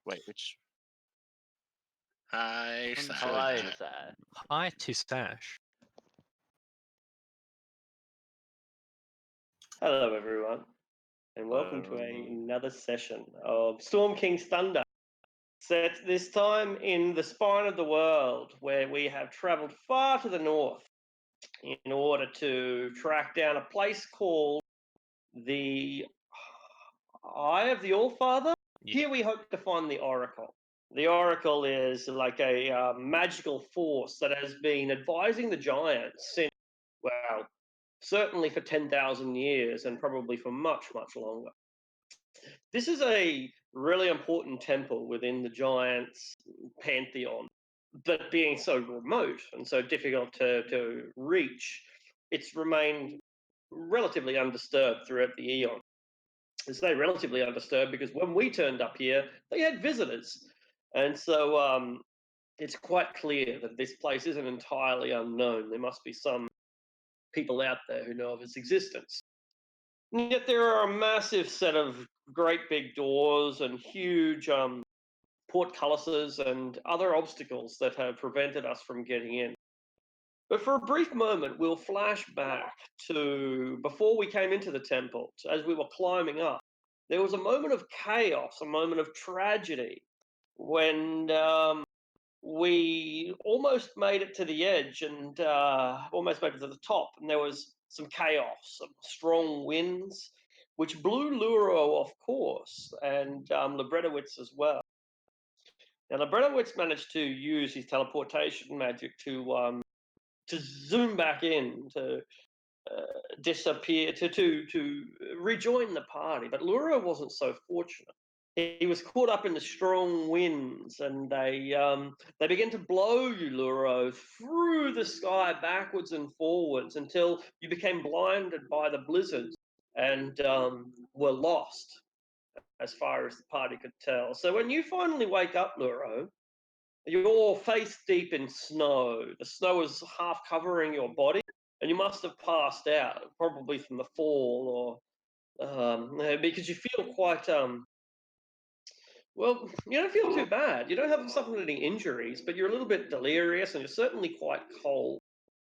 Wait, which? Hi, Hi, Sash. Sash. Hi to Sash. Hello, everyone, and welcome to another session of Storm King's Thunder. Set this time in the spine of the world, where we have travelled far to the north in order to track down a place called the Eye of the Allfather. Here we hope to find the Oracle. The Oracle is like a magical force that has been advising the giants since, well, certainly for 10,000 years and probably for much, much longer. This is a really important temple within the giants' pantheon, but being so remote and so difficult to reach, it's remained relatively undisturbed throughout the eon. I say relatively undisturbed because when we turned up here, they had visitors. And so it's quite clear that this place isn't entirely unknown. There must be some people out there who know of its existence. And yet there are a massive set of great big doors and huge portcullises and other obstacles that have prevented us from getting in. But for a brief moment, we'll flash back to before we came into the temple, as we were climbing up. There was a moment of chaos, a moment of tragedy, when we almost made it to the edge and almost made it to the top, and there was some chaos, some strong winds, which blew Luro off course, and Lebredowitz as well. Now, Lebredowitz managed to use his teleportation magic to zoom back in, to disappear, to rejoin the party, but Luro wasn't so fortunate. He was caught up in the strong winds, and they began to blow you, Luro, through the sky backwards and forwards until you became blinded by the blizzards and were lost as far as the party could tell. So when you finally wake up, Luro, you're face deep in snow. The snow is half covering your body, and you must have passed out, probably from the fall, or because you feel quite well, you don't feel too bad. You don't have suffered any injuries, but you're a little bit delirious and you're certainly quite cold.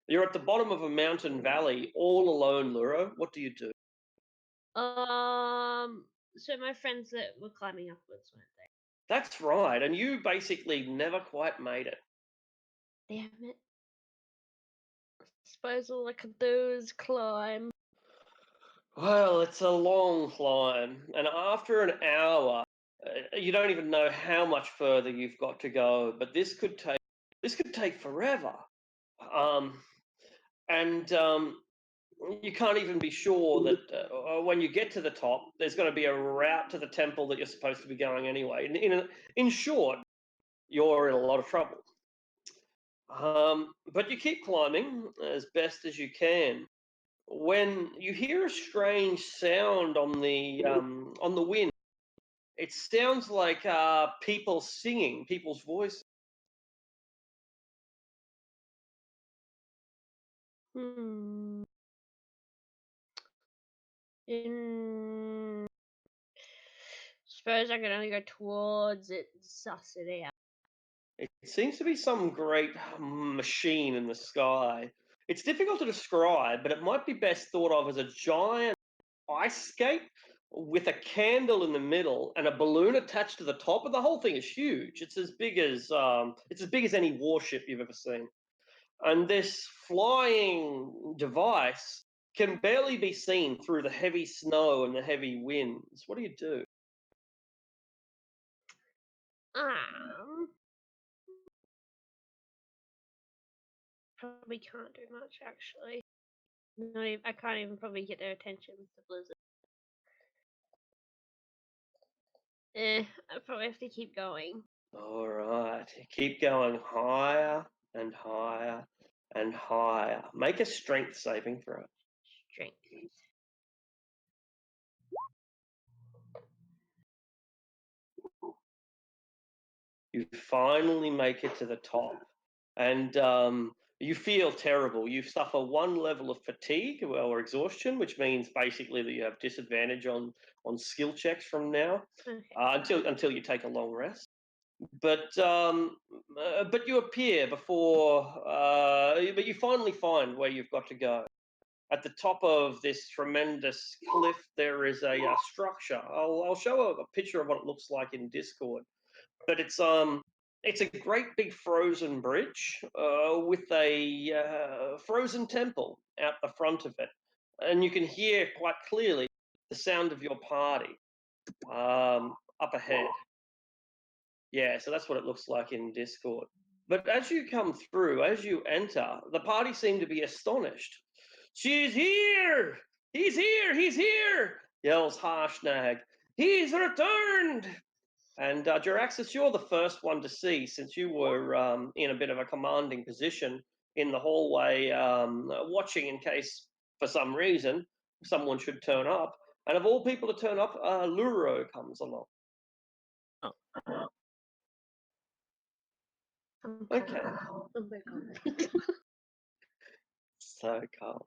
You're at the bottom of a mountain valley, all alone, Luro. What do you do? So my friends that were climbing upwards, weren't they? That's right, and you basically never quite made it. Damn it. Suppose all I could do is climb. Well, it's a long climb, and after an hour, you don't even know how much further you've got to go. But this could take forever, and you can't even be sure that when you get to the top, there's going to be a route to the temple that you're supposed to be going anyway. In short, you're in a lot of trouble. But you keep climbing as best as you can. When you hear a strange sound on the wind, it sounds like people singing, people's voices. Suppose I can only go towards it and suss it out. It seems to be some great machine in the sky. It's difficult to describe, but it might be best thought of as a giant ice skate with a candle in the middle and a balloon attached to the top. And the whole thing is huge. It's as big as any warship you've ever seen. And this flying device can barely be seen through the heavy snow and the heavy winds. What do you do? Probably can't do much, actually. I can't even probably get their attention with the blizzard. I probably have to keep going. All right, keep going higher and higher and higher. Make a strength saving throw. Strength. You finally make it to the top, and You feel terrible. You suffer one level of fatigue or exhaustion, which means basically that you have disadvantage on skill checks from now Okay. until you take a long rest. But you appear before, but you finally find where you've got to go. At the top of this tremendous cliff, there is a structure. I'll show a picture of what it looks like in Discord. But it's a great big frozen bridge with a frozen temple out the front of it, and you can hear quite clearly the sound of your party up ahead. Yeah, so that's what it looks like in Discord. But as you come through, as you enter, the party seem to be astonished. She's here! He's here! He's here! Yells Harshnag. He's returned! And Jaraxis, you're the first one to see, since you were in a bit of a commanding position in the hallway, watching in case, for some reason, someone should turn up. And of all people to turn up, Luro comes along. Oh. Okay. Oh my god. So calm.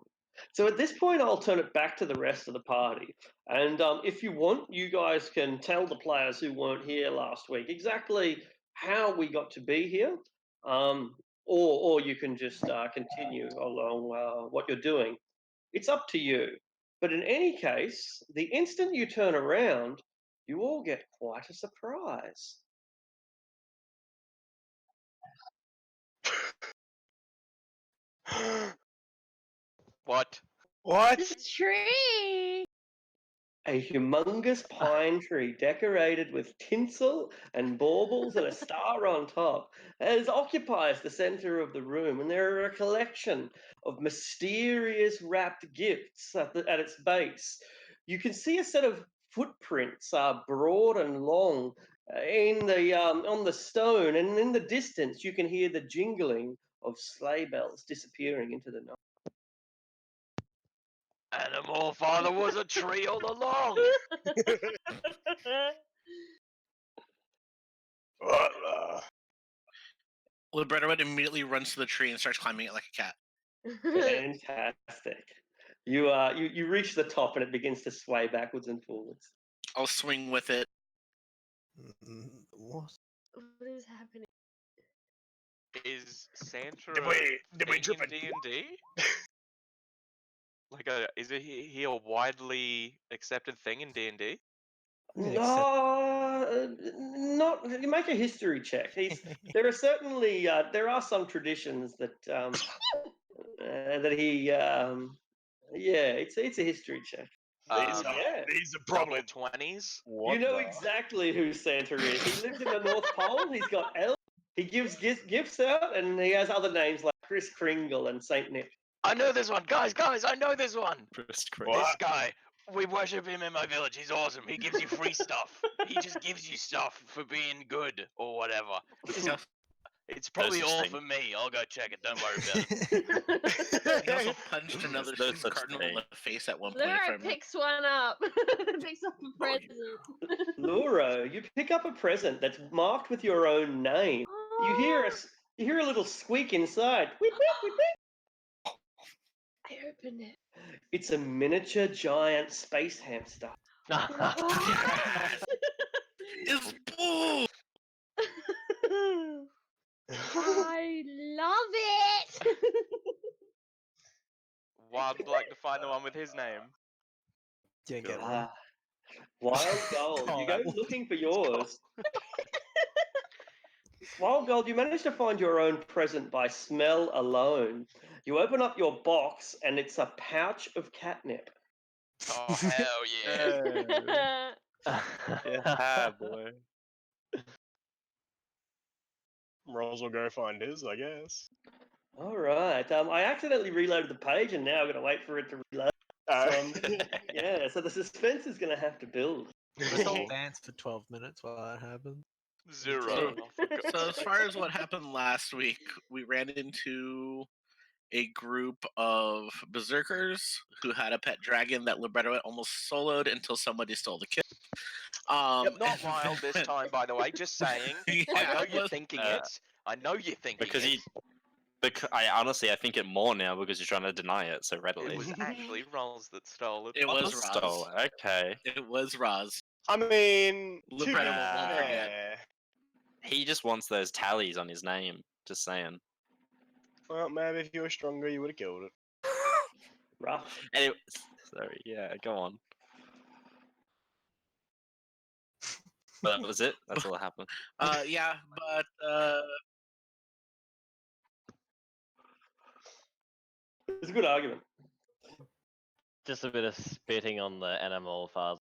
So at this point, I'll turn it back to the rest of the party. And if you want, you guys can tell the players who weren't here last week exactly how we got to be here. Or you can just continue along what you're doing. It's up to you. But in any case, the instant you turn around, you all get quite a surprise. What? What? This tree. A humongous pine tree decorated with tinsel and baubles and a star on top occupies the center of the room, and there are a collection of mysterious wrapped gifts at its base. You can see a set of footprints, broad and long, in the on the stone, and in the distance you can hear the jingling of sleigh bells disappearing into the night. Animal Father was a tree all along. Libretto immediately runs to the tree and starts climbing it like a cat. Fantastic. You reach the top and it begins to sway backwards and forwards. I'll swing with it. What? What is happening? Is Santa Did we a trip thing in D&D? Like, is he a widely accepted thing in D&D? No, not. You make a history check. There are certainly there are some traditions that that he. Yeah, it's a history check. Yeah. These are Probably 20s. You know exactly who Santa is. He lives in the North Pole. He's got elves. He gives gifts out, and he has other names like Kris Kringle and Saint Nick. I know this one, guys. I know this one. Chris This guy. We worship him in my village. He's awesome. He gives you free stuff. He just gives you stuff for being good or whatever. It's probably all for me. I'll go check it. Don't worry about it. He also punched another cardinal in the face at one point. Luro picks one up. Picks up a present. Luro, you pick up a present that's marked with your own name. You hear a little squeak inside. Whip, whip, whip, whip. I opened it. It's a miniature giant space hamster. It's bull. I love it. Wild would like to find the one with his name. Didn't get one. Wild Gold, you go looking for yours. Wild Gold, you managed to find your own present by smell alone. You open up your box and it's a pouch of catnip. Oh, hell yeah. Yeah, boy. Rolls will go find his, I guess. All right. I accidentally reloaded the page and now I'm going to wait for it to reload. Yeah, so the suspense is going to have to build. Let's all dance for 12 minutes while that happens. 0. So as far as what happened last week, we ran into a group of berserkers who had a pet dragon that Libretto almost soloed until somebody stole the kill. Not wild this time, by the way. Just saying. I know you're thinking it. I know you're thinking Because it. I honestly, I think it more now because you're trying to deny it so readily. It was actually Rolls that stole it. It was Roz Roz. stole it, okay. It was Roz. I mean, to be Libretto won't forget. fair, He just wants those tallies on his name. Just saying. well, maybe if you were stronger, you would have killed it. Rough. Anyway, sorry, yeah, go on. But that was it. That's all that happened. Yeah, but It's a good argument. Just a bit of spitting on the animal father.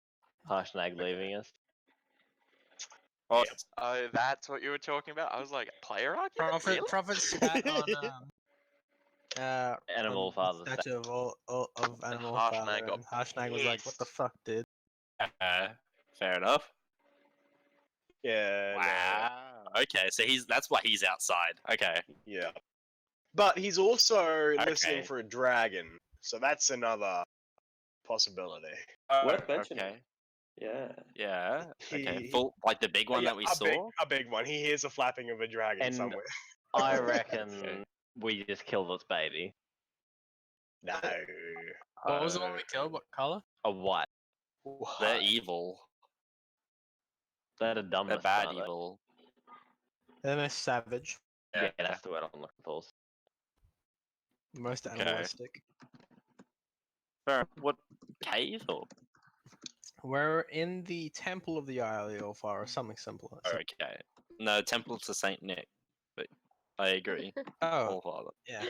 Harshnag leaving us. Oh, Oh, that's what you were talking about? I was like, player argument? Really? Prophet spat on Animal on father. the statue of animal Harshnag father, got and Harshnag was like, "What the pissed. fuck, dude?" fair enough. Yeah. no, Wow. Okay, so that's why he's outside. Okay. yeah. But he's also listening Okay. for a dragon, so that's another possibility. Worth mentioning. Okay. Yeah. Yeah. Okay. He- Full, like the big one Yeah, that we a saw. big, a big one. He hears the flapping of a dragon And- somewhere. I reckon we just killed its baby. No. What was the one we killed? What color? A white. They're evil. They're the dumbest. They're bad aren't they? evil. They're the most savage, Yeah, that's the word I'm looking for. the most Okay. animalistic. Fair. What cave or? We're in the Temple of the Eye of the Allfire, or something simpler. Okay. No, Temple to Saint Nick. But I agree. Oh, Allfather. yeah.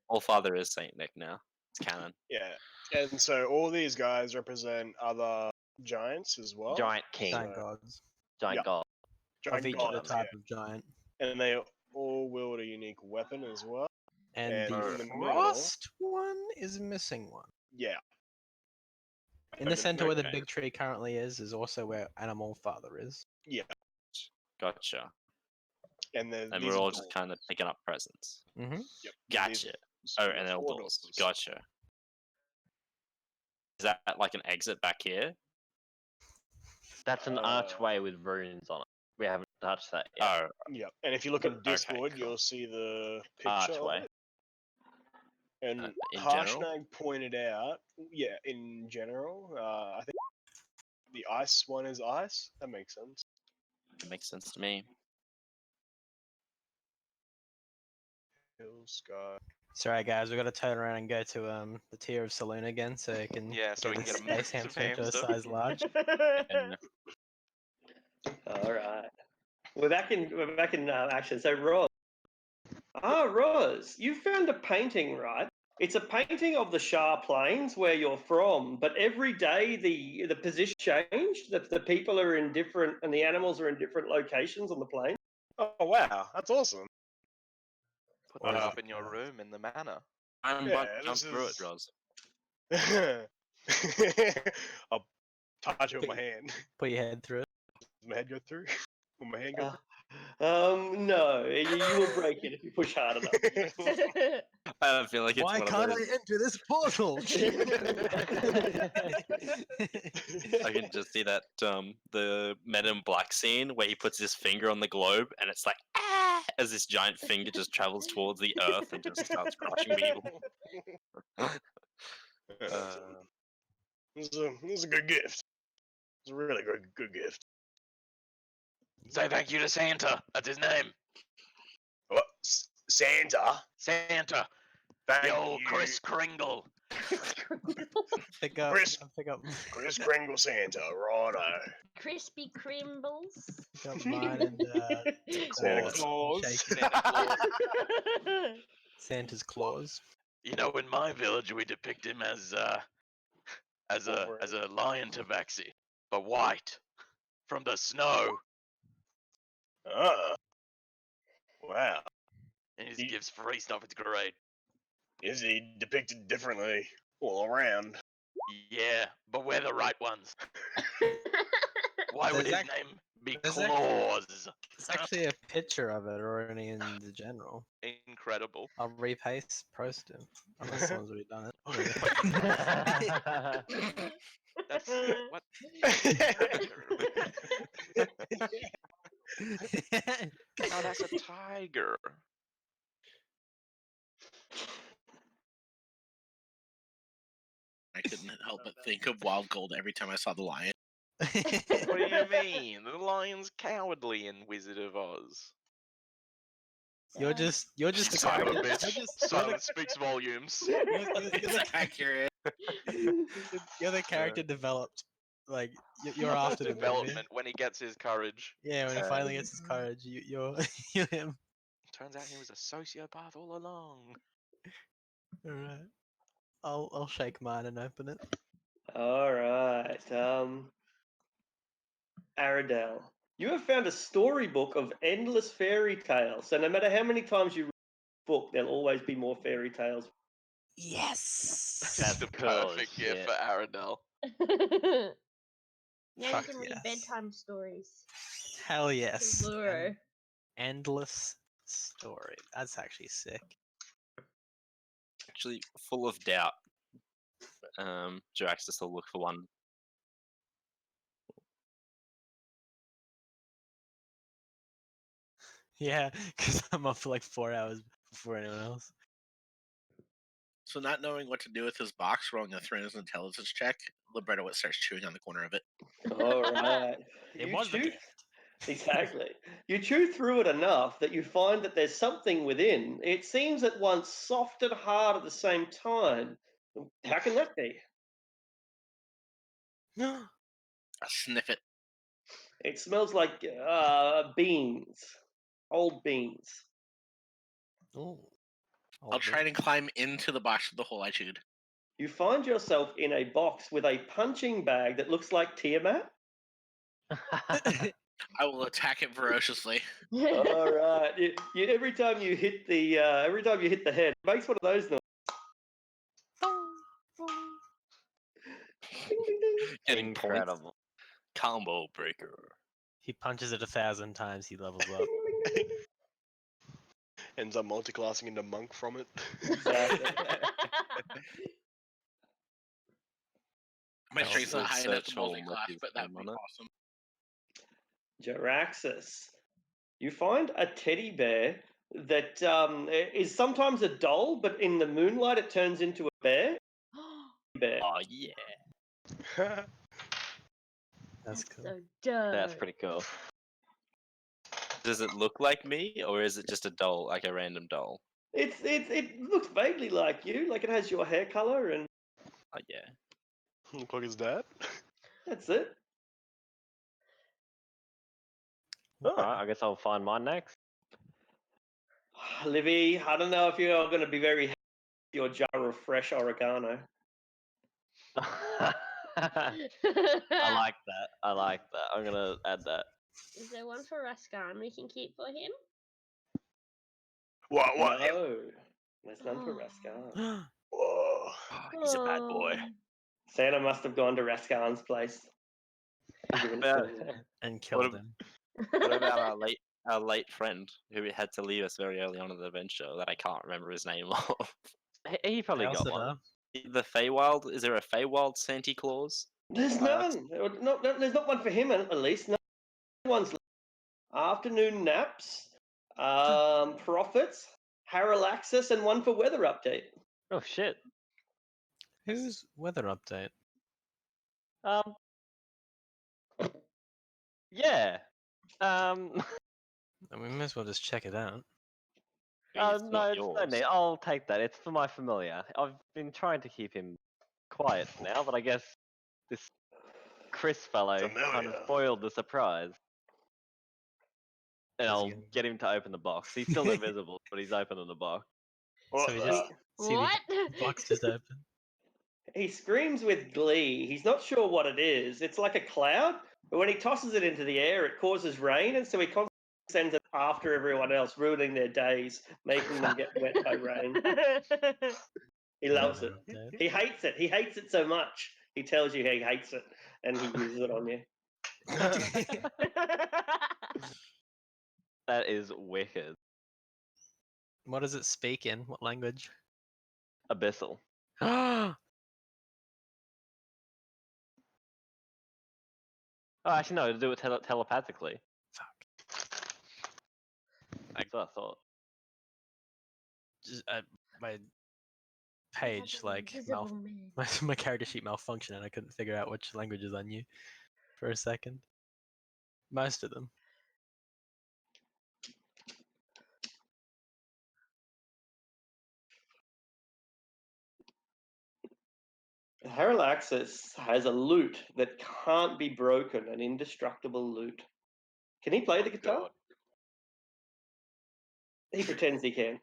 Allfather is Saint Nick now. It's canon. Yeah. And so all these guys represent other giants as well. Giant king. Giant gods. Giant Yeah. god. Giant Of each of the gods, type of giant. yeah. And they all wield a unique weapon as well. And And the in the middle- frost one is missing one. Yeah. In the center where the Okay. big tree currently is also where Animal Father is. Yeah. Gotcha. And then And these we're are all just kind of picking up presents. Mm-hmm. Yep. Gotcha. These Oh, are and they're all four doors. doors. Gotcha. Is that like an exit back here? That's an archway with runes on it. We haven't touched that yet. Oh, Yep. And if you look in Okay, Discord, cool. you'll see the picture. of Archway. it. And in general? Harshnag pointed out, yeah, in general, I think the ice one is ice. That makes sense. it makes sense to me. Hill, sky. Sorry guys, we gotta turn around and go to the tier of Saloon again so you can Yeah, so we can this get a space massive hamster into a hamster. size large. And All right. We're back in action. So Roz. Roz, you found a painting, right? It's a painting of the Shah Plains where you're from, but every day the position changed. The people are in different, and the animals are in different locations on the plain. Oh wow, that's awesome. Put that Wow. up in your room in the manor. I'm Yeah, about to jump this through it, is- Roz. I'll touch it with my hand. Put your head through it. Does my head go through? Will my hand go No, you will break it if you push hard enough. through? I don't feel like it's Why one can't of I those. enter this portal? I can just see that the Men in Black scene where he puts his finger on the globe and it's like as this giant finger just travels towards the earth and just starts crushing people. This is a good gift. It's a really good gift. Say thank you to Santa. That's his name. What? Santa? Santa. Thank The old you. Chris Kringle. pick up. Chris. Pick up. Chris Kringle Santa, righto. Crispy Crimbles. Pick up mine and Santa Claus. Claus. Shake it. Santa Claus. Santa's claws. You know, in my village, we depict him as a lion tabaxi, but white, from the snow, Ah. Wow. and he Ye- gives free stuff. It's great. Is he depicted differently all around? Yeah, but we're the right ones. Why would There's his name be there's Claus? It's actually a picture of it already in the general. Incredible. I'll repaste, post it. Unless someone's already done That's what. it. Oh, that's a tiger. but think of Wild Gold every time I saw the lion. What do you mean? The lion's cowardly in Wizard of Oz. You're just the Son of a character. bitch. You're just Silence speaks volumes. It's accurate. you're the character developed. Like you're after the movie. Development when he gets his courage. Yeah, when he finally gets his courage, you're you're him. Turns out he was a sociopath all along. All right. I'll shake mine and open it. All right. Aradel, you have found a storybook of endless fairy tales. So no matter how many times you read the book, there'll always be more fairy tales. Yes. That's the cool perfect shit. gift for Aradel. Now Fuck you can read yes. bedtime stories. Hell yes. Lure. Endless story. That's actually sick. Actually, full of doubt. Jiraxis will look for one. Yeah, because I'm up for like 4 hours before anyone else. So not knowing what to do with his box, rolling a Thrones intelligence check, Libretto starts chewing on the corner of it. All right. It You was the chew- gift. Exactly. You chew through it enough that you find that there's something within. It seems at once soft and hard at the same time. How can that be? I sniff it. It smells like beans, old beans. Oh. I'll try and climb into the box with the hole I chewed. You find yourself in a box with a punching bag that looks like Tiamat. I will attack it ferociously. All right. Every time you hit the head, it makes one of those noises. Ding, ding, ding. Getting points. Incredible. Combo breaker. He punches it 1,000 times, he levels up. Ends up multiclassing into monk from it. Exactly. My strength's not high enough search to for multi-class, motive but that'd be on it. awesome. Jiraxis. You find a teddy bear that is sometimes a doll, but in the moonlight it turns into a bear. Bear. Oh yeah. That's cool. So dumb. That's pretty cool. Does it look like me, or is it just a doll, like a random doll? It looks vaguely like you, like it has your hair color, and Oh yeah. Look like his dad. that's it. Alright, I guess I'll find mine next. Livy, I don't know if you're going to be very happy with your jar of fresh oregano. I like that. I like that. I'm gonna add that. Is there one for Raskan we can keep for him? What? No, there's none for Raskan. Whoa. Oh, he's a bad boy. Santa must have gone to Raskan's place. And killed ab- him. What about our late friend who had to leave us very early on in the adventure that I can't remember his name of? He probably They got also one. know. The Feywild? Is there a Feywild Santa Claus? There's none. There's not one for him, at least. No one's left. Afternoon naps, profits, Parallaxis, and one for weather update. Oh shit. Who's weather update? Yeah. We may as well just check it out. It's No, not it's no yours. need. I'll take that. It's for my familiar. I've been trying to keep him quiet now, but I guess this Chris fellow kind of Familiar. spoiled the surprise. And Is he I'll gonna- get him to open the box. He's still invisible, but he's opening the box. What So we the- just see What? the box just open. He screams with glee. He's not sure what it is. It's like a cloud, but when he tosses it into the air, it causes rain, and so he constantly sends it after everyone else, ruining their days, making them get wet by rain. He loves it. Weather update. He hates it. He hates it so much. He tells you he hates it, and he uses it on you. That is wicked. What does it speak in? What language? Abyssal. Oh, actually, no, to do it telepathically. That's what I thought. Just, my page like Invisible man. my character sheet malfunctioned and I couldn't figure out which languages I knew for a second. Most of them. Parallaxis has a lute that can't be broken, an indestructible lute. Can he play the guitar? God. He pretends he can.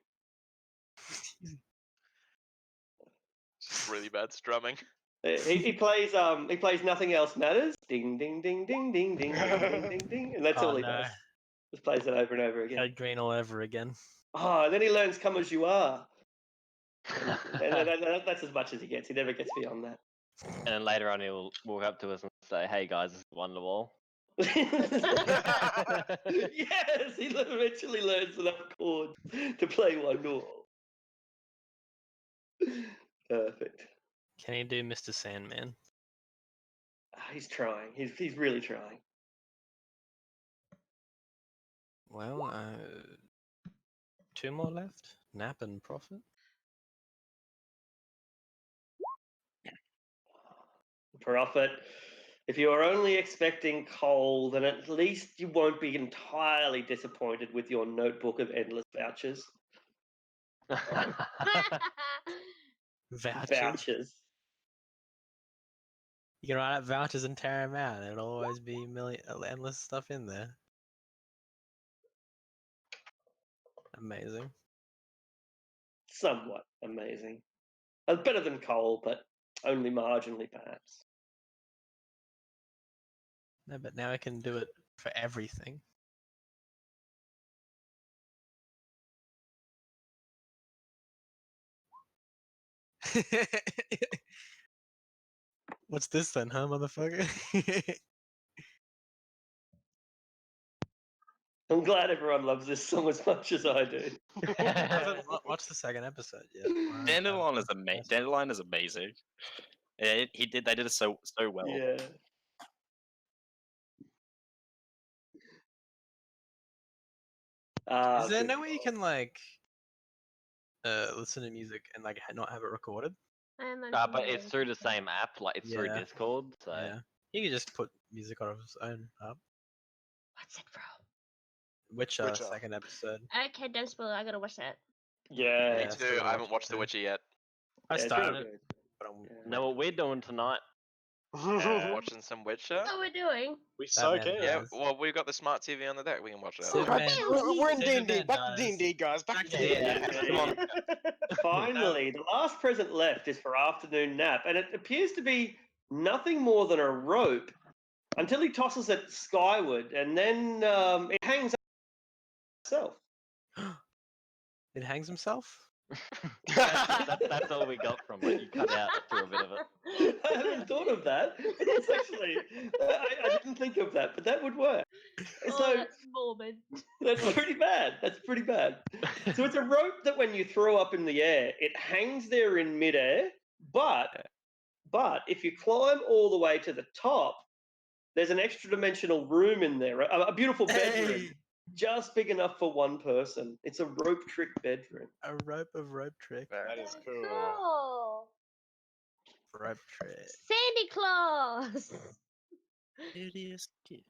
Just really bad strumming. He plays Nothing Else Matters. Ding ding ding ding ding ding ding ding ding ding, and that's Oh, all he no. does. Just plays it over and over again. Ed Green all over again. Oh, and then he learns "Come As You Are," and that's as much as he gets. He never gets beyond that. And then later on, he'll walk up to us and say, "Hey guys, this is Wonderwall." Yes, he eventually learns enough chords to play Wonderwall. Perfect. Can he do Mr. Sandman? He's trying. He's really trying. Well, 2 more left. Nap and Prophet. Prophet. If you are only expecting coal, then at least you won't be entirely disappointed with your notebook of endless vouchers. Vouchers. You can write out vouchers and tear them out. There'll always be endless stuff in there. Amazing. Somewhat amazing. Better than coal, but only marginally, perhaps. No, but now I can do it for everything. What's this then, huh, motherfucker? I'm glad everyone loves this song as much as I do. I haven't watched the second episode yet. Dandelion is amazing. Dandelion is amazing. Yeah, They did it so well. Yeah. Is there good no way you God. can like listen to music and like not have it recorded? But it's through the same app, like it's through Yeah. Discord. So Yeah. You can just put music on its own up. What's it from? Witcher, Witcher. second episode. Okay, don't spoil it. I gotta watch that. Yeah. Me Yeah, too. still I haven't watch watched The it. Witcher yet. I Yeah, it's started really it, but I'm Yeah. know what we're doing tonight? Watching some Witcher. That's what we're doing. We so Batman can. Yeah, Dies. well, we've got the smart TV on the deck. We can watch that. Superman- We're in D&D. Superman Back to dies. D&D, guys. Back to Yeah, D&D. come on. Finally, the last present left is for afternoon nap, and it appears to be nothing more than a rope until he tosses it skyward, and then it hangs up itself. It hangs himself? That's all we got from it. You cut out through a bit of it. I haven't thought of that. That's actually, I didn't think of that, but that would work. Oh, So that's morbid. that's pretty bad. That's pretty bad. So it's a rope that when you throw up in the air, it hangs there in midair, but if you climb all the way to the top, there's an extra dimensional room in there, a beautiful bedroom, just big enough for one person. It's a rope trick bedroom. A rope trick. That is cool. Cool. Rope trick. Sandy Claus.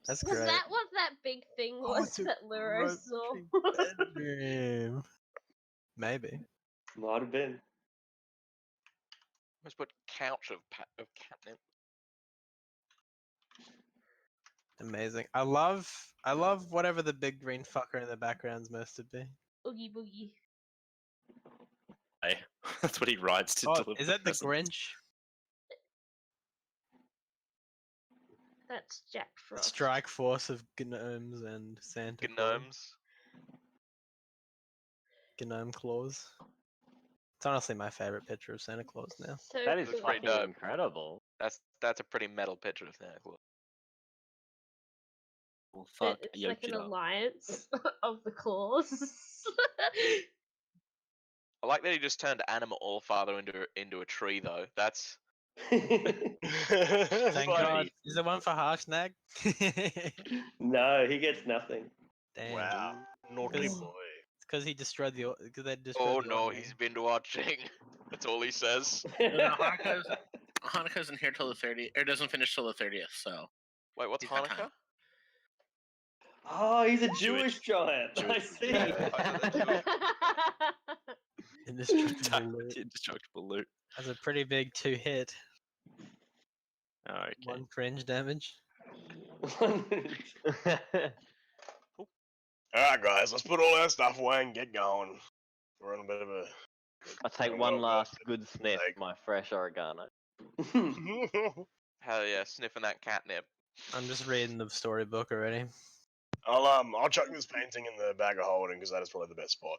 That's Was great. that what that big thing Oh, was it's a that Luro rope saw? trick bedroom. Maybe. Might have been. Let's put couch of catnip. Amazing. I love whatever the big green fucker in the background's supposed to be. Oogie boogie. Hey, that's what he rides to Oh, deliver. is that the presents. Grinch? That's Jack Frost. Strike force of gnomes and Santa Claus. Gnomes. Gnome Claus. It's honestly my favorite picture of Santa Claus now. So That is cool. pretty fucking dope. incredible. That's a pretty metal picture of Santa Claus. Well, But fuck it's like an Yoki. alliance of the claws. I like that he just turned Animal Allfather into a tree though. That's Thank funny. God. Is there one for Harshnag? No, he gets nothing. Damn. Wow. Naughty Because- boy. It's because he destroyed the. Because they destroyed Oh the no, order. he's been watching. That's all he says. No, Hanukkah's in here till the 30th, or doesn't finish till the 30th. So Wait, what's He's got time. Hanukkah? Oh, he's a Jewish giant. I Jewish. see. Indestructible loot. Indestructible loot. That's a pretty big 2-hit. Oh, okay. 1 cringe damage. Alright, guys, let's put all our stuff away and get going. We're on a bit of a. I'll take one last good sniff of my fresh oregano. Hell yeah, sniffing that catnip. I'm just reading the storybook already. I'll chuck this painting in the bag of holding because that is probably the best spot.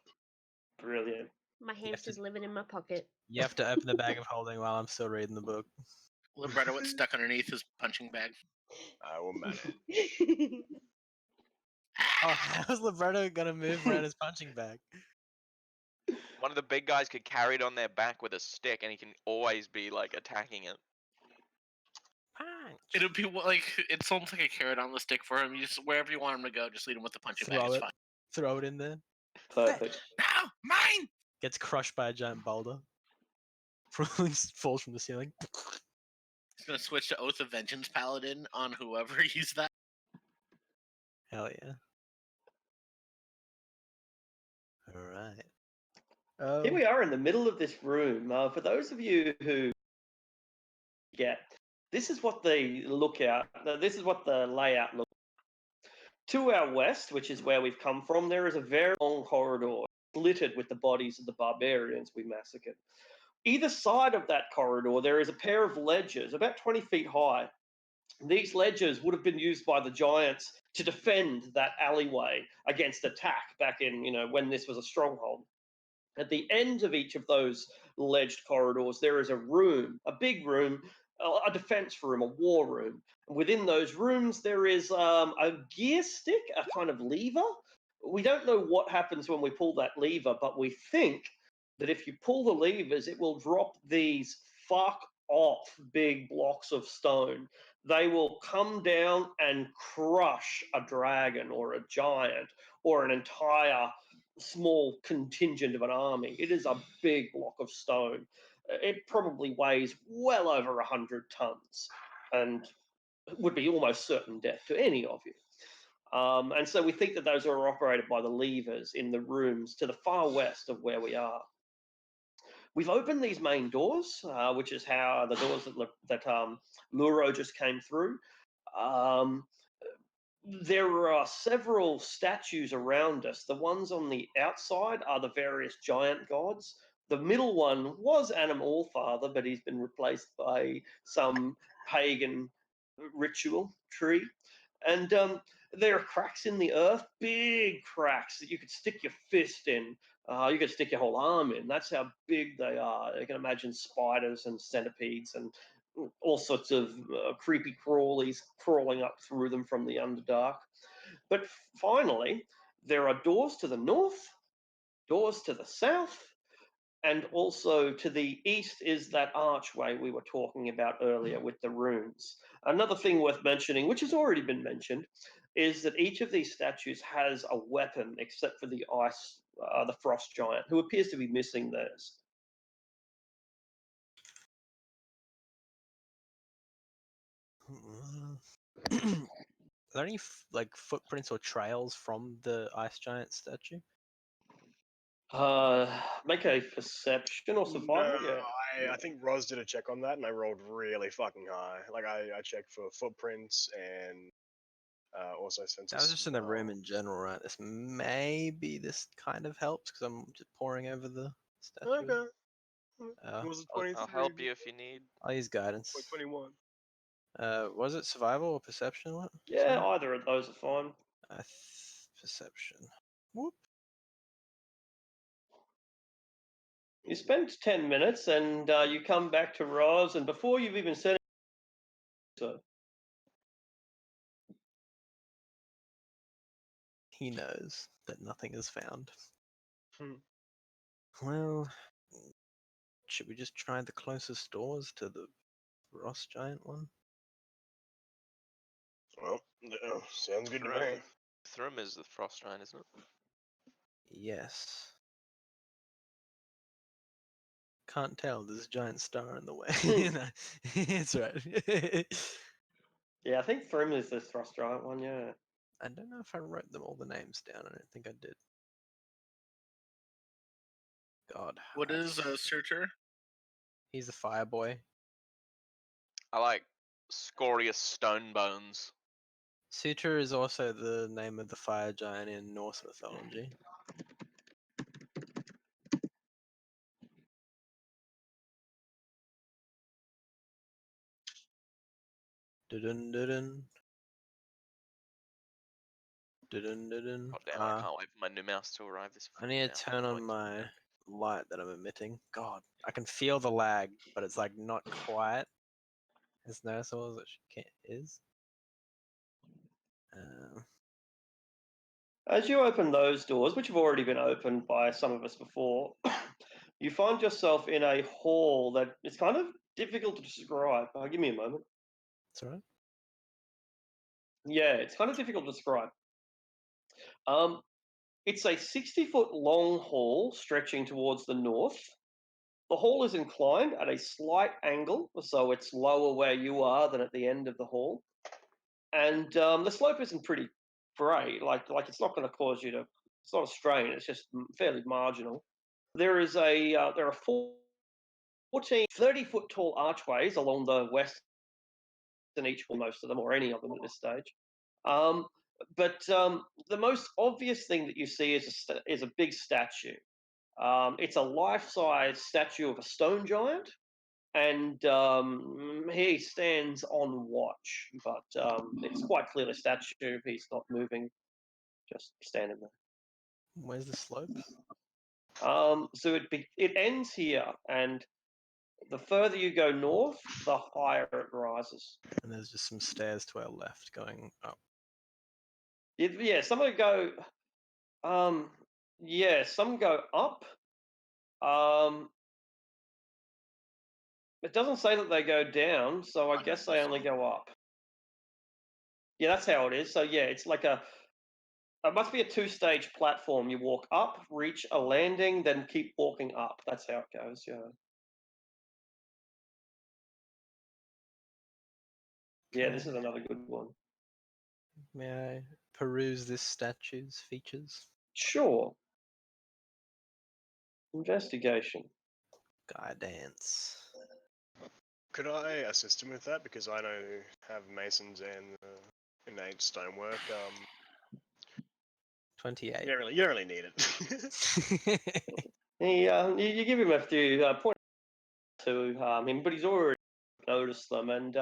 Brilliant. My hamster's living in my pocket. You have to open the bag of holding while I'm still reading the book. Libretto, what's stuck underneath his punching bag? I will manage. Oh, how's Libretto gonna move around his punching bag? One of the big guys could carry it on their back with a stick, and he can always be like attacking it. Punch. It'll be like it's almost like a carrot on the stick for him. You just wherever you want him to go, just lead him with the punching bag. Throw It's it. fine. Throw it in there. Perfect. No, mine. Gets crushed by a giant boulder. Falls from the ceiling. He's gonna switch to Oath of Vengeance Paladin on whoever used that. Hell yeah. Alright. Here we are in the middle of this room. For those of you who get, this is what the this is what the layout looks like. To our west, which is where we've come from, there is a very long corridor littered with the bodies of the barbarians we massacred. Either side of that corridor, there is a pair of ledges about 20 feet high. These ledges would have been used by the giants to defend that alleyway against attack back in, when this was a stronghold. At the end of each of those ledged corridors, there is a room, a big room, a defense room, a war room. Within those rooms, there is a gear stick, a kind of lever. We don't know what happens when we pull that lever, but we think that if you pull the levers, it will drop these fuck off big blocks of stone. They will come down and crush a dragon or a giant or an entire small contingent of an army. It is a big block of stone. It probably weighs well over 100 tons and would be almost certain death to any of you. And so we think that those are operated by the levers in the rooms to the far west of where we are. We've opened these main doors, which is how the doors that Luro just came through. There are several statues around us. The ones on the outside are the various giant gods. The middle one was Anim Allfather, but he's been replaced by some pagan ritual tree. And there are cracks in the earth, big cracks that you could stick your fist in. You could stick your whole arm in. That's how big they are. You can imagine spiders and centipedes and all sorts of creepy crawlies crawling up through them from the Underdark. But finally, there are doors to the north, doors to the south, and also to the east is that archway we were talking about earlier with the runes. Another thing worth mentioning, which has already been mentioned, is that each of these statues has a weapon except for the the frost giant, who appears to be missing theirs. Are there any footprints or trails from the ice giant statue? Make a perception or survival. No, I think Roz did a check on that, and I rolled really fucking high. Like I checked for footprints and also sense. That was just in the room in general, right? This kind of helps because I'm just poring over the statue. Okay. Was it I'll help you if you need. I'll use guidance. 21. Was it survival or perception? What? Yeah, Sorry? either of those are fine. Perception. Whoop. You spend 10 minutes and you come back to Roz, and before you've even said it, so He knows that nothing is found. Hmm. Well, should we just try the closest doors to the Frost Giant one? Well, sounds good to me. Thrym is the frost giant, isn't it? Yes. Can't tell. There's a giant star in the way. No, it's right. Yeah, I think Thrym is the Thrust Giant one, yeah. I don't know if I wrote them all the names down. I don't think I did. God. What is a searcher? He's a fire boy. I like Scorious Stonebones. Suture is also the name of the fire giant in Norse mythology. Dun dun dun. Dun dun dun. God damn, I can't wait for my new mouse to arrive this I need to fucking turn on mouse. my light that I'm emitting. God, I can feel the lag, but it's like not quite as noticeable as it is. As you open those doors, which have already been opened by some of us before, you find yourself in a hall that is kind of difficult to describe. Give me a moment. It's alright. Yeah, it's kind of difficult to describe. It's a 60-foot long hall stretching towards the north. The hall is inclined at a slight angle, so it's lower where you are than at the end of the hall. And the slope isn't pretty great. Like it's not going to cause you to. It's not a strain. It's just fairly marginal. There are 14 30-foot tall archways along the west and each wall, most of them, or any of them at this stage. But the most obvious thing that you see is a big statue. It's a life-size statue of a stone giant, and he stands on watch. But it's quite clearly a statue. He's not moving, just standing there. Where's the slope? So it ends here, and the further you go north, the higher it rises. And there's just some stairs to our left going up. Yeah, some of them go. Yeah, some go up. It doesn't say that they go down, so I guess they only go up. Yeah, that's how it is. So yeah, it's like it must be a 2-stage platform. You walk up, reach a landing, then keep walking up. That's how it goes. Yeah. Yeah, this is another good one. May I peruse this statue's features? Sure. Investigation. Guidance. Could I assist him with that? Because I don't have masons and innate stonework. 28. You don't really need it. You give him a few points to him, but he's already noticed them. And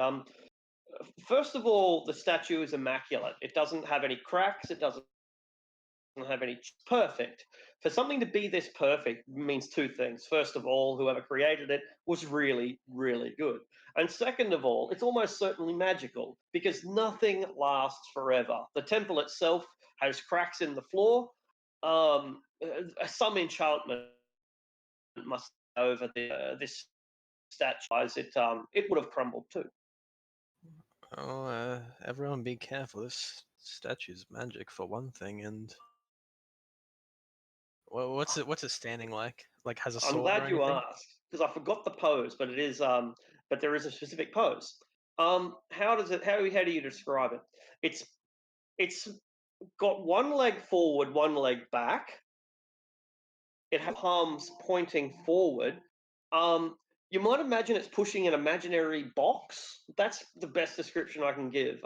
first of all, the statue is immaculate. It doesn't have any cracks. It doesn't have any perfect. For something to be this perfect means two things. First of all, whoever created it was really, really good. And second of all, it's almost certainly magical because nothing lasts forever. The temple itself has cracks in the floor. Some enchantment must over this statue. It would have crumbled too. Oh, everyone be careful. This statue's magic for one thing, and what's it standing like? Like has a sword? I'm glad or you anything? asked because I forgot the pose, but it is but there is a specific pose. How do you describe it? It's got one leg forward, one leg back. It has palms pointing forward. You might imagine it's pushing an imaginary box. That's the best description I can give.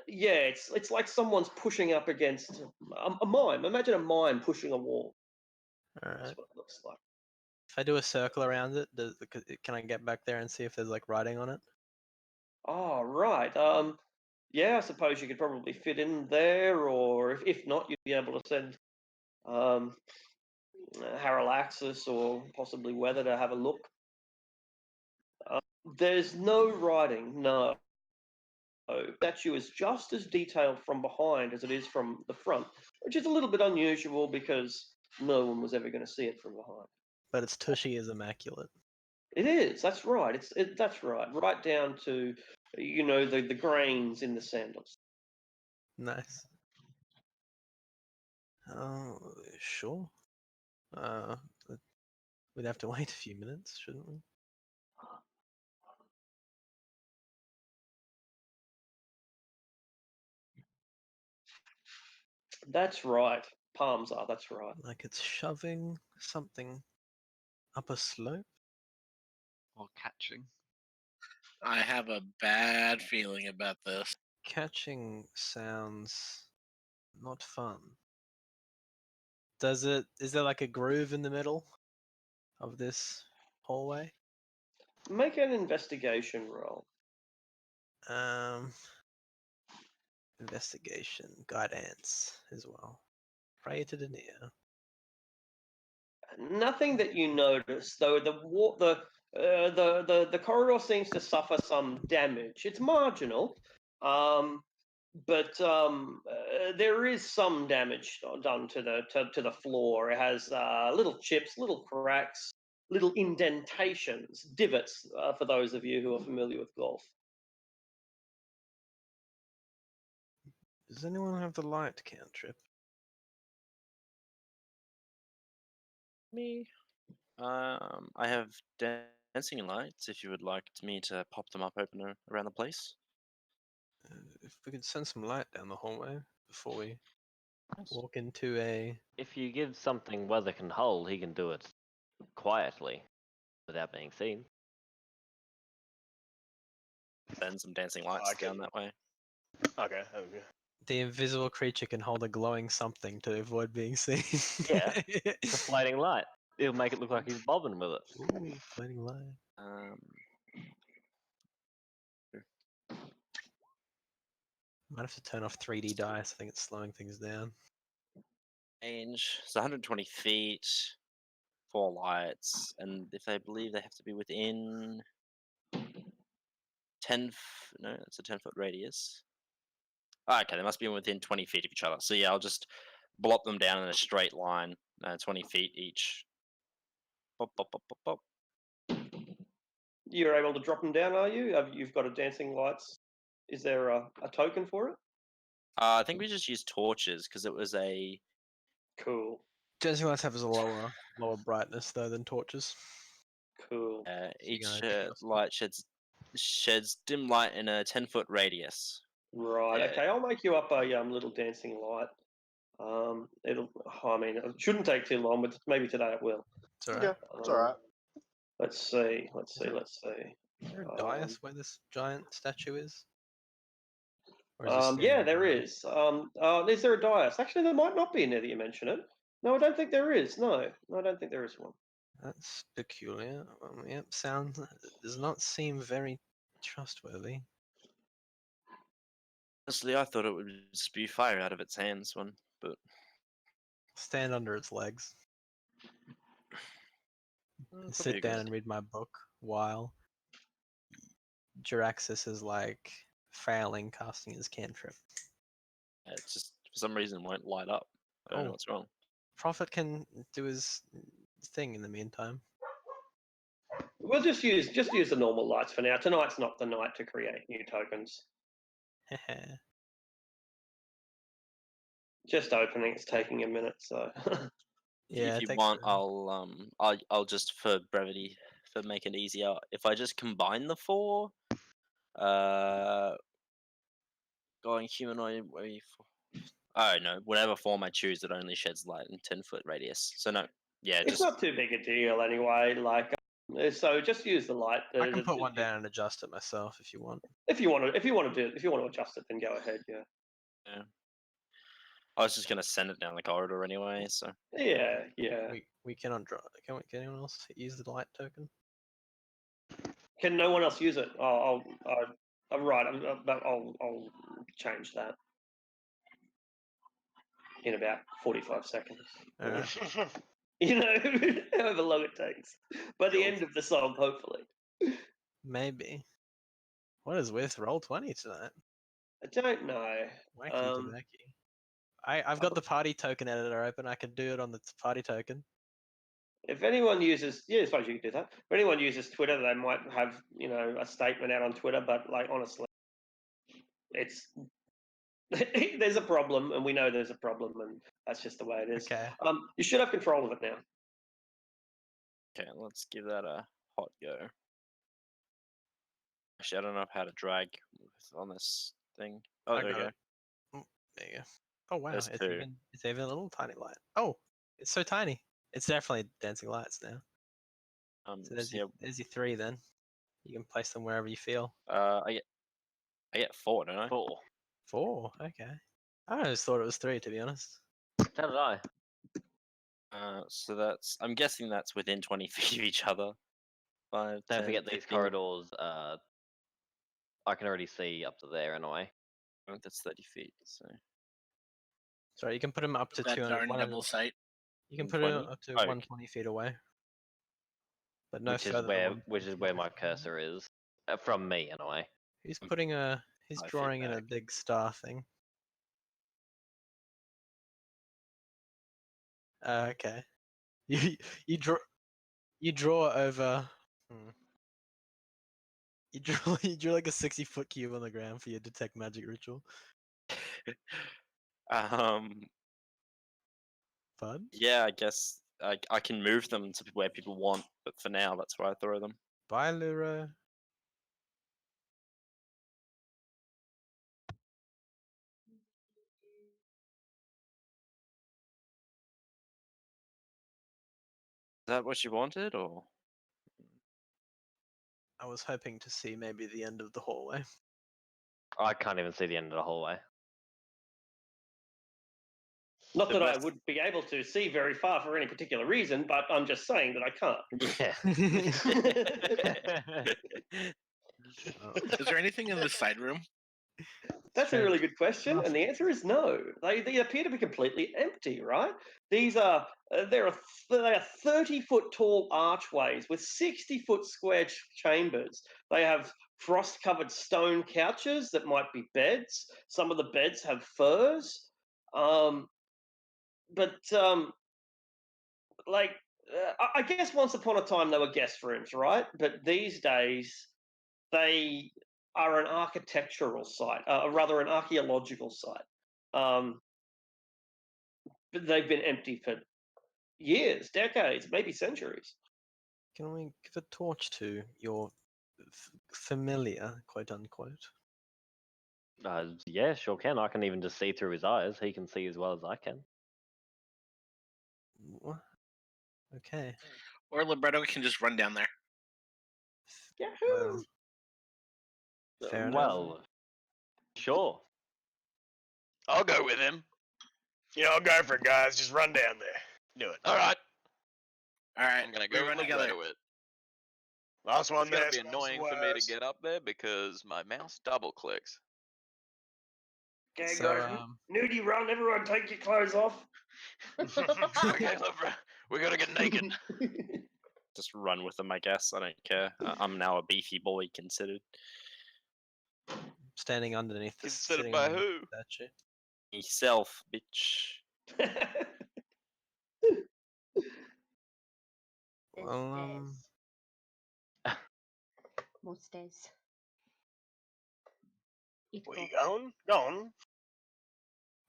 Yeah, it's like someone's pushing up against a mime. Imagine a mime pushing a wall. All That's right. what it looks like. If I do a circle around it, can I get back there and see if there's like writing on it? Oh, right. Yeah, I suppose you could probably fit in there, or if not, you'd be able to send Harallaxis or possibly Weather to have a look. There's no writing, no. The statue is just as detailed from behind as it is from the front, which is a little bit unusual because no one was ever going to see it from behind. But its tushy is immaculate. It is. That's right. That's right. Right down to the grains in the sandals. Nice. Oh, sure. Uh, we'd have to wait a few minutes, shouldn't we? That's right. Palms are. That's right. Like it's shoving something up a slope. Or catching. I have a bad feeling about this. Catching sounds not fun. Does it? Is there like a groove in the middle of this hallway? Make an investigation roll. Investigation, guidance as well. Pray to Denia. Nothing that you notice, though. The corridor seems to suffer some damage. It's marginal, but there is some damage done to the floor. It has little chips, little cracks, little indentations, divots. For those of you who are familiar with golf. Does anyone have the light cantrip? Me. I have dancing lights. If you would like me to pop them up open around the place. If we could send some light down the hallway before we walk into a. If you give something Weather can hold, he can do it quietly, without being seen. Send some dancing lights Okay. down that way. Okay. Okay. The invisible creature can hold a glowing something to avoid being seen. Yeah. It's a floating light. It'll make it look like he's bobbing with it. Ooh, floating light. Might have to turn off 3D dice. I think it's slowing things down. Range. It's 120 feet. 4 lights, and if they believe they have to be within 10. No, it's a 10-foot radius. Okay, they must be within 20 feet of each other. So yeah, I'll just blop them down in a straight line, 20 feet each. Bop, bop, bop, bop, bop. You're able to drop them down, are you? You've got a dancing lights. Is there a token for it? I think we just used torches because it was a. Cool. Dancing lights have a lower brightness though than torches. Cool. Each gonna adjust it. light sheds dim light in a 10-foot radius. Right. Yeah. Okay. I'll make you up a little dancing light. It'll. I mean, it shouldn't take too long, but maybe today it will. It's alright. Yeah, it's alright. Let's see. Let's see. Let's see. Is there a dais where this giant statue is? Or is this Yeah, standing there alone? is. Is there a dais? Actually, there might not be now that you mention it. No, I don't think there is. No, I don't think there is one. That's peculiar. Yep, sounds does not seem very trustworthy. Honestly, I thought it would spew fire out of its hands but Stand under its legs. probably Sit a down good and read my book while Jiraxis is like failing casting his cantrip. idea. It just for some reason won't light up. I don't know Oh. what's wrong. Prophet can do his thing in the meantime. We'll just use the normal lights for now. Tonight's not the night to create new tokens. Just opening. It's taking a minute, so. Yeah, If it you takes want, a- I'll just for brevity, for make it easier, if I just combine the 4, going humanoid way. Oh no, whatever form I choose, it only sheds light in 10-foot radius. So no, yeah, It's just not too big a deal anyway. Like, so just use the light. I can put one down and adjust it myself if you want. If you want to adjust it, then go ahead. Yeah. I was just gonna send it down the corridor anyway. So Yeah. We cannot draw. Can anyone else use the light token? Can no one else use it? I'll right. I'll change that in about 45 seconds. Alright. You know, however long it takes. By the Cool. end of the song, hopefully. Maybe. What is with Roll20 tonight? I don't know. Wacky tobacco. I've got the party token editor open. I can do it on the party token. If anyone uses, I suppose you could do that. If anyone uses Twitter, they might have, a statement out on Twitter. But like, honestly, it's There's a problem, and we know there's a problem, and that's just the way it is. Okay. You should have control of it now. Okay, let's give that a hot go. Actually, I don't know how to drag on this thing. Oh, I there we got go. it. There you go. Oh wow, There's it's two. even a little tiny light. Oh, it's so tiny. It's definitely dancing lights now. So there's your 3 then. You can place them wherever you feel. I get 4, don't I? 4. 4. Okay. I just thought it was 3 to be honest. So did I. So that's. I'm guessing that's within 20 feet of each other. 5. Don't 10, forget these 15, corridors. I can already see up to there anyway. oh, that's 30 feet. So Sorry, you can put them up to That 200. darn double sight. You can put it 120? up to Oh, okay. 120 feet away. But no which is further where than which is 120 where feet my away. cursor is. From me anyway. He's I'm putting he's 5 feet drawing in a back. big star thing. Okay. You draw over. You draw like a 60-foot cube on the ground for your detect magic ritual. Fun. Yeah, I guess I can move them to where people want, but for now, that's where I throw them. Bye, Luro. Is that what you wanted, or? I was hoping to see maybe the end of the hallway. I can't even see the end of the hallway. Not The that I rest- would be able to see very far for any particular reason, but I'm just saying that I can't. Yeah. Is there anything in the side room? That's a Strange. really good question, and the answer is no. They appear to be completely empty, right? These are they are 30-foot tall archways with 60-foot square chambers. They have frost-covered stone couches that might be beds. Some of the beds have furs, I guess once upon a time they were guest rooms, right? But these days they are an architectural site, rather an archaeological site. But they've been empty for years, decades, maybe centuries. Can we give a torch to your familiar, quote unquote? Yeah, sure can. I can even just see through his eyes. He can see as well as I can. What? Okay. Or Libretto can just run down there. Yahoo! Fair enough. Well, sure. I'll go with him. Yeah, I'll go for it, guys. Just run down there. Do it. All right. All right, I'm gonna we go run with together. it. Last one It's gonna there. be smells annoying the for me to worst. get up there because my mouse double clicks. Okay, So, guys, nudie run, everyone take your clothes off. Okay, Libra, we gotta get naked. Just run with them, I guess. I don't care. I'm now a beefy boy considered. Standing underneath the Considered sitting by underneath who? the statue. Yourself, bitch. There's Well, stairs. More stairs. Eat Where you more. going? Going.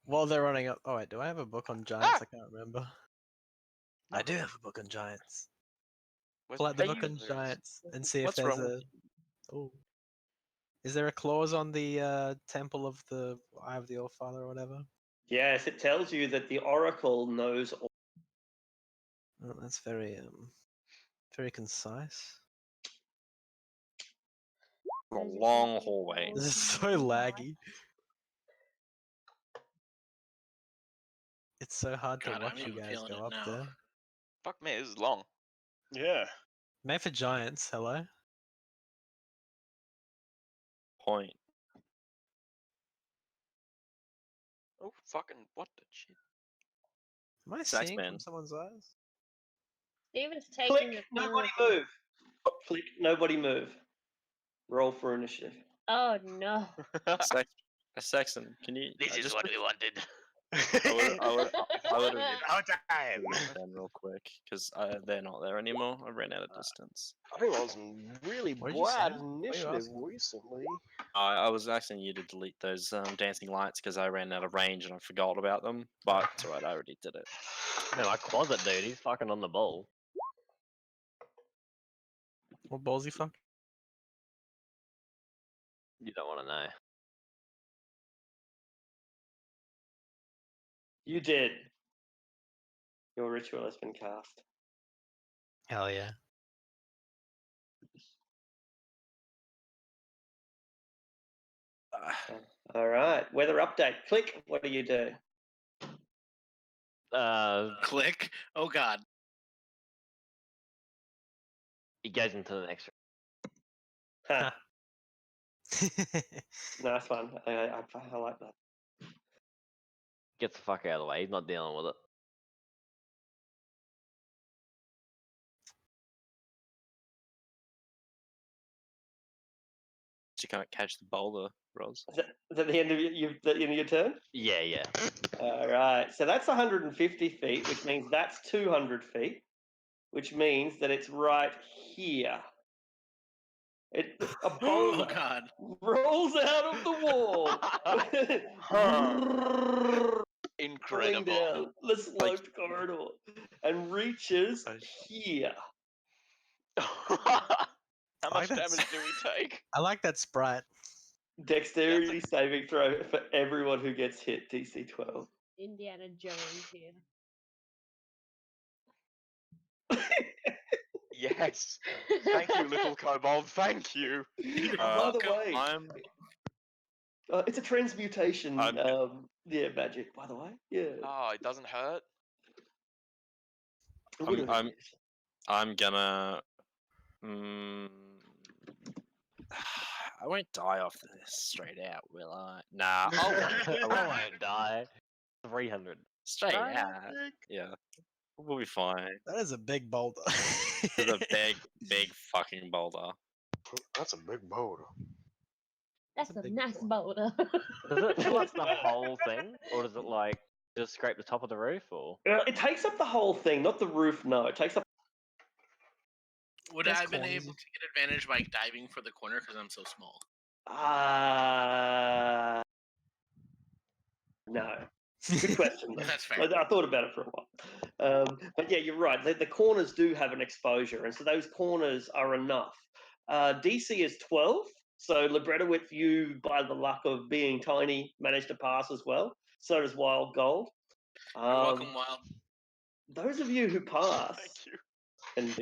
while they're running up. Oh wait, do I have a book on giants? I can't remember. I do have a book on giants. Pull out the book on giants and see if What's there's wrong a. Oh. Is there a clause on the temple of the Eye of the All-Father or whatever? Yes, it tells you that the oracle knows all. Oh, that's very concise. A long hallway. This is so laggy. It's so hard to God, I'm watch you even guys feeling go it up now. there. Fuck me, this is long. Yeah. Made for giants. Hello. Point. Oh, fucking what the shit? Am I Sax seeing Man. from someone's eyes? Steven's taking Click, the nobody corner. move. Click, nobody move. Roll for initiative. Oh no. Saxon, can you? This is just what we wanted. I would have Our time. them real quick because they're not there anymore. I ran out of distance. I think I was some really What did you bad say? What are you initiative asking? recently. I was asking you to delete those dancing lights because I ran out of range and I forgot about them. But it's alright, I already did it. Man, my closet dude, he's fucking on the ball. What balls he fuck? You don't want to know. You did. Your ritual has been cast. Hell yeah. All right. Weather update. Click. What do you do? Click. Oh God. He goes into the next Huh. Nice one. I like that. Gets the fuck out of the way. He's not dealing with it. You can't catch the boulder, Ros. Is that the end of the end of your turn? Yeah, yeah. All right. So that's 150 feet, which means that's 200 feet, which means that it's right here. A Oh boulder God. rolls out of the wall, rolling Incredible. down the sloped corridor, and reaches here. How I like much that damage do we take? I like that sprite. Dexterity saving throw for everyone who gets hit. DC 12. Indiana Jones here. Yes. Thank you, little kobold. Thank you. By the way, I'm it's a transmutation. I'm- Yeah, magic. By the way, yeah. Oh, it doesn't hurt. It would've I'm- been. I'm gonna. I won't die off this straight out, will I? Nah, I won't die. 300. straight out. Yeah, we'll be fine. That is a big boulder. It's a big fucking boulder. That's a big boulder. That's a a big nice one. boulder. Does it fill up the whole thing? Or does it like just scrape the top of the roof or? It takes up the whole thing, not the roof. No, it takes up. Would That's I have been corny. able to get advantage by diving for the corner because I'm so small? No. Good question. Though. That's fair. I thought about it for a while. But yeah, you're right. The corners do have an exposure, and so those corners are enough. DC is 12, so Libretowitz, you, by the luck of being tiny, managed to pass as well. So does Wild Gold. You're welcome, Wild. Those of you who pass, Thank you.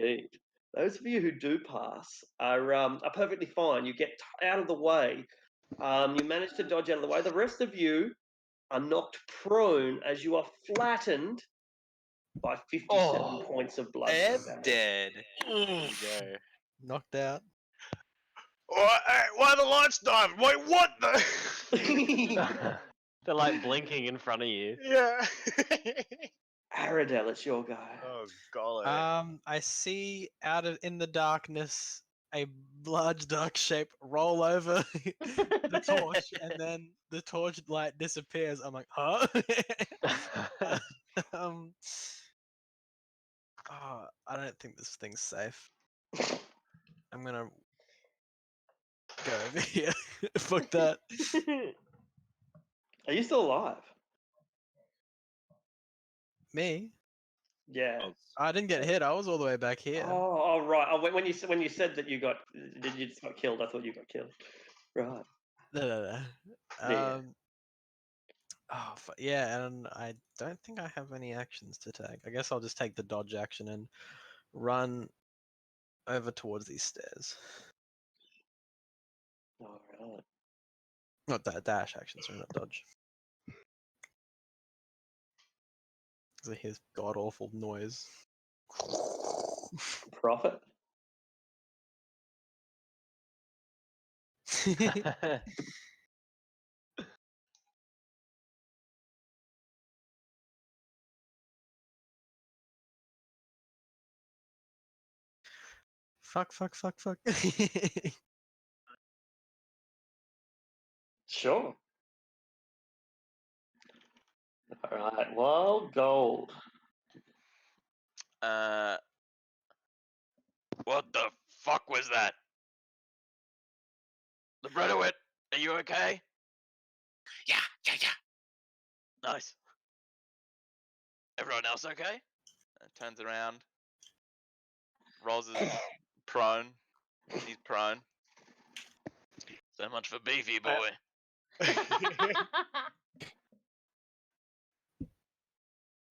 indeed, those of you who do pass are perfectly fine. You get out of the way. You manage to dodge out of the way. The rest of you are knocked prone as you are flattened by 57 points of blood. dead. Oof. There you go. Knocked out. Why the lights dive? Wait, what the? They're like blinking in front of you. Yeah. Aradel, it's your go. Oh golly. I see out of in the darkness a large dark shape roll over the torch, and then the torch light disappears. I'm like, huh? I don't think this thing's safe. I'm gonna go over here. Fuck that. Are you still alive? Me? Yeah. Oh, I didn't get hit. I was all the way back here. Oh, right. Oh, when you said that you just got killed, I thought you got killed. Right. No. Yeah. Yeah, and I don't think I have any actions to take. I guess I'll just take the dodge action and run over towards these stairs. All right. Not that dash action, sorry, not dodge. Because I hear this god awful noise. Profit. Fuck. Sure. All right, wild gold. What the fuck was that? Librettowit, are you okay? Yeah. Nice. Everyone else okay? Turns around. Roz is prone. He's prone. So much for beefy boy.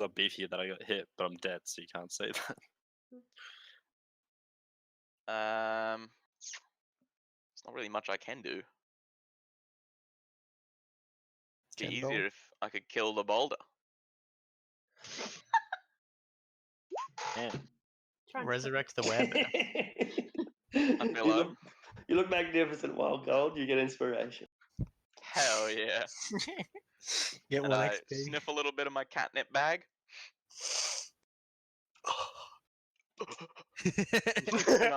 So beefy that I got hit, but I'm dead, so you can't say that. There's not really much I can do. It'd be Kendall? easier if I could kill the boulder. Yeah. Trying to Resurrect the web. Hello. You look magnificent, wild gold. You get inspiration. Hell yeah. Get And one I XP. sniff a little bit of my catnip bag. And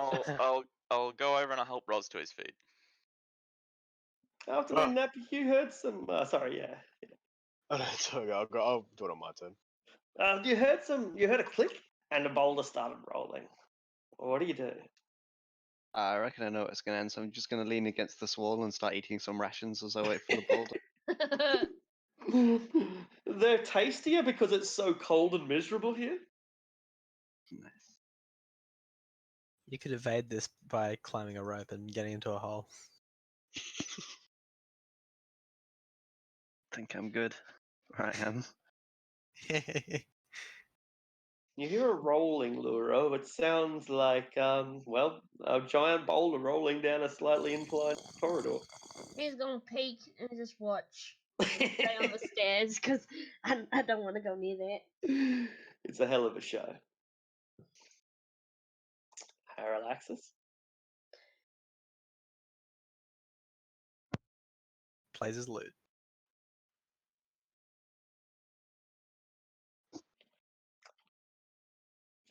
I'll go over and I'll help Roz to his feet. Afternoon nap, you heard some. Sorry, yeah. Oh, no, it's okay. I'll do it on my turn. You heard some. You heard a click, and the boulder started rolling. What do you do? I reckon I know what's going to end, so I'm just going to lean against this wall and start eating some rations as I wait for the boulder. They're tastier because it's so cold and miserable here. Nice. You could evade this by climbing a rope and getting into a hole. I think I'm good. Where I am. You hear a rolling, Luro. It sounds like, well, a giant boulder rolling down a slightly inclined corridor. He's gonna peek and just watch. Stay on the stairs because I don't want to go near that. It's a hell of a show. Parallaxis. Plays his loot.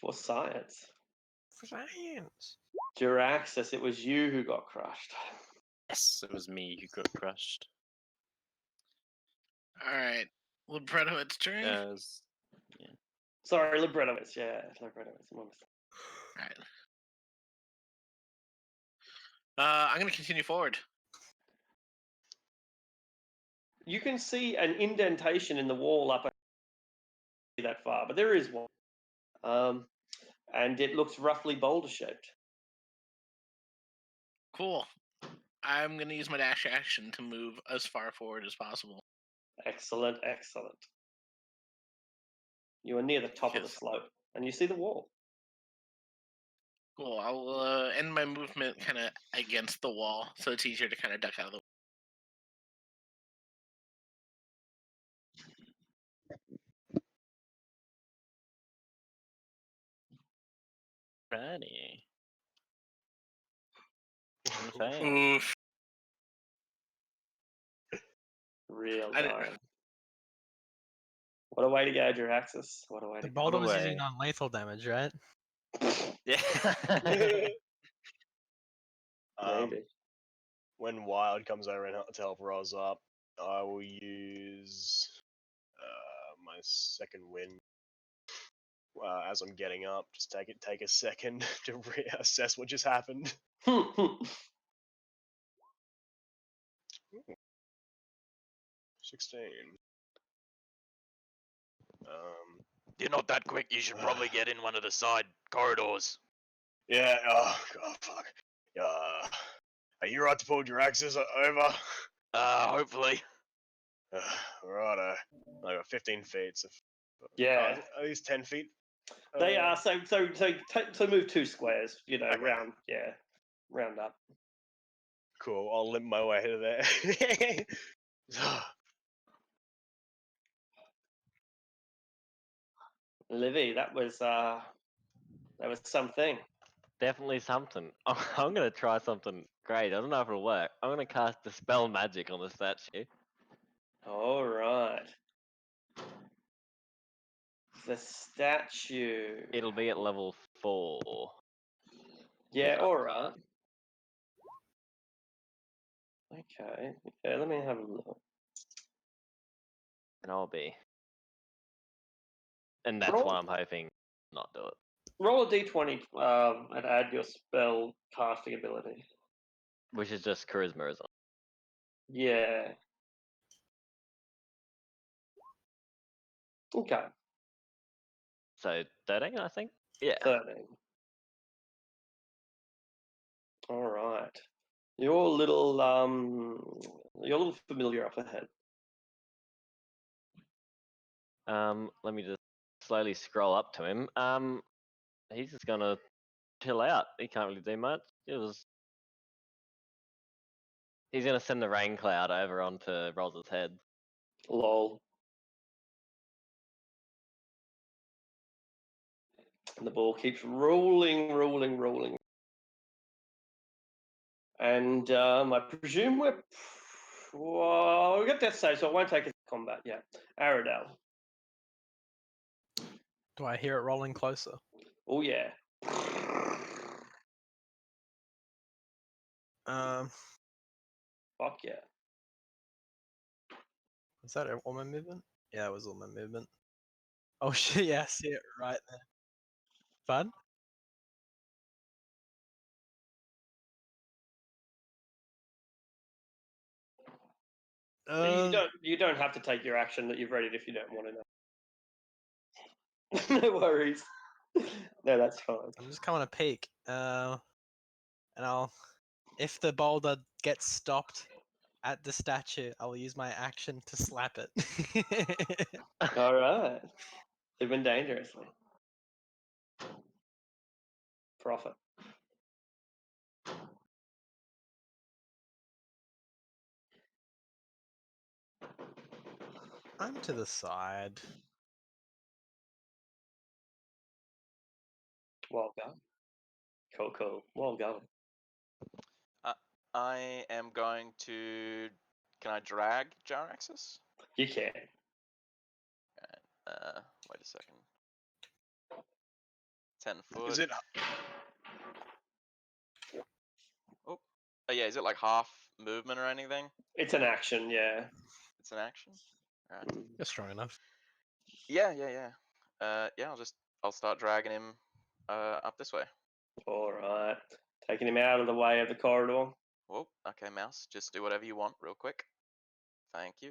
For science. For science. Jiraxis, it was you who got crushed. Yes, it was me who got crushed. All right. Libretto, it's turn. Sorry, Librettowitz. Yeah, Librettowitz. My mistake. All right. I'm gonna continue forward. You can see an indentation in the wall up that far, but there is one. And it looks roughly boulder shaped. Cool. I'm gonna use my dash action to move as far forward as possible. Excellent, excellent. You are near the top of the Yes. slope, and you see the wall. Cool. I'll end my movement kind of against the wall, so it's easier to kind of duck out of the. Ready. Okay. Oof. Real I didn't- darn. What a way to go, Jiraxis. What a way The to go. boulder was away. using non-lethal damage, right? Yeah. Maybe. When Wild comes over and to help Roz up, I will use my second wind as I'm getting up. Just take a second to reassess what just happened. 16. You're not that quick. You should probably get in one of the side corridors. Yeah. Oh God, fuck. Are you right to pull your axes over? Hopefully. Righto. I got 15 feet. So Yeah. are these 10 feet? They are so move 2 squares, Okay. round up. Cool. I'll limp my way to there. Livy, that was something. Definitely something. I'm gonna try something great. I don't know if it'll work. I'm gonna cast Dispel Magic on the statue. All right. The statue. It'll be at level 4. Yeah, Yeah. all right. Okay. Yeah, let me have a look. And I'll be And that's Roll- why I'm hoping not do it. Roll a d20 and add your spell casting ability. Which is just charisma, isn't it? Yeah. Okay. So 13, I think. Yeah. 13. All right. You're a little familiar up ahead. Let me just slowly scroll up to him. He's just gonna chill out. He can't really do much. He's gonna send the rain cloud over onto Roz's head. Lol. And the ball keeps rolling. And I presume we'll get that save, so it won't take us to combat. Yeah. Aradel. Do I hear it rolling closer? Oh, yeah. Fuck yeah. Was that all my movement? Yeah, it was all my movement. Oh shit! Yeah, I see it right there. Fun. You don't have to take your action that you've readied if you don't want to know. No worries. No, that's fine. I'm just coming to peek. And if the boulder gets stopped at the statue, I'll use my action to slap it. All right. Living dangerously. Profit. I'm to the side. Well done. Cool. Well done. I am going to. Can I drag Jaraxxus? You can. Wait a second. 10 foot. Is it? Oh, yeah. Is it like half movement or anything? It's an action, yeah. It's an action. Alright. You're strong enough. Yeah. I'll start dragging him up this way. All right. Taking him out of the way of the corridor. Whoa. Okay, mouse. Just do whatever you want, real quick. Thank you.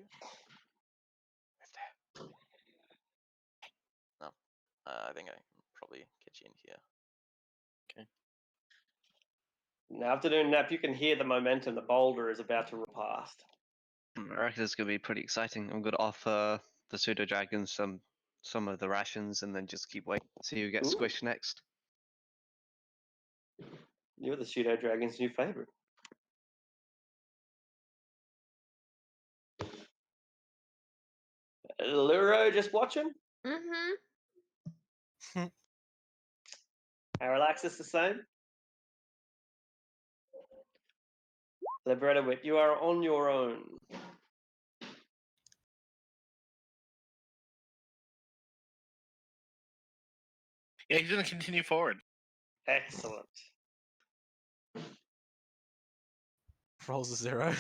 Move there. No. I think I can probably get you in here. Now, afternoon nap, you can hear the momentum. The boulder is about to roll past. I reckon it's going to be pretty exciting. I'm going to offer the pseudo dragons some of the rations and then just keep waiting. See who gets Ooh. squished next. You're the pseudo dragon's new favorite. Luro just watching. Mm-hmm. Parallaxis the same. Libretto Wit, you are on your own. Yeah, he's gonna continue forward. Excellent. Rolls a 0.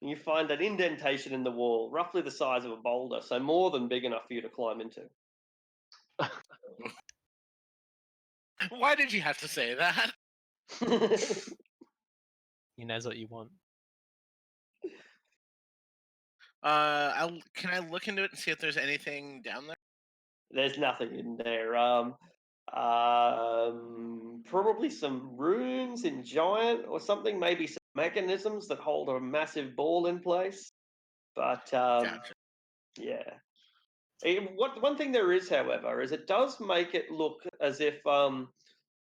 You find an indentation in the wall, roughly the size of a boulder, so more than big enough for you to climb into. Why did you have to say that? He knows what you want. Can I look into it and see if there's anything down there? There's nothing in there. Probably some runes in giant or something, maybe some mechanisms that hold a massive ball in place. But Gotcha. yeah. One thing there is, however, is it does make it look as if, and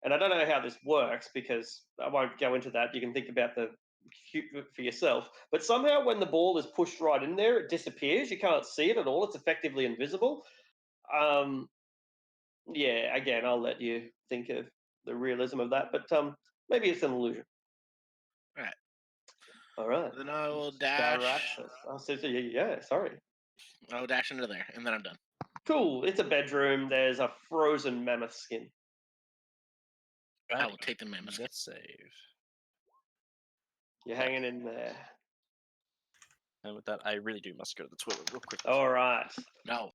I don't know how this works because I won't go into that. You can think about for yourself. But somehow when the ball is pushed right in there, it disappears. You can't see it at all. It's effectively invisible. Yeah, again, I'll let you think of the realism of that, but maybe it's an illusion. Right. All right. Then I will dash. Access. Oh, yeah, sorry. I'll dash into there, and then I'm done. Cool. It's a bedroom. There's a frozen mammoth skin. I will take the mammoth. Let's save. You're hanging in there. And with that, I really do must go to the toilet real quick. All right. No.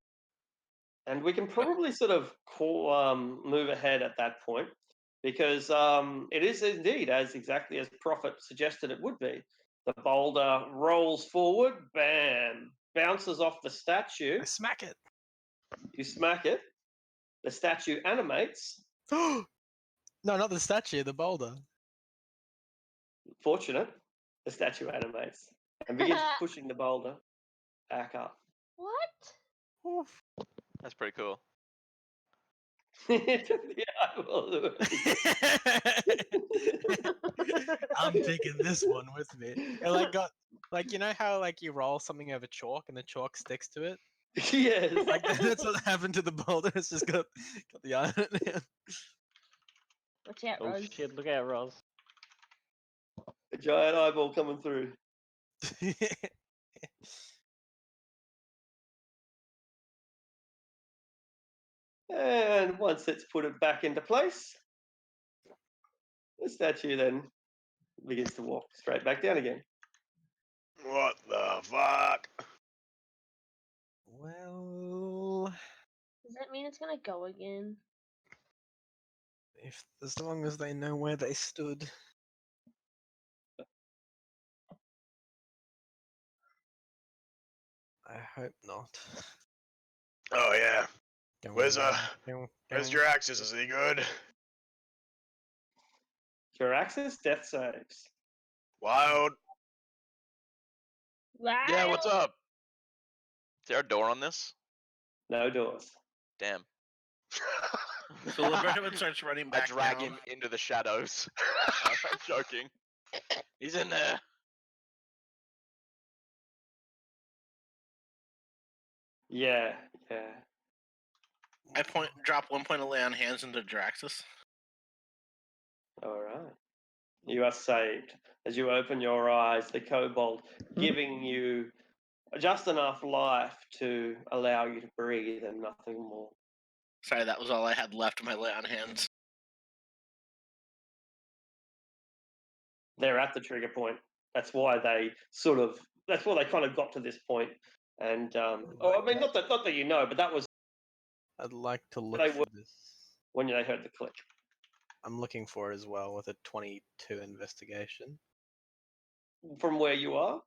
And we can probably sort of move ahead at that point because it is indeed exactly as Prophet suggested it would be. The boulder rolls forward, bam, bounces off the statue. I smack it. You smack it. The statue animates. No, not the statue, the boulder. Fortunate, the statue animates and begins pushing the boulder back up. What? Oof. That's pretty cool. Yeah, I will. I'm taking this one with me. It like got like you know how like you roll something over chalk and the chalk sticks to it. Yes. Like that's what happened to the boulder. It's just got the iron in it. Watch out, Oh Rose. shit, look out, Roz. A giant eyeball coming through. And once it's put it back into place, the statue then begins to walk straight back down again. What the fuck? Well, Does that mean it's gonna go again? if as long as they know where they stood. I hope not. Oh yeah. Where's Where's your axis? Is he good? Juraxis, death saves. Wild. Yeah, what's Wow. up? Is there a door on this? No doors. Damn. So Liberto starts running I back drag down. him into the shadows. I'm joking. He's in there. Yeah. I drop 1 point of lay on hands into Draxus. All right. You are saved. As you open your eyes, the kobold giving you just enough life to allow you to breathe and nothing more. Sorry, that was all I had left of my lay on hands. They're at the trigger point. That's why they kind of got to this point. And I mean, not that you know, but that was I'd like to look They for were- this. when they heard the click. I'm looking for as well with a 22 investigation From where you are,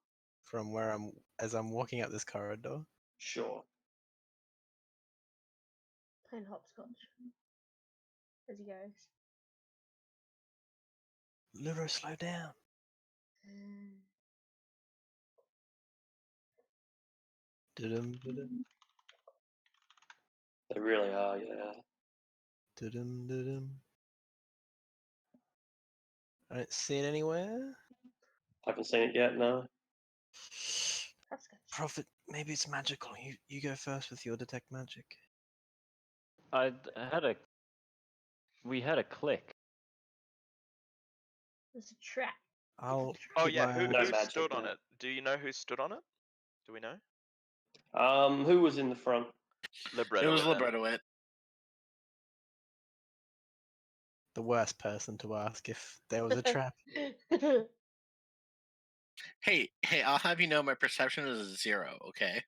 from where as I'm walking up this corridor. sure. Playing hopscotch. As he goes. Luro, slow down. Dum dum They really are, yeah. dum. I don't see it anywhere. Haven't seen it yet, no. Hopscotch. Prophet, maybe it's magical. You go first with your detect magic. We had a click. There's a trap. I'll. Oh keep yeah, my who, eye No who out. magic, stood on no. it? Do you know who stood on it? Do we know? Who was in the front? Libretto. It was then. Libretto it. The worst person to ask if there was a trap. Hey, I'll have you know my perception is a 0, okay?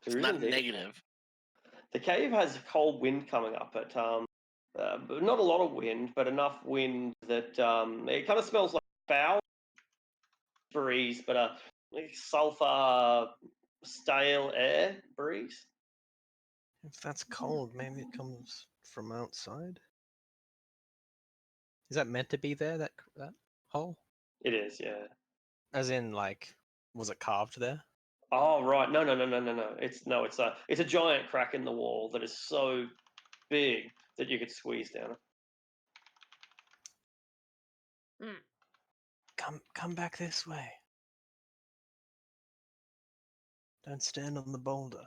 It's There is not indeed. negative. The cave has a cold wind coming up. Not a lot of wind, but enough wind that it kind of smells like foul breeze, but a sulfur, stale air breeze. If that's cold, maybe it comes from outside. Is that meant to be there? That hole? It is, yeah. As in, like, was it carved there? Oh right, no. It's a giant crack in the wall that is so big that you could squeeze down it. Come back this way. Don't stand on the boulder.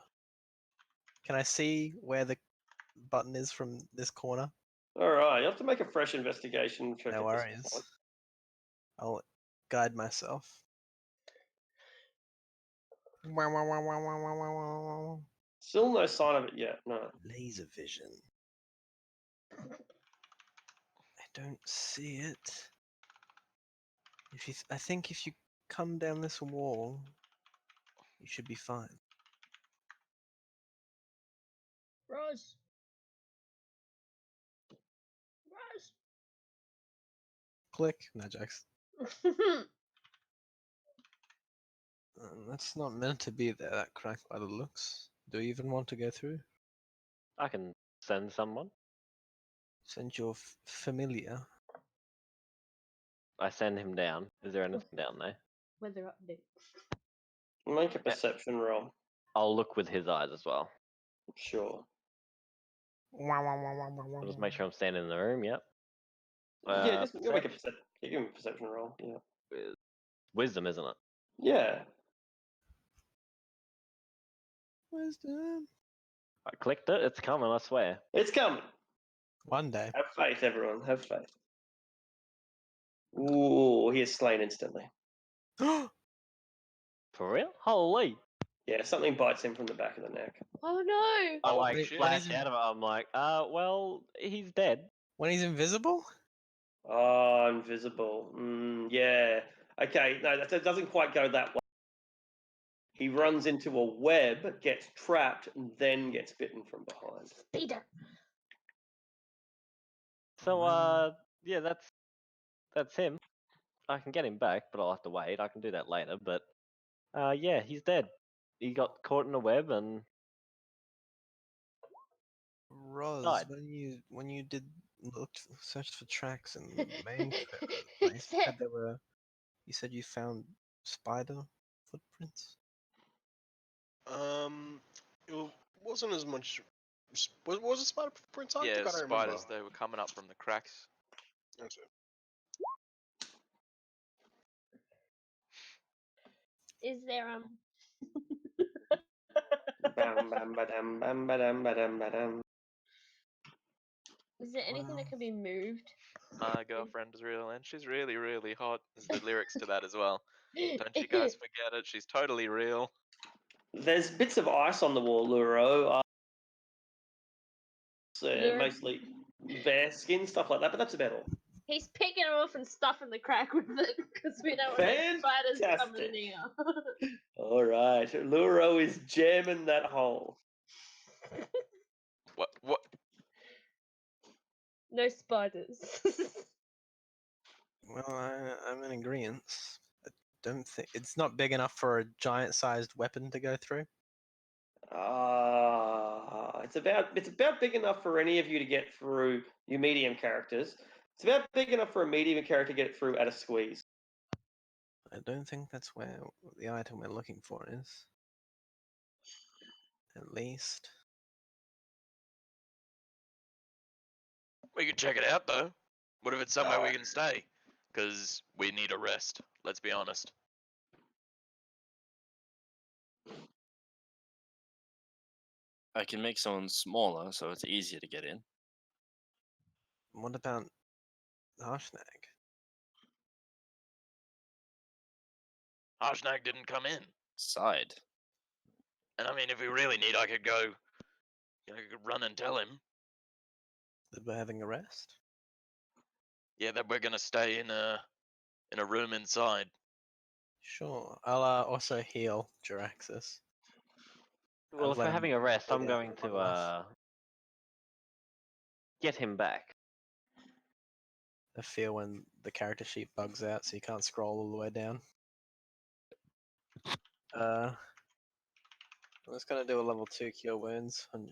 Can I see where the button is from this corner? All right, you have to make a fresh investigation check. No at this worries. point. I'll guide myself. Still no sign of it yet. No. Laser vision. I don't see it. I think if you come down this wall, you should be fine. Rose. Rose. Click. No jokes. That's not meant to be there, that crack by the looks. Do you even want to go through? I can send someone. Send your familiar. I send him down. Is there anything down there? Weather update. Make a perception roll. I'll look with his eyes as well. Sure. I'll just make sure I'm standing in the room. Yep. Yeah, just you'll make a perception give him a perception roll. Yeah. with wisdom, isn't it? Yeah. Wisdom. I clicked it. It's coming. I swear. It's coming. One day. Have faith, everyone. Have faith. Ooh, he is slain instantly. For real? Holy! Yeah, something bites him from the back of the neck. Oh no! I Oh, like shit. flash out of it. I'm like, well, he's dead. When he's invisible? Oh, invisible. Yeah. Okay, no, that doesn't quite go that way. He runs into a web, gets trapped, and then gets bitten from behind. Peter. So, yeah, that's him. I can get him back, but I'll have to wait. I can do that later. But, yeah, he's dead. He got caught in a web and Roz, died. when you did searched for tracks in the main place, you said you found spider footprints. It wasn't as much. Was it spider footprints? I Yeah, think I don't remember. spiders. They were coming up from the cracks. That's it. Is there Bam, bam, ba-dam, bam, ba-dam, ba-dam, ba-dam. is there anything that can be moved? My girlfriend is real, and she's really, really hot. Is the lyrics to that as well? Don't you guys forget it. She's totally real. There's bits of ice on the wall, Luro. Luro- Mostly bear skin, stuff like that, but that's about all. He's picking it off and stuffing the crack with it because we don't want any spiders coming Fantastic. in here. All right, Luro is jamming that hole. What? No spiders. Well, I'm in agreement. I don't think it's not big enough for a giant-sized weapon to go through. It's about big enough for any of you to get through, you medium characters. It's about big enough for a medium character to get through at a squeeze. I don't think that's where the item we're looking for is. At least. We can check it out though. What if it's somewhere we can stay? Because we need a rest. Let's be honest. I can make someone smaller so it's easier to get in. What about Harshnag? Harshnag didn't come in. Side. And I mean, if we really need, I could go. I could run and tell him. That we're having a rest? Yeah, that we're gonna stay in a room inside. Sure. I'll also heal Jiraxis. Well, if let we're him having a rest, go I'm down going one life. to get him back. I feel when the character sheet bugs out, so you can't scroll all the way down. I'm just gonna do a level 2 cure wounds on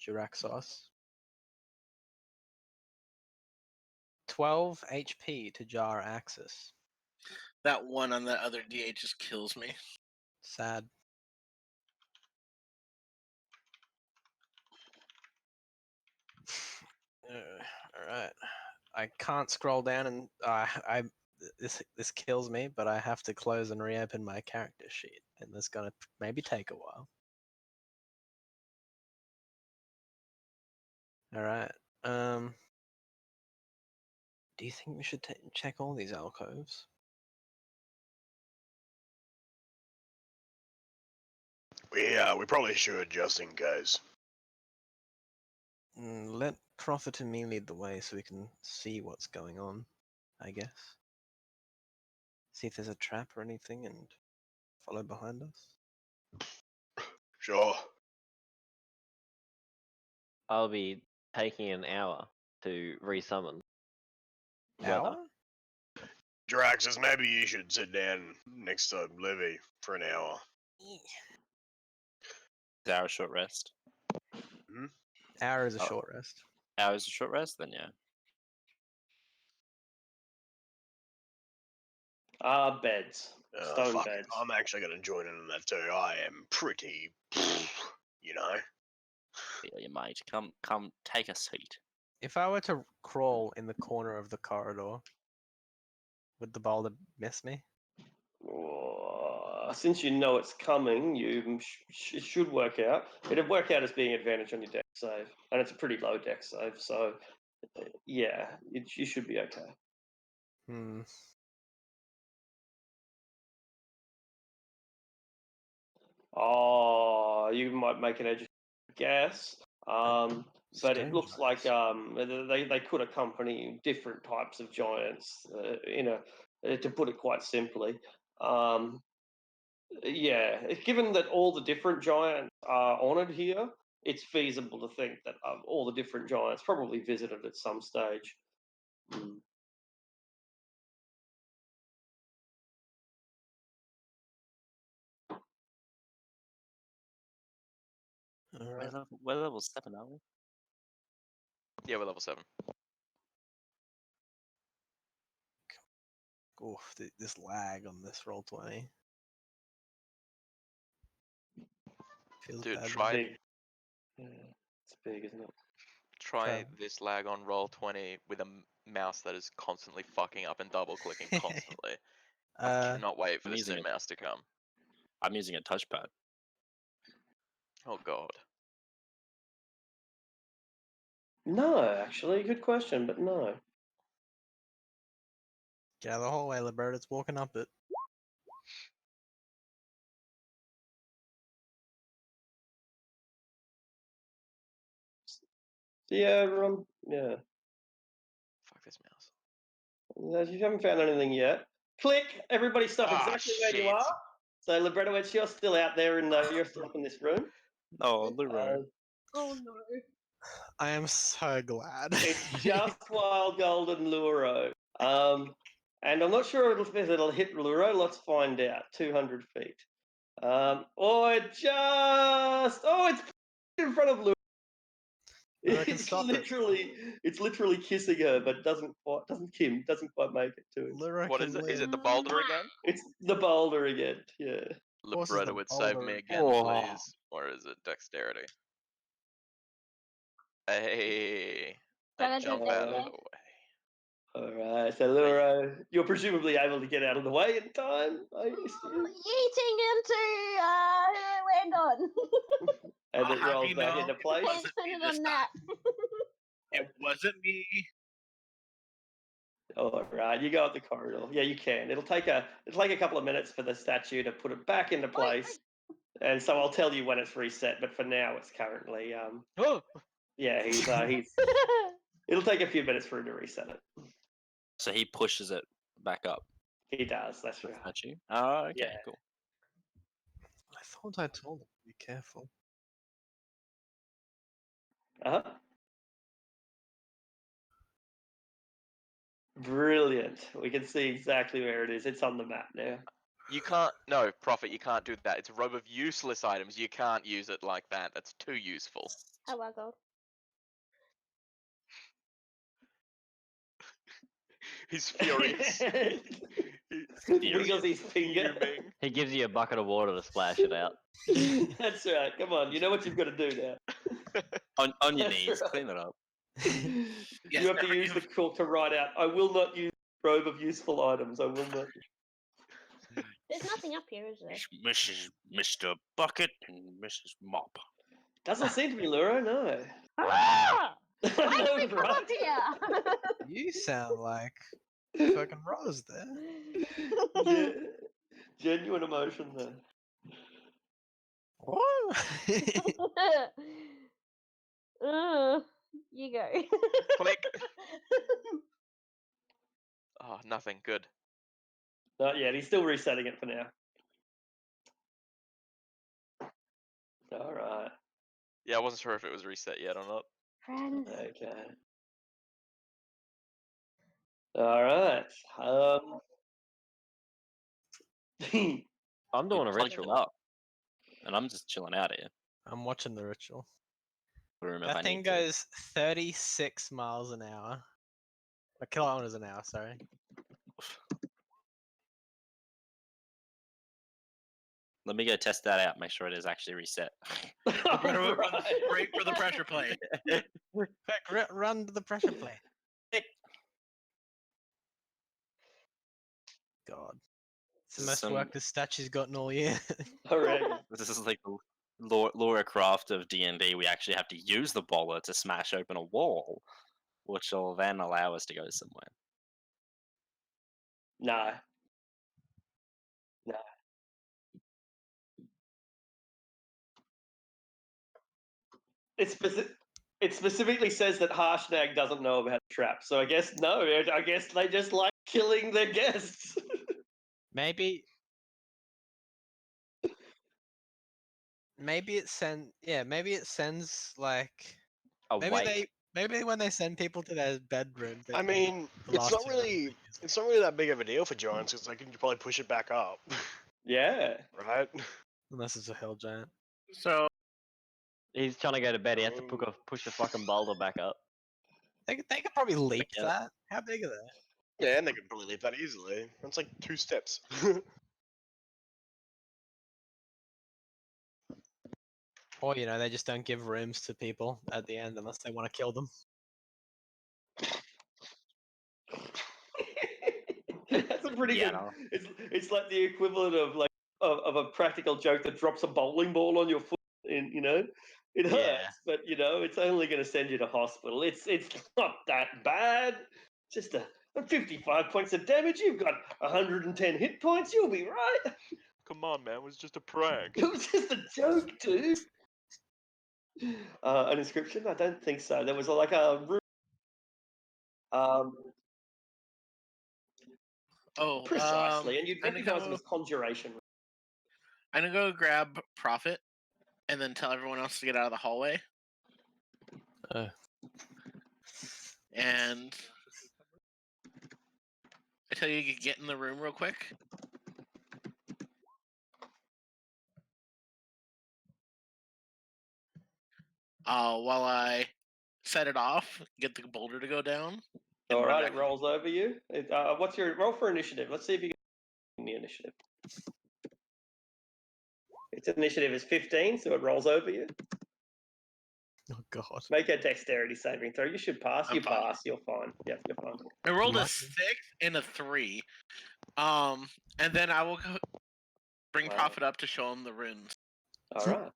Jiraxos. 12 HP to jar Axis. That one on that other DA just kills me. Sad. Alright. I can't scroll down and this kills me, but I have to close and reopen my character sheet, and that's gonna maybe take a while. Alright. Do you think we should check all these alcoves? We probably should, just in case. Let Prophet and me lead the way so we can see what's going on, I guess. See if there's a trap or anything and follow behind us. Sure. I'll be taking an hour to resummon. Weather. Hour? Drax says maybe you should sit down next to Livy for an hour. Hour a short rest. Hour is a Oh. short rest. Hour is a short rest, then yeah. Beds. Stone Fuck, beds. I'm actually going to join in on that too. I am pretty, you know. Feel you, mate. Come, take a seat. If I were to crawl in the corner of the corridor, would the boulder miss me? Since you know it's coming, it should work out. It'd work out as being advantage on your deck save, and it's a pretty low deck save, so yeah, you should be okay. Hmm. Oh, you might make an educated guess, but it Stone looks like giants. they could accompany different types of giants to put it quite simply. Yeah, given that all the different giants are honoured here, it's feasible to think that all the different giants probably visited at some stage. Mm. Alright. We're level 7, aren't we? Yeah, we're level 7. Oof, this lag on this roll 20. Feels Dude, bad. try Big. Yeah, it's big, isn't it? try this lag on roll 20 with a mouse that is constantly fucking up and double clicking constantly. I cannot wait for I'm this using new it. mouse to come. I'm using a touchpad. Oh god. No, actually, good question, but no. Get out of the hallway, Liberta's walking up it. Yeah, everyone. Yeah. Fuck this mouse. You haven't found anything yet. Click. Everybody stop Ah, exactly where you shit. are. So, Libretowitz, you're still out there you're still up in this room. Oh, Leroy. Oh no. I am so glad. It's just Wild Golden Luro. And I'm not sure if it'll hit Luro. Let's find out. 200 feet. It's in front of Luro. I can stop it. It's literally kissing her, but doesn't quite make it to him. Luro What can is it? Is live. it the boulder again? It's the boulder again. Yeah. course it's the Libretta would save boulder. me again, Oh. please. Or is it dexterity? Hey, I Gotta do jump that, out of yeah. the way. All right. So Luro, you're presumably able to get out of the way in time, I assume, Eating into land on. and I'll it have rolls you back know, into it place. Please wasn't put me it this on that. It wasn't me. All right, you go up the corridor. Yeah, you can. It'll take a couple of minutes for the statue to put it back into place, and so I'll tell you when it's reset. But for now, it's currently yeah, he's It'll take a few minutes for him to reset it. So he pushes it back up. He does. That's right. Statue. Oh, okay, Yeah. cool. I thought I told him to be careful. Uh-huh. Brilliant. We can see exactly where it is. It's on the map now. You can't. No, Prophet, you can't do that. It's a robe of useless items. You can't use it like that. That's too useful. How I go? He's furious. Wiggles his finger. Fuming. He gives you a bucket of water to splash it out. That's right. Come on. You know what you've got to do now. On your knees, clean it up. Yes, You have to every- use the cork to write out, I will not use robe of useful items. I will not. There's nothing up here, is there? Mr. Bucket and Mrs. Mop. Doesn't seem to be Luro, no. Ah! I Why know, did we come right? up here? You sound like fucking Rose there. Yeah. Genuine emotion there. What? You go. Click. Oh, nothing. Good. Not yet. He's still resetting it for now. All right. Yeah, I wasn't sure if it was reset yet or not. Friends. Okay. All right. I'm doing a Plugged it ritual. up, and I'm just chilling out here. I'm watching the ritual. Room if I That thing need to. goes 36 miles an hour. Kilometers an hour, sorry. Let me go test that out. Make sure it is actually reset. Better Right. break for the pressure plate. Quick, run to the pressure plate. God. It's the This is most some- work this statue's gotten all year. Alright. This is like the Laura Croft of D&D. We actually have to use the bola to smash open a wall, which will then allow us to go somewhere. No. It specifically says that Harshnag doesn't know about traps, so I guess no. I guess they just like killing their guests. Maybe it sends like maybe when they send people to their bedrooms. I mean, the it's last not 2 minutes really they use it's not really that big of a deal for giants because they can probably push it back up, Yeah. right? unless it's a hill giant. So He's trying to go to bed. He has to push a fucking boulder back up. They could probably leap Yeah. that. How big are they? Yeah, and they can probably leave that easily. That's like 2 steps. Or they just don't give rooms to people at the end unless they want to kill them. That's a pretty Yeah, good. no. It's like the equivalent of like of a practical joke that drops a bowling ball on your foot, and it hurts, Yeah. but it's only going to send you to hospital. It's not that bad. Just a 55 points of damage. You've got 110 hit points. You'll be right. Come on, man. It was just a prank. It was just a joke, dude. An inscription? I don't think so. There was like a room. Precisely, and you'd I'm gonna recognize them go- as conjuration. I'm gonna go grab Prophet, and then tell everyone else to get out of the hallway. And I tell you to get in the room real quick. While I set it off, get the boulder to go down. and All run right, back. it rolls over you. What's your roll for initiative? Let's see if you can the initiative. Its initiative is 15, so it rolls over you. Oh god. Make a dexterity saving throw. You should pass. I'm You fine. pass. You're fine. Yep, you're fine. I rolled a Lucky. 6 and a 3. And then I will bring Wow. Prophet up to show him the runes. All right.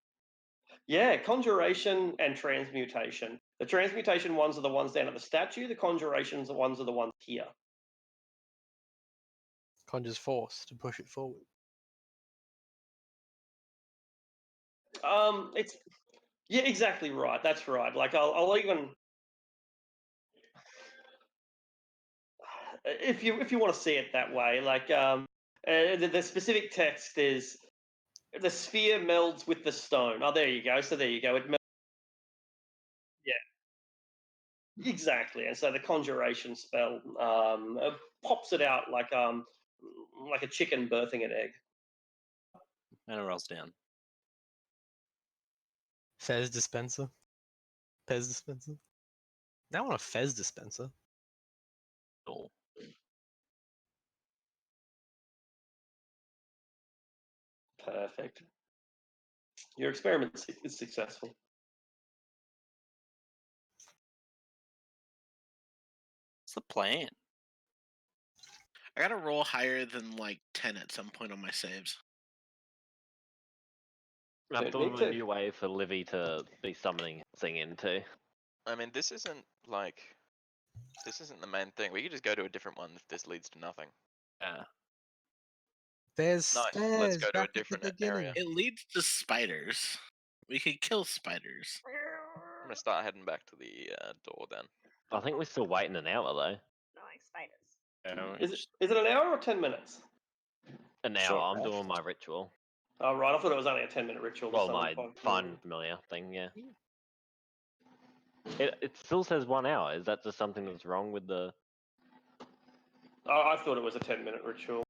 Yeah, conjuration and transmutation. The transmutation ones are the ones down at the statue. The conjurations are ones are the ones here. Conjures force to push it forward. It's yeah, exactly right. That's right. Like I'll even if you want to see it that way, like the specific text is the sphere melds with the stone. Oh, there you go. So there you go. It melds. Yeah, exactly. And so the conjuration spell pops it out like a chicken birthing an egg. And it rolls down. Fez dispenser. Pez dispenser. Now I want a Fez dispenser. Cool. Perfect. Your experiment is successful. What's the plan? I gotta roll higher than like 10 at some point on my saves. I've Don't thought need of a to. new way for Livy to be summoning thing into. I mean, this isn't the main thing. We could just go to a different one if this leads to nothing. Yeah. There's Nice, let's stairs go to a back at the different beginning. area. It leads to spiders. We could kill spiders. I'm gonna start heading back to the door then. I think we're still waiting an hour though. Not like spiders. Is it an hour or 10 minutes? An hour. Sure. I'm doing my ritual. Oh, right. I thought it was only a 10-minute ritual. to Well, summon my fog. find familiar thing, yeah. It still says 1 hour. Is that just something that's wrong with the? I thought it was a 10-minute ritual.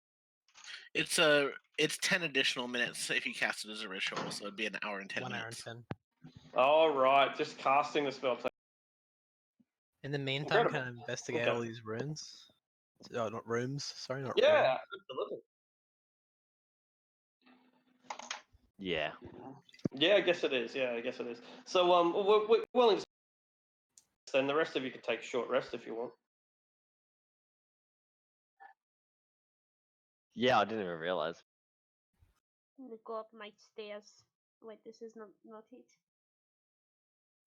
It's 10 additional minutes if you cast it as a ritual, so it'd be an hour and 10 1 hour and minutes. 10. All right, just casting the spell. In the meantime, Incredible. can I investigate Okay. all these runes? Oh, not rooms. Sorry, not Yeah, rooms. absolutely. Yeah. Yeah, I guess it is. Yeah, I guess it is. So, we're willing to. Then the rest of you can take a short rest if you want. Yeah, I didn't even realize. I'm gonna go up my stairs. Wait, this is not it.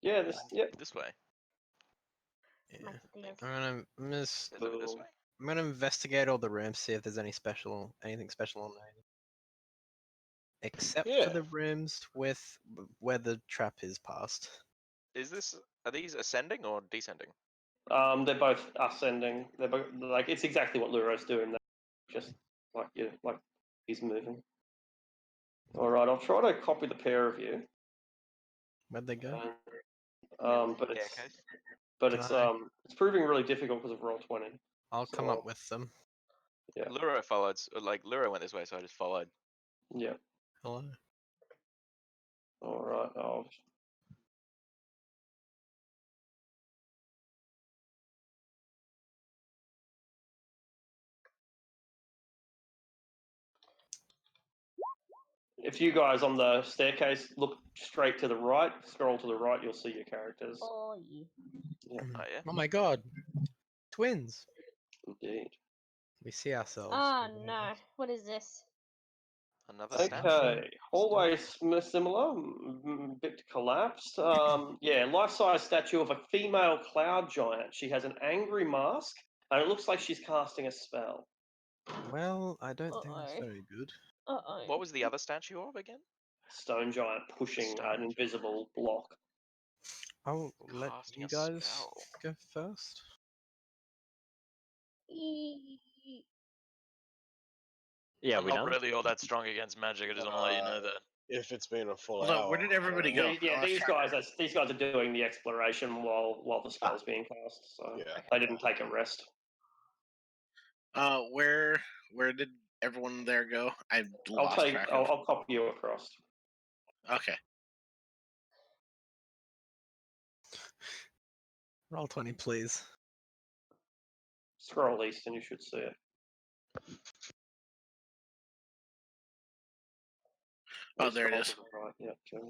Yeah, yeah. This way. My Yeah. stairs. Is it this way? I'm gonna investigate all the rooms, see if there's anything special on any. Except Yeah. for the rooms where the trap is past. Are these ascending or descending? They're both ascending. They're both, like, it's exactly what Luro's doing. Just like he's moving. All right, I'll try to copy the pair of you. Where'd they go? But it's Staircase? it's proving really difficult because of Roll20. I'll come So, up with them. Yeah. Luro followed. Luro went this way, so I just followed. Yeah. Hello. All right. If you guys on the staircase look straight to the right, scroll to the right, you'll see your characters. Oh yeah. Yeah. Oh yeah. Oh my god. Twins. Indeed. We see ourselves. Oh no. What is this? Another statue. Okay, hallway similar, bit collapsed. Yeah, life-size statue of a female cloud giant. She has an angry mask, and it looks like she's casting a spell. Well, I don't think that's Uh-oh. very good. Uh-oh. What was the other statue of again? Stone giant pushing an invisible block. I'll let Casting you a guys spell. go first. Yeah, I'm we not done. really all that strong against magic. I just want to let you know that. If it's been a full Hold on, hour. where did everybody go? Yeah, I lost these track. guys are doing the exploration while the spell's being cast, so Yeah. they didn't take a rest. Where did everyone there go? I I'll lost tell you. track of. I'll copy you across. Okay. Roll 20, please. Scroll east, and you should see it. Oh, there it Scroll is. to the right, yeah, okay.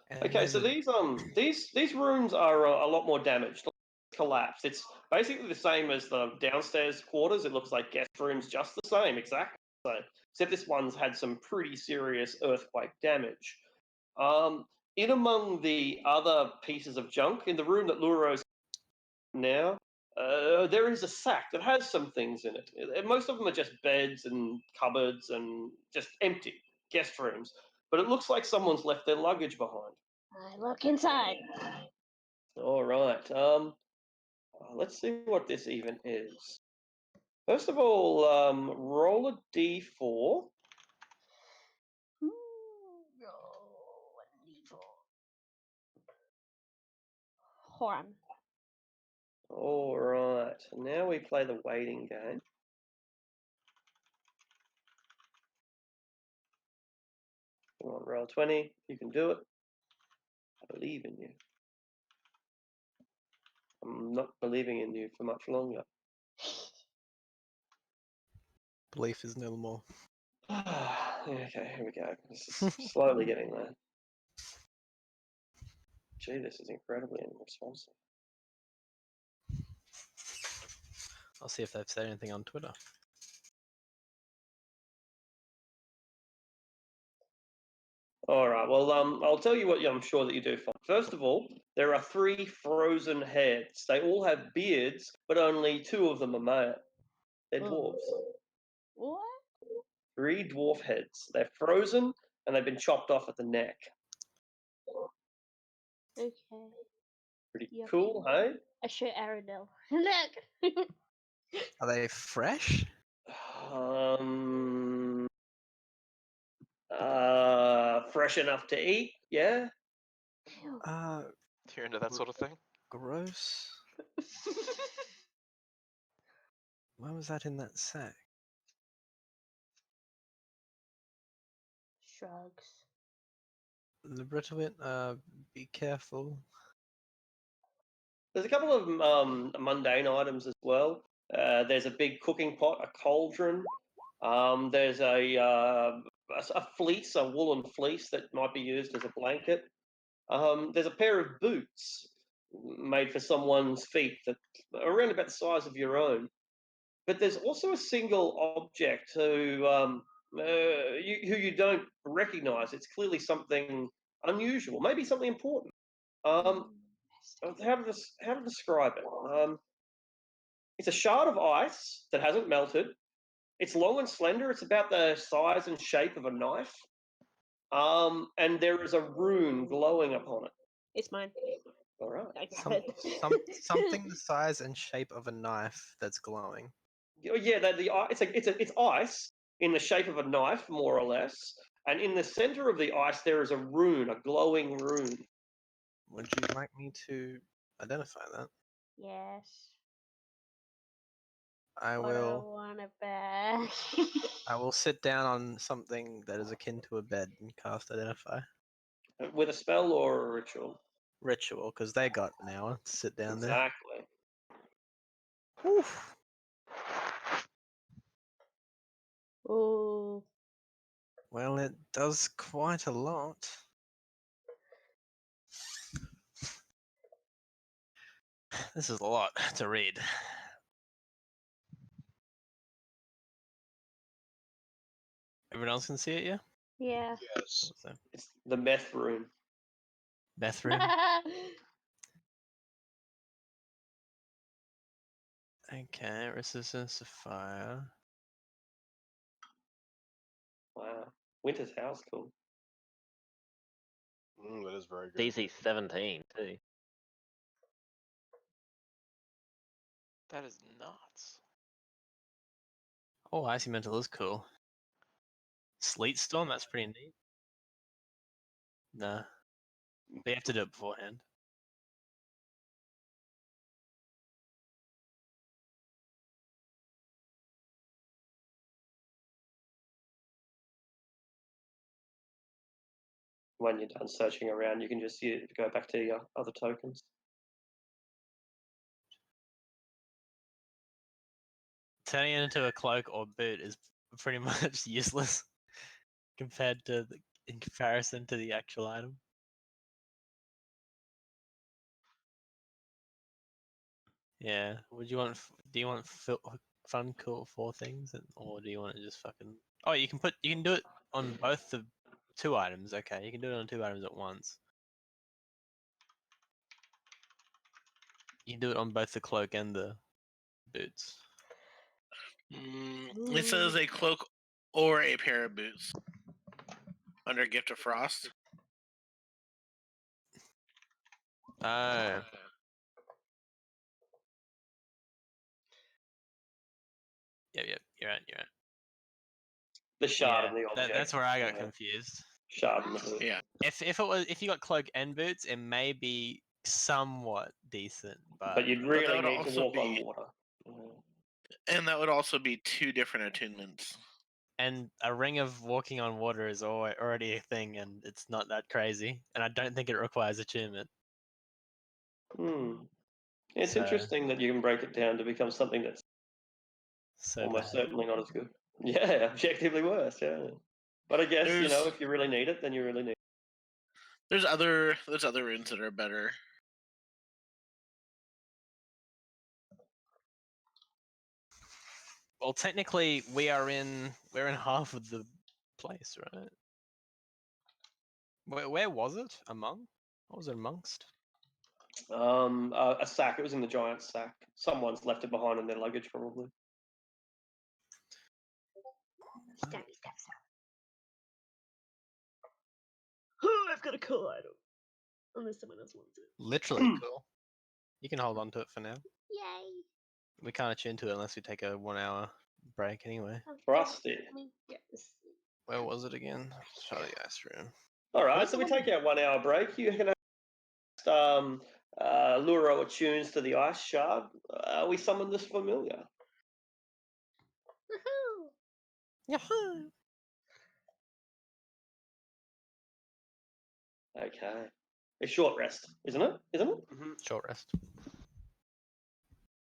And Okay, there's so these rooms are a lot more damaged. Collapsed. It's basically the same as the downstairs quarters. It looks like guest rooms, just the same, exactly the same. Except this one's had some pretty serious earthquake damage. In among the other pieces of junk in the room that Luro's now, there is a sack that has some things in it. Most of them are just beds and cupboards and just empty guest rooms. But it looks like someone's left their luggage behind. I look inside. All right. Let's see what this even is. First of all, roll a d4. No, 1d4. Horn. All right. Now we play the waiting game. Come on, roll 20. You can do it. I believe in you. I'm not believing in you for much longer. belief is no more. Okay, here we go. This is slowly getting there. Gee, this is incredibly unresponsive. I'll see if they've said anything on Twitter. All right. Well, I'll tell you what I'm sure that you do find. First of all, there are 3 frozen heads. They all have beards, but only 2 of them are male. They're dwarves. What? 3 dwarf heads. They're frozen and they've been chopped off at the neck. Okay. Pretty Yep. cool, hey? I show Aradel. Look. Are they fresh? Fresh enough to eat, yeah. Uh, You're into that sort of thing? Gross. Why was that in that sack? Shrugs. Libretto, be careful. There's a couple of mundane items as well. There's a big cooking pot, a cauldron. There's a fleece, a woolen fleece that might be used as a blanket. There's a pair of boots made for someone's feet that are around about the size of your own. But there's also a single object who you don't recognise. It's clearly something unusual, maybe something important. How to describe it? It's a shard of ice that hasn't melted. It's long and slender. It's about the size and shape of a knife. And there is a rune glowing upon it. It's mine. All right. I got it. Something the size and shape of a knife that's glowing. Yeah, it's ice in the shape of a knife, more or less. And in the center of the ice, there is a rune, a glowing rune. Would you like me to identify that? Yes. I But will. I want it back. I will sit down on something that is akin to a bed and cast identify. With a spell or a ritual? Ritual, because they got an hour to sit down there. Exactly. Oof. Ooh. Well, it does quite a lot. This is a lot to read. Everyone else can see it, yeah? Yeah. Yes. So, It's the meth rune. Meth room. Okay, resistance to fire. Wow. Winter's house, cool. That is very good. DC 17 too. That is nuts. Oh, Icy Mental is cool. Sleet Storm, that's pretty neat. Nah. But you have to do it beforehand. When you're done searching around, you can just go back to your other tokens. Turning it into a cloak or boot is pretty much useless compared to in comparison to the actual item. Yeah. Would you want? Do you want fun, cool 4 things, or do you want to just fucking? Oh, you can do it on both the 2 items. Okay, you can do it on 2 items at once. You can do it on both the cloak and the boots. It says a cloak or a pair of boots under Gift of Frost. Oh. Yep, you're right. The shard Yeah, and the object. that's where I got Yeah. confused. Shard and the boot. Yeah. If you got cloak and boots, it may be somewhat decent, But you'd that really would need to also walk on be- water. And that would also be 2 different attunements. and a ring of walking on water is already a thing, and it's not that crazy. And I don't think it requires attunement. It's So- interesting that you can break it down to become something that's So almost bad. certainly not as good. Yeah, objectively worse. Yeah, but I guess There's- if you really need it, then you really need it. There's other runes that are better. Well, technically, we're in half of the place, right? Where was it? Among? What was it amongst? A sack. It was in the giant sack. Someone's left it behind in their luggage, probably. Stabby stabs out. Oh, I've got a cool item. Unless someone else wants it. Literally cool. You can hold on to it for now. Yay. We can't attune to it unless we take a 1 hour break anyway. Frosty. Let me get this. Where was it again? Try the ice room. All right, so we take our 1 hour break. You can Luro attunes to the ice shard, we summon this familiar. Woohoo! Yahoo! Okay. A short rest, isn't it? Isn't it? Short rest.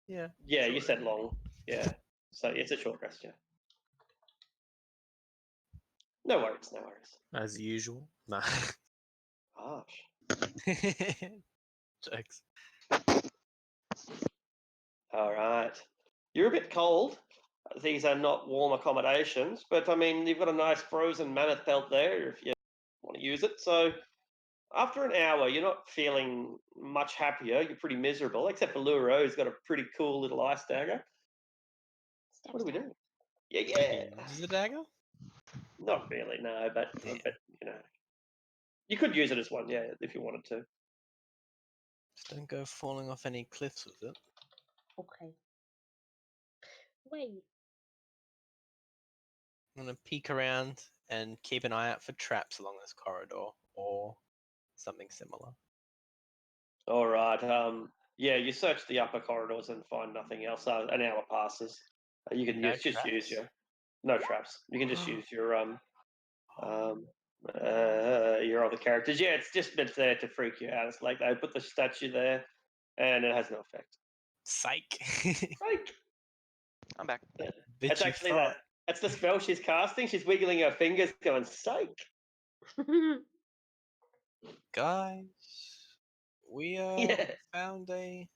Yeah. Yeah, you short said rest. long. Yeah. So it's a short rest, yeah. No worries, no worries. As usual. Nah. Gosh. Jokes. All right. You're a bit cold. These are not warm accommodations, but I mean, you've got a nice frozen mammoth belt there if you want to use it. So after an hour, you're not feeling much happier. You're pretty miserable, except for Luro, who's got a pretty cool little ice dagger. What do we do? Yeah, yeah. Use the dagger? Not really, no, but Damn. you know, you could use it as one, yeah, if you wanted to. Just don't go falling off any cliffs with it. Okay. Wait. I'm gonna peek around and keep an eye out for traps along this corridor or something similar. All right. Yeah, you search the upper corridors and find nothing else. An hour passes. You can No use traps? no traps. You can just use your other characters. Yeah, it's just been there to freak you out. It's like they put the statue there, and it has no effect. Psych. Right. I'm back. Bitch, It's you actually thought. that's the spell she's casting. She's wiggling her fingers, going psych. Guys, we Yeah. found a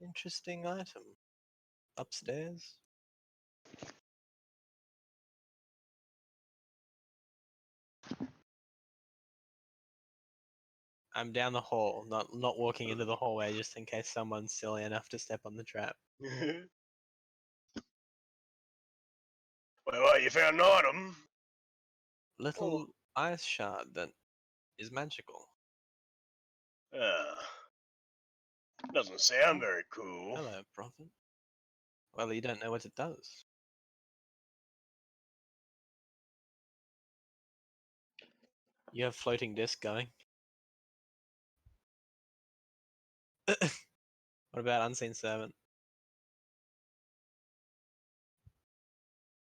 interesting item upstairs. I'm down the hall, not walking into the hallway just in case someone's silly enough to step on the trap. Well, you found an item. Little ice shard that is magical. Doesn't sound very cool. Hello, Prophet. Well, you don't know what it does. You have floating disc going. What about Unseen Servant?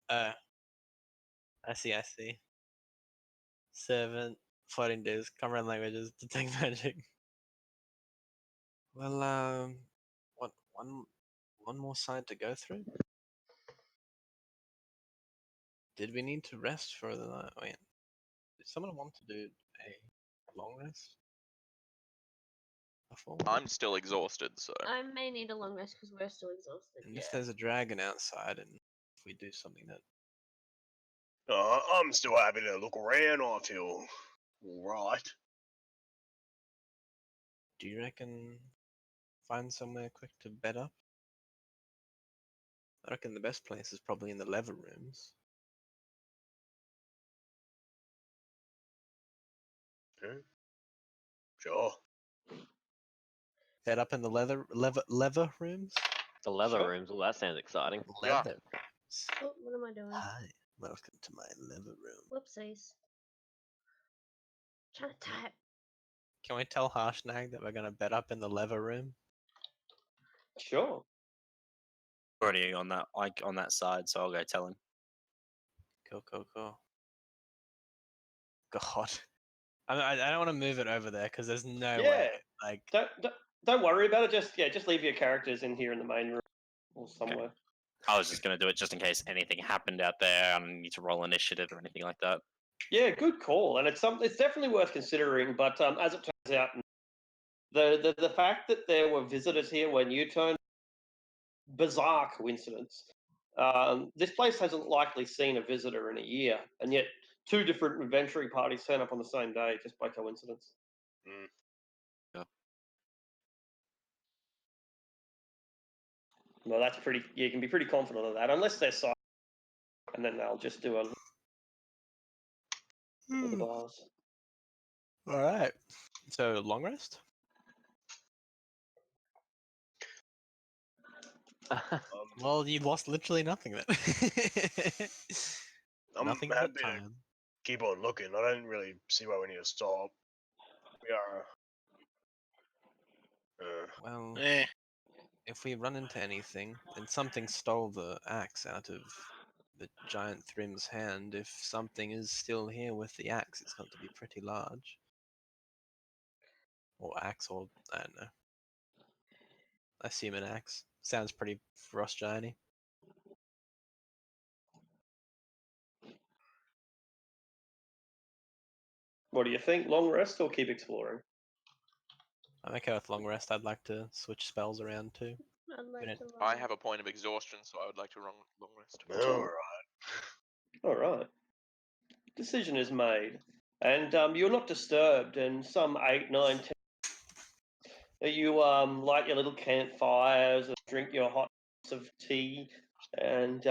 I see. Servant, floating disc, common languages, detect magic. Well, what one more side to go through? Did we need to rest for the night? Wait, did someone want to do a long rest? Before? I'm still exhausted, so I may need a long rest because we're still exhausted. And Yeah. if there's a dragon outside, and if we do something that I'm still happy to look around. I feel alright. do you reckon find somewhere quick to bed up? I reckon the best place is probably in the lever rooms. Sure. Bed up in the lever rooms? The leather Sure. rooms. Well, that sounds exciting. Leather rooms. Oh, what am I doing? Hi, welcome to my lever room. Whoopsies. Trying to type. Can we tell Harshnag that we're gonna bed up in the lever room? Sure. Already on that side, so I'll go tell him. Cool. God. I don't want to move it over there because there's no way. Like, Don't worry about it. Just leave your characters in here in the main room or somewhere. I was just gonna do it just in case anything happened out there. I don't need to roll initiative or anything like that. Yeah, good call, and it's definitely worth considering. But as it turns out, the fact that there were visitors here when you turned, bizarre coincidence. This place hasn't likely seen a visitor in a year, and yet two different adventuring parties turn up on the same day just by coincidence. Yeah. Well, that's pretty. You can be pretty confident of that, unless they're silent, and then they'll just do a the bars. all right. So long rest. Well, you lost literally nothing then. I'm Nothing happy but to time. keep on looking. I don't really see why we need to stop. We are Well, Eh. if we run into anything, and something stole the axe out of the giant Thrim's hand, if something is still here with the axe, it's got to be pretty large. Or axe, or I don't know. I assume an axe. Sounds pretty frost giant-y. What do you think? Long rest or keep exploring? I'm okay with long rest. I'd like to switch spells around too. I'd like But to I run. have a point of exhaustion, so I would like to run long rest. Alright. All right. Decision is made, and you're not disturbed. And some 8, 9, 10. You light your little campfires, and drink your hot cups of tea, and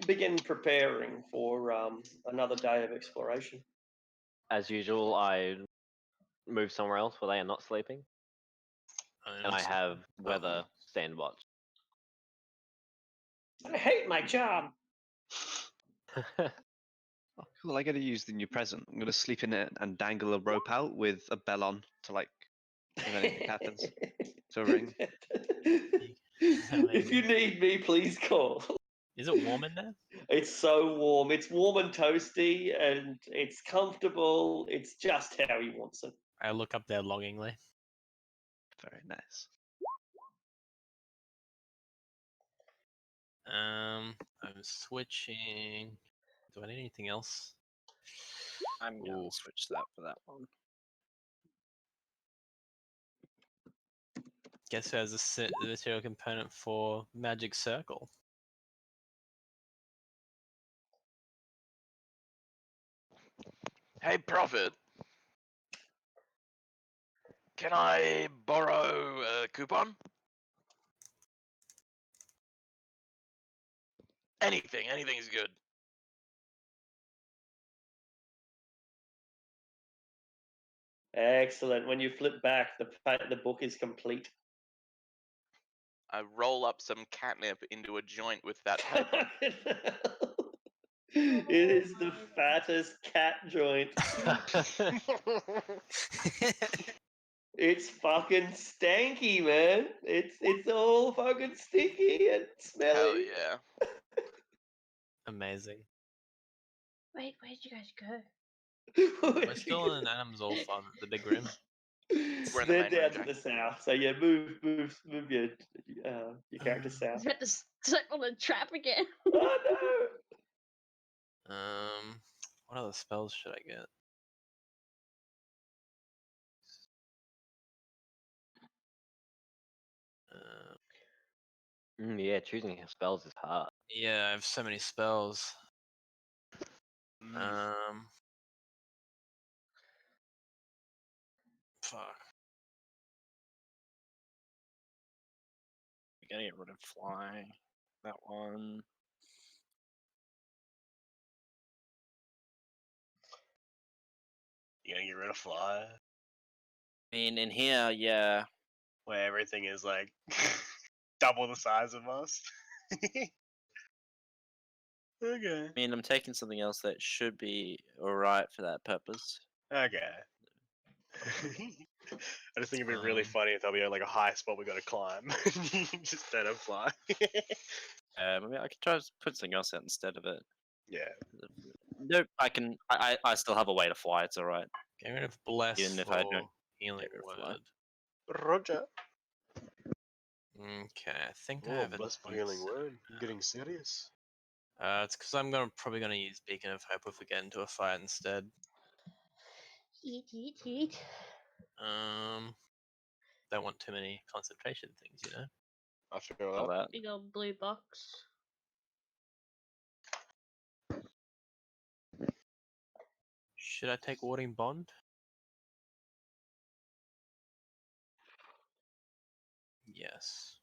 begin preparing for another day of exploration. As usual, I move somewhere else where they are not sleeping, and I have weather stand watch. I hate my job. Oh, cool. I get to use the new present. I'm gonna sleep in it and dangle a rope out with a bell on to like if anything happens. To ring. If you need me, please call. Is it warm in there? It's so warm. It's warm and toasty, and it's comfortable. It's just how he wants it. I look up there longingly. Very nice. I'm switching. Do I need anything else? I'm gonna Ooh. switch that for that one. Guess who has the material component for Magic Circle? Hey, Prophet. Can I borrow a coupon? Anything's good. Excellent. When you flip back, the book is complete. I roll up some catnip into a joint with that paper. It is the fattest cat joint. It's fucking stanky, man. It's all fucking sticky and smelly. Hell yeah. Amazing. Wait, where'd you guys go? We're still in Adam's All Fun, the big room. We're in the They're main down room, to Jack. the south. So yeah, move your character I south. was about to step on the trap again. Oh no! What other spells should I get? Yeah, choosing your spells is hard. Yeah, I have so many spells. Fuck. We gotta get rid of fly. That one. You gonna get rid of fly? I mean, in here, yeah. Where everything is like double the size of us. Okay. I mean, I'm taking something else that should be alright for that purpose. Okay. I just think it'd be really funny if there'll be like a high spot we gotta climb. Just don't have fly. Maybe I could try to put something else out instead of it. Yeah. Nope, I can. I still have a way to fly. It's alright. Get rid of Bless Even if for I don't healing get rid of fly. word. Roger. Okay, I think I Oh, have a bless for decent- healing word. I'm getting serious. It's because I'm probably gonna use Beacon of Hope if we get into a fight instead. Eat. Don't want too many concentration things, you know. I feel All that. that. Big old blue box. Should I take Warding Bond? Yes.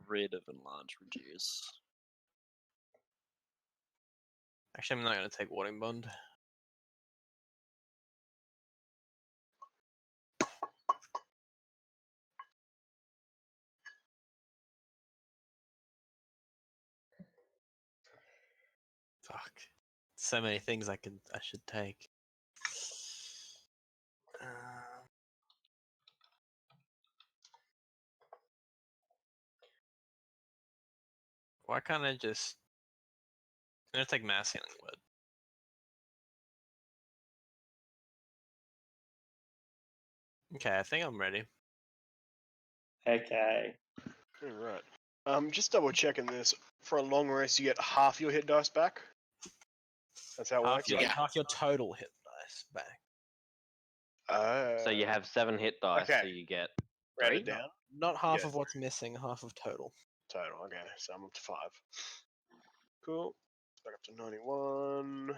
Rid of enlarge reduce. Actually, I'm not gonna take Warding Bond. Fuck. So many things I should take. Why can't I just? I'm gonna take mass healing word. Okay, I think I'm ready. Okay. Alright. Just double checking this. For a long rest, you get half your hit dice back. That's how it works. Yeah. Half your total hit dice back. So you have 7 hit dice, okay. so you get Write 3. it down. Not half Yeah. of what's missing, half of total. Total. Okay, so I'm up to 5. Cool. Back up to 91.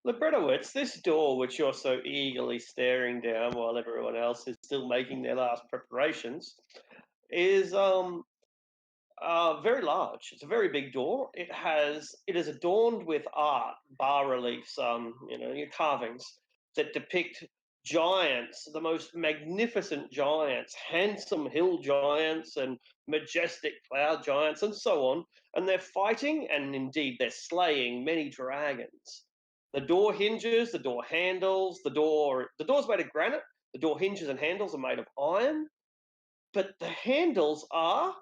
Libretowitz, this door which you're so eagerly staring down while everyone else is still making their last preparations is very large. It's a very big door. It is adorned with art, bas reliefs, your carvings that depict giants, the most magnificent giants, handsome hill giants and majestic cloud giants, and so on. And they're fighting, and indeed they're slaying many dragons. The door hinges, the door handles, the door's made of granite. The door hinges and handles are made of iron, but the handles are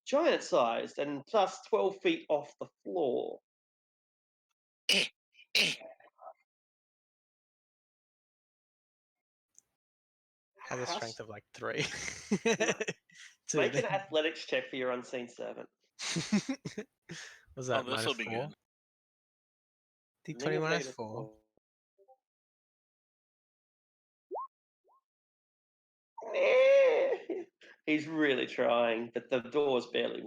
giant sized and plus 12 feet off the floor. Has a How strength of like 3. Make an athletics check for your unseen servant. Was that Oh, this'll minus be 4? good. D20 minus 4. He's really trying, but the door's barely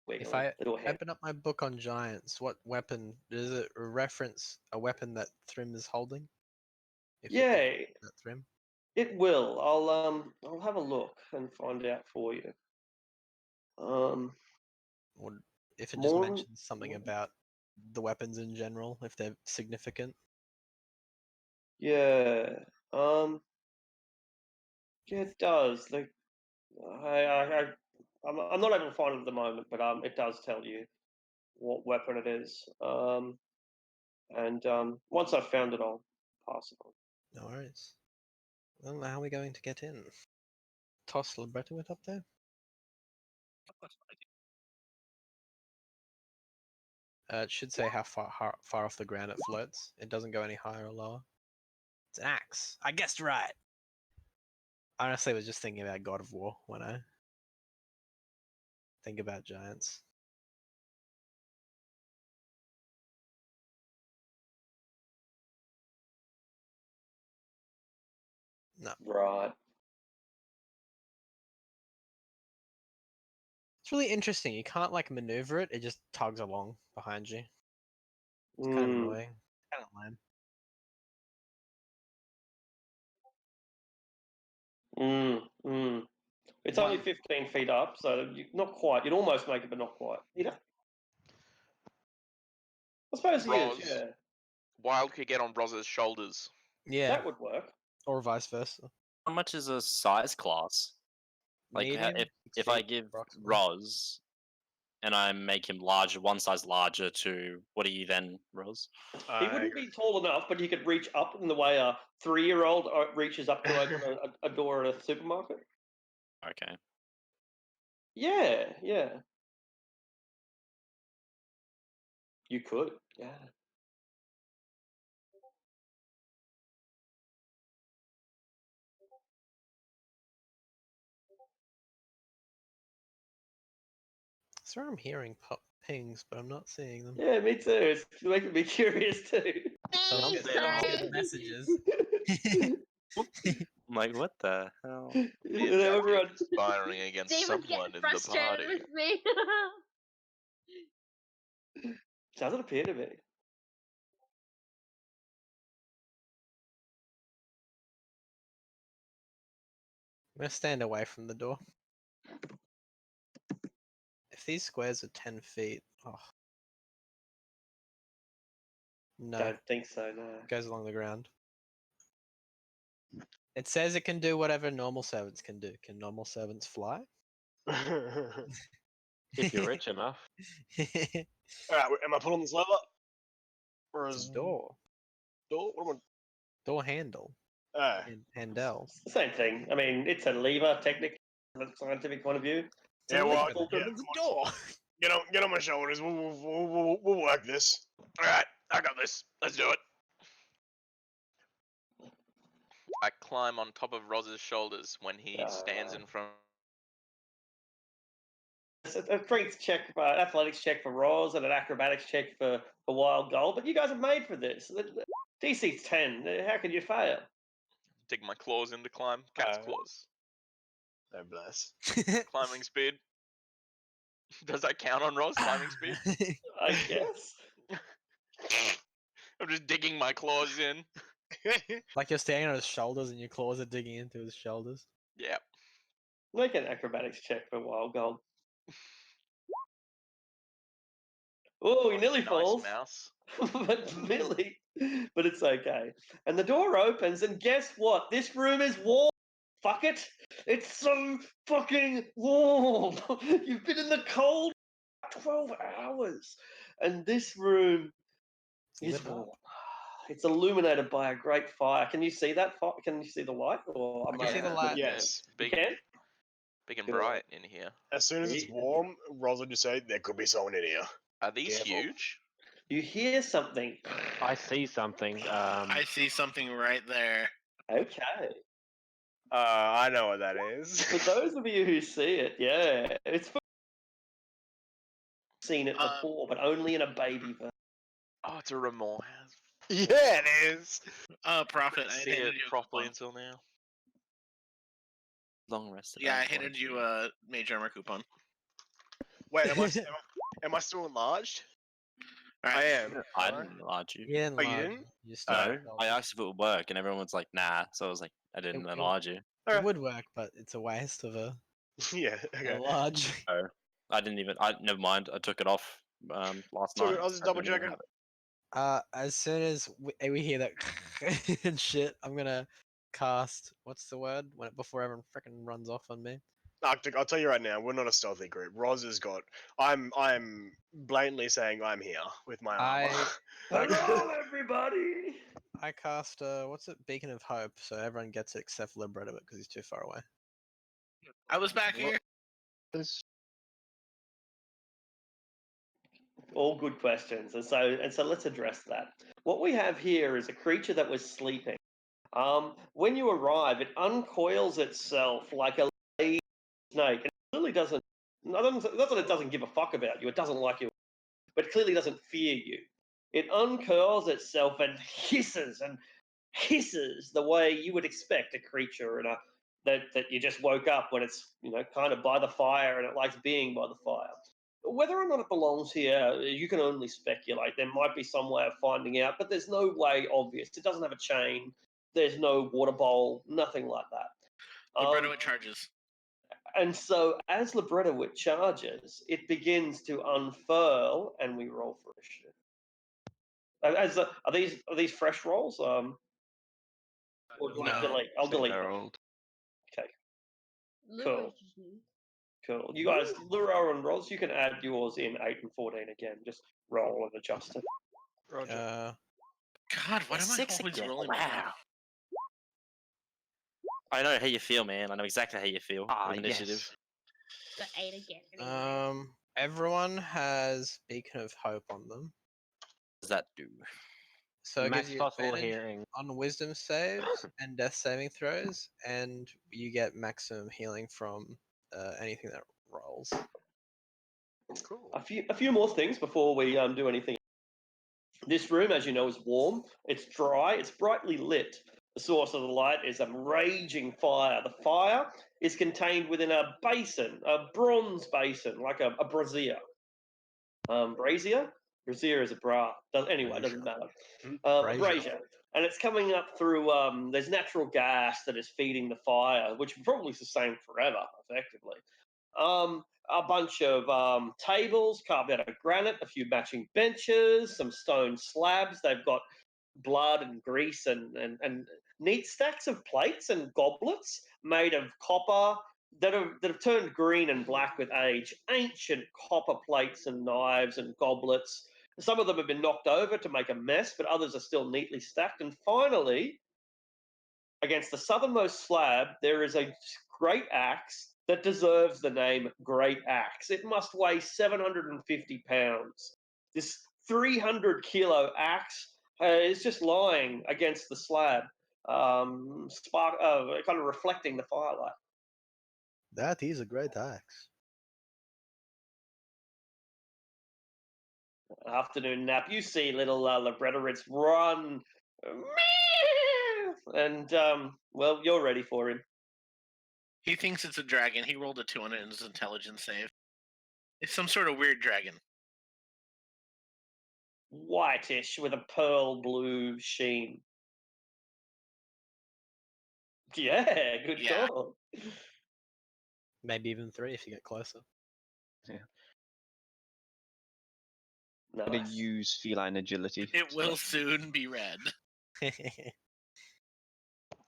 wiggling. If I the door hand- open up my book on giants, what weapon does it reference? A weapon that Thrym is holding? If it yeah, did that Thrym. it will. I'll have a look and find out for you. Or if it just More- mentions something about the weapons in general, if they're significant. Yeah. Yeah, it does. I'm not able to find it at the moment, but it does tell you what weapon it is. And once I've found it, I'll pass it on. No worries. Well, how are we going to get in? Toss Libretowit up there? It should say how far off the ground it floats. It doesn't go any higher or lower. It's an axe. I guessed right. I honestly was just thinking about God of War when I think about giants. No. Right. It's really interesting. You can't like maneuver it. It just tugs along behind you. It's kind of annoying. Kind of lame. It's only 15 feet up, so not quite. You'd almost make it, but not quite. I suppose he Roz. is, yeah. Wild could get on Roz's shoulders. Yeah. That would work. Or vice versa. How much is a size class? Like, Medium, if 6 I feet, give approximately. Roz and I make him larger, one size larger to what are you then, Roz? He wouldn't be tall enough, but he could reach up in the way a 3-year-old reaches up to open a door at a supermarket. Okay. Yeah. You could, yeah. So I'm hearing pings, but I'm not seeing them. Yeah, me too. It's making me curious too. I'll Thanks, get guys. messages. I'm like, what the hell? Everyone Conspiring against David's someone getting in the frustrated party. with me. doesn't appear to be. I'm gonna stand away from the door. If these squares are 10 feet, oh. No, Don't think so, no. it goes along the ground. It says it can do whatever normal servants can do. Can normal servants fly? If you're rich enough. Alright, am I pulling this lever? Or It's is a door. door? What am I... Door handle. Handel. It's the same thing. I mean, it's a lever, technically, from a scientific point of view. Yeah, well, It opens the door. get on my shoulders. We'll work this. All right, I got this. Let's do it. I climb on top of Roz's shoulders when he stands in front. It's a strength check, athletics check for Roz, and an acrobatics check for Wild Gold. But you guys are made for this. DC's 10. How can you fail? Dig my claws in to climb. Cat's claws. No bless. Climbing speed. Does that count on Roz? Climbing speed? I guess. I'm just digging my claws in. Like you're standing on his shoulders and your claws are digging into his shoulders. Yeah. Make an acrobatics check for Wild Gold. Oh, he nearly Nice falls. mouse. But nearly. But it's okay. And the door opens, and guess what? This room is warm. Fuck it. It's so fucking warm. You've been in the cold for 12 hours. And this room is warm. It's illuminated by a great fire. Can you see that? Can you see the light? Or I can see the light. Yes. Big, You can? big and Good. bright in here. As soon as it's warm, Roz will just say, there could be someone in here. Are these Careful. huge? You hear something. I see something. I see something right there. Okay. I know what that is. For those of you who see it, yeah, it's seen it before, but only in a baby version. Oh, it's a remorse. Yeah, it is. Prophet, I See handed it you a properly coupon. until now. Long rest. Yeah, I handed you a mage armor coupon. Wait, am I still enlarged? Alright. I am. I didn't enlarge you. You didn't Oh, you lie. didn't? You No, I asked if it would work, and everyone was like, "Nah." So I was like, "I didn't It- enlarge you." It would work, but it's a waste of a Yeah, okay. large. So I didn't even. I never mind. I took it off last So night. I'll just I double didn't even check it. have As soon as we hear that and shit, I'm gonna cast. What's the word? Before everyone freaking runs off on me. Arctic, I'll tell you right now, we're not a stealthy group. Roz has got. I'm blatantly saying I'm here with my armor. Hello, everybody. I cast what's it? Beacon of Hope, so everyone gets it except for Libretto because he's too far away. I was back here. All good questions, and so let's address that. What we have here is a creature that was sleeping. When you arrive, it uncoils itself like a snake, and it clearly doesn't. Not that it doesn't give a fuck about you. It doesn't like you, but it clearly doesn't fear you. It uncurls itself and hisses the way you would expect a creature in that you just woke up when it's kind of by the fire and it likes being by the fire. Whether or not it belongs here, you can only speculate. There might be some way of finding out, but there's no way obvious. It doesn't have a chain. There's no water bowl, nothing like that. Libretto it charges. And so as Libretto charges, it begins to unfurl, and we roll for a shit. Are these fresh rolls? Or do I No. delete? I'll delete They're them. old. Okay, cool. You guys, Luro and Roz, you can add yours in 8 and 14 again. Just roll and adjust it. Roger. God, what am I Six always again. rolling? Wow. I know how you feel, man. I know exactly how you feel. with initiative. Got 8 again. Everyone has Beacon of Hope on them, What does that do? so it Max gives you possible advantage hearing. on Wisdom saves and Death saving throws, and you get maximum healing from anything that rolls. Cool. A few more things before we do anything. This room, as you know, is warm. It's dry. It's brightly lit. The source of the light is a raging fire. The fire is contained within a basin, a bronze basin, like a brazier. Brazier? Brazier is a bra. Anyway, it doesn't matter. Brazier. Brazier. And it's coming up through, there's natural gas that is feeding the fire, which will probably sustain forever, effectively. A bunch of tables carved out of granite, a few matching benches, some stone slabs. They've got blood and grease and neat stacks of plates and goblets made of copper that have turned green and black with age. Ancient copper plates and knives and goblets. Some of them have been knocked over to make a mess, but others are still neatly stacked. And finally, against the southernmost slab, there is a great axe that deserves the name Great Axe. It must weigh 750 pounds. This 300 kilo axe is just lying against the slab, kind of reflecting the firelight. That is a great axe. Afternoon nap. You see little Libretowitz run, and well, you're ready for him. He thinks it's a dragon. He rolled a 2 on it in his intelligence save. It's some sort of weird dragon. Whitish with a pearl blue sheen. Yeah, good Yeah. call. Maybe even 3 if you get closer. I'm gonna Nice. use feline agility. It will soon be red.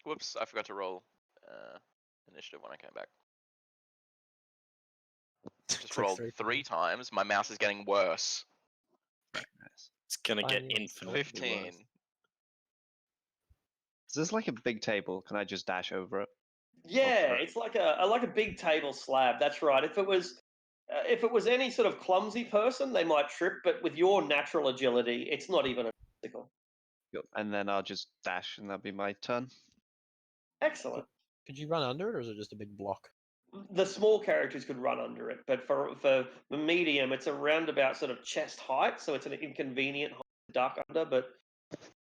Whoops, I forgot to roll initiative when I came back. Just Click rolled 3 times. My mouse is getting worse. It's gonna get Fine, yeah. infinitely 15. worse. Is this like a big table? Can I just dash over it? Yeah, throw it. it's like a big table slab. That's right. If it was any sort of clumsy person, they might trip. But with your natural agility, it's not even an obstacle. Yep. And then I'll just dash, and that'll be my turn. Excellent. Could you run under it, or is it just a big block? The small characters could run under it, but for the medium, it's around about sort of chest height, so it's an inconvenient height to duck under. But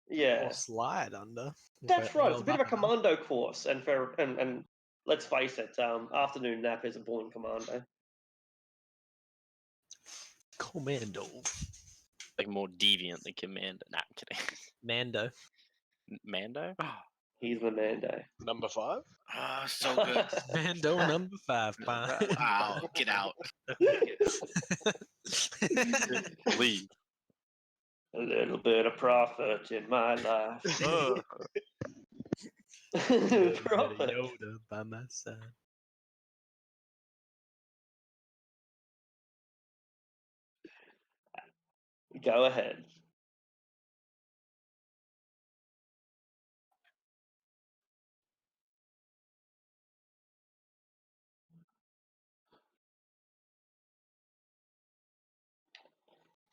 yeah, Or slide under? if that's we're right. It's a all bit of a up enough. commando course, and let's face it, afternoon nap is a born commando. Commando. Like more deviant than Commander. Nah, I'm kidding. Mando. Mando? He's the Mando. Number 5? Ah, so good. Mando number 5. Wow, get out. Leave. A little bit of profit in my life. Profit. Yoda by my side. Go ahead.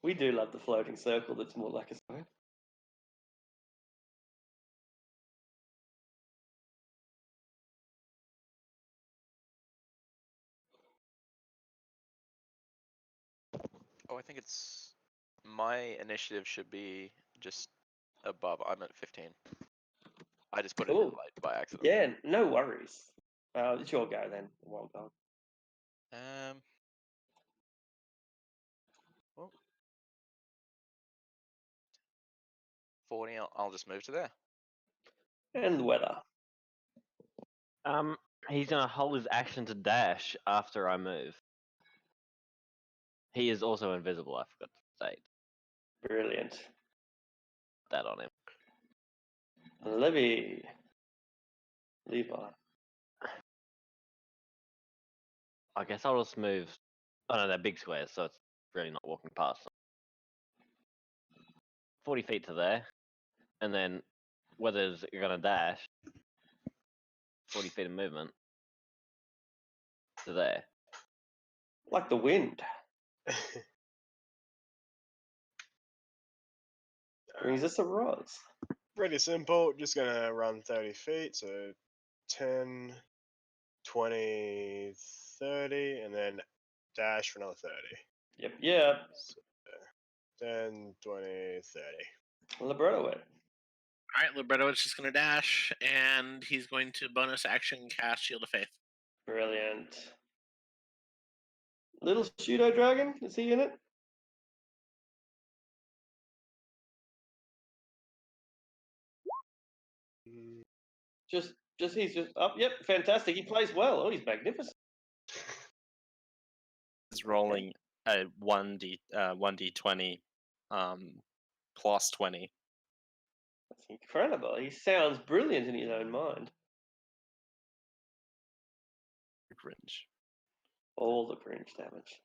We do love the floating circle that's more like a square. Oh, I think it's my initiative should be just above. I'm at 15. I just put it in Cool. like by accident. Yeah, no worries. It's your go then. Well done. Well, 40. I'll just move to there. And the weather. He's gonna hold his action to dash after I move. He is also invisible. I forgot to say Brilliant. that on him. Levi. I guess I'll just move. Oh no, they're big squares, so it's really not walking past them. 40 feet to there, and then whether you're gonna dash, 40 feet of movement to there. Like the wind. Brings us a Roz. Pretty simple. Just gonna run 30 feet, so 10, 20, 30, and then dash for another 30. Yep. So, 10, 20, 30. Libretto it. Alright, Libretto is just going to dash, and he's going to bonus action cast Shield of Faith. Brilliant. Little pseudo dragon, is he in it? Just he's just up. Yep, fantastic. He plays well. Oh, he's magnificent. He's rolling a 1d20 plus 20. That's incredible. He sounds brilliant in his own mind. Cringe. All the cringe damage.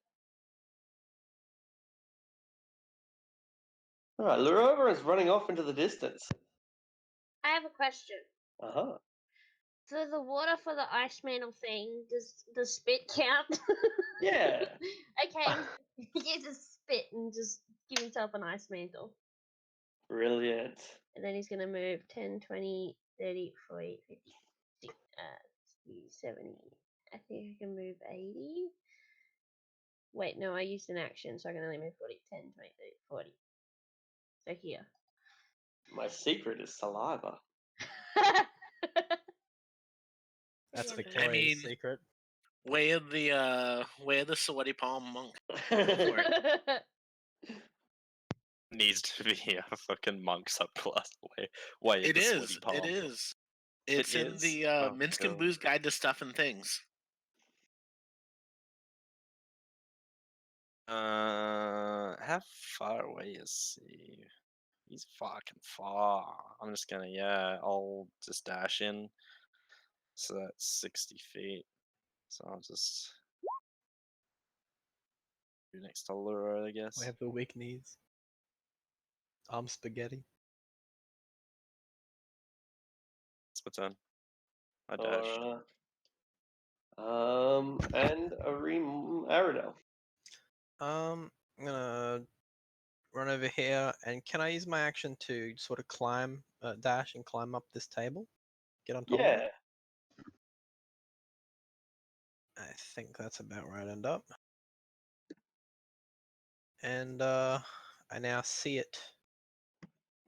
All right, Lurova is running off into the distance. I have a question. Uh-huh. So the water for the ice mantle thing, does the spit count? Yeah. Okay, you just spit and just give himself an ice mantle. Brilliant. And then he's going to move 10, 20, 30, 40, 50, 60, 70. I think I can move 80. Wait, no, I used an action, so I can only move 40, 10, 20, 30, 40. So here. My secret is saliva. That's Yeah, Victoria's mean- secret. Way of the sweaty palm monk. For it. Needs to be a fucking monk subclass. Way It the is. sweaty palm. It is. It's in is? the Oh, Minsk and cool. Boo's Guide to Stuff and Things. How far away is he? He's fucking far. I'm just gonna, I'll just dash in. So that's 60 feet. So I'll just do next to Luro, I guess. We have the weak knees. Arm spaghetti. It's my turn. I dashed. Alright. And Aridel. I'm gonna run over here, and can I use my action to sort of climb, dash and climb up this table? Get on top of Yeah. it? I think that's about where I'd end up. And I now see it.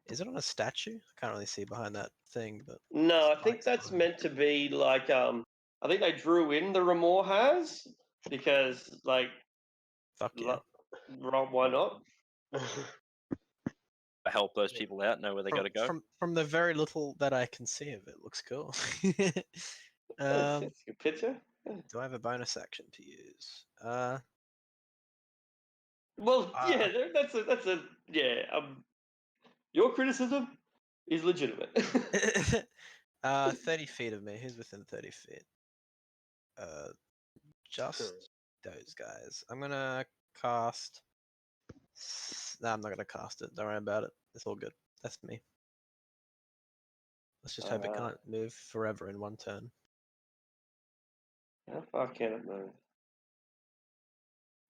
Is it on a statue? I can't really see behind that thing, but No, I think spikes that's behind meant to be like I think they drew in the Remor has because like fuck yeah. why not? I help those people out, know where they gotta go. From the very little that I can see of it, looks cool. It's a good picture. Do I have a bonus action to use? Well, yeah, that's a yeah. Your criticism is legitimate. 30 feet of me. Who's within 30 feet? Just those guys. I'm gonna cast. No, I'm not gonna cast it. Don't worry about it. It's all good. That's me. Let's just hope it can't move forever in one turn. How far can it move?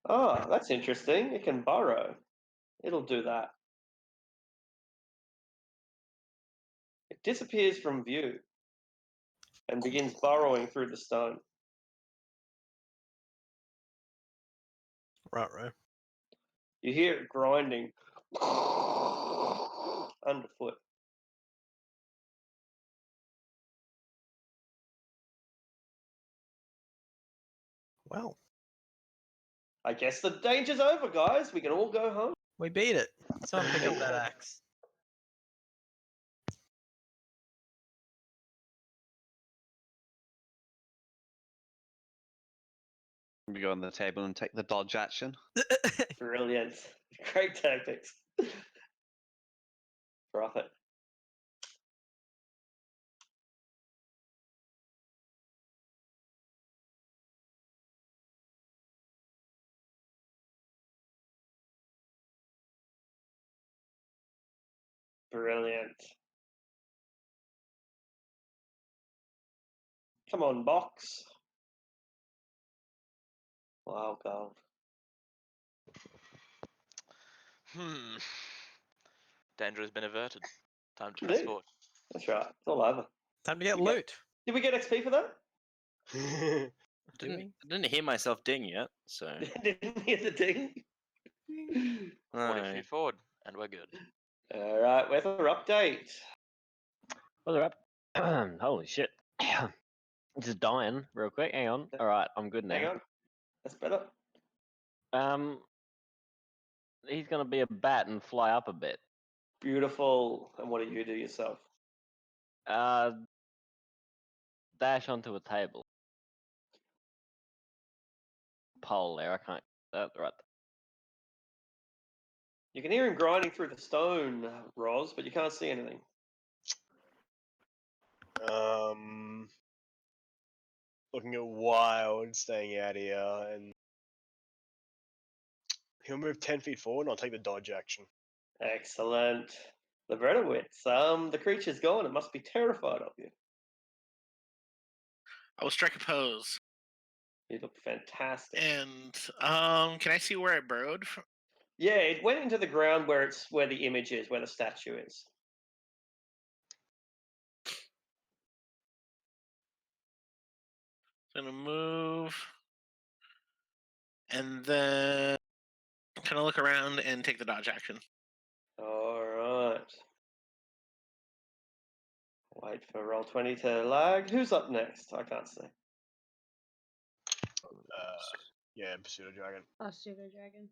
Oh, that's interesting. It can burrow. It'll do that. It disappears from view and begins burrowing through the stone. Right. You hear it grinding underfoot. Well, I guess the danger's over, guys. We can all go home. we beat it. Someone pick up that axe. We go on the table and take the dodge action. Brilliant. Great tactics. Profit. Brilliant. Come on, box. Wow, gold. Danger has been averted. Time to Indeed. fast forward. That's right. It's all over. Time to get You get- loot. Did we get XP for that? I didn't hear myself ding yet, so. Didn't hear the ding. 40 No. feet forward, and we're good. All right, weather update. Weather up. Holy shit. Just dying real quick. Hang on. All right, I'm good now. Hang on. That's better. He's gonna be a bat and fly up a bit. Beautiful. And what do you do yourself? Dash onto a table. Pole there. I can't. Right. You can hear him grinding through the stone, Roz, but you can't see anything. Looking at Wild, staying out here, and he'll move 10 feet forward, and I'll take the dodge action. Excellent. Libretowitz, the creature's gone. It must be terrified of you. I will strike a pose. You look fantastic. And can I see where it burrowed? Yeah, it went into the ground where the image is, where the statue is. Gonna move, and then kind of look around and take the dodge action. All right. Wait for Roll20 to lag. Who's up next? I can't see. Yeah, Pseudo Dragon. Oh, Pseudo Dragon.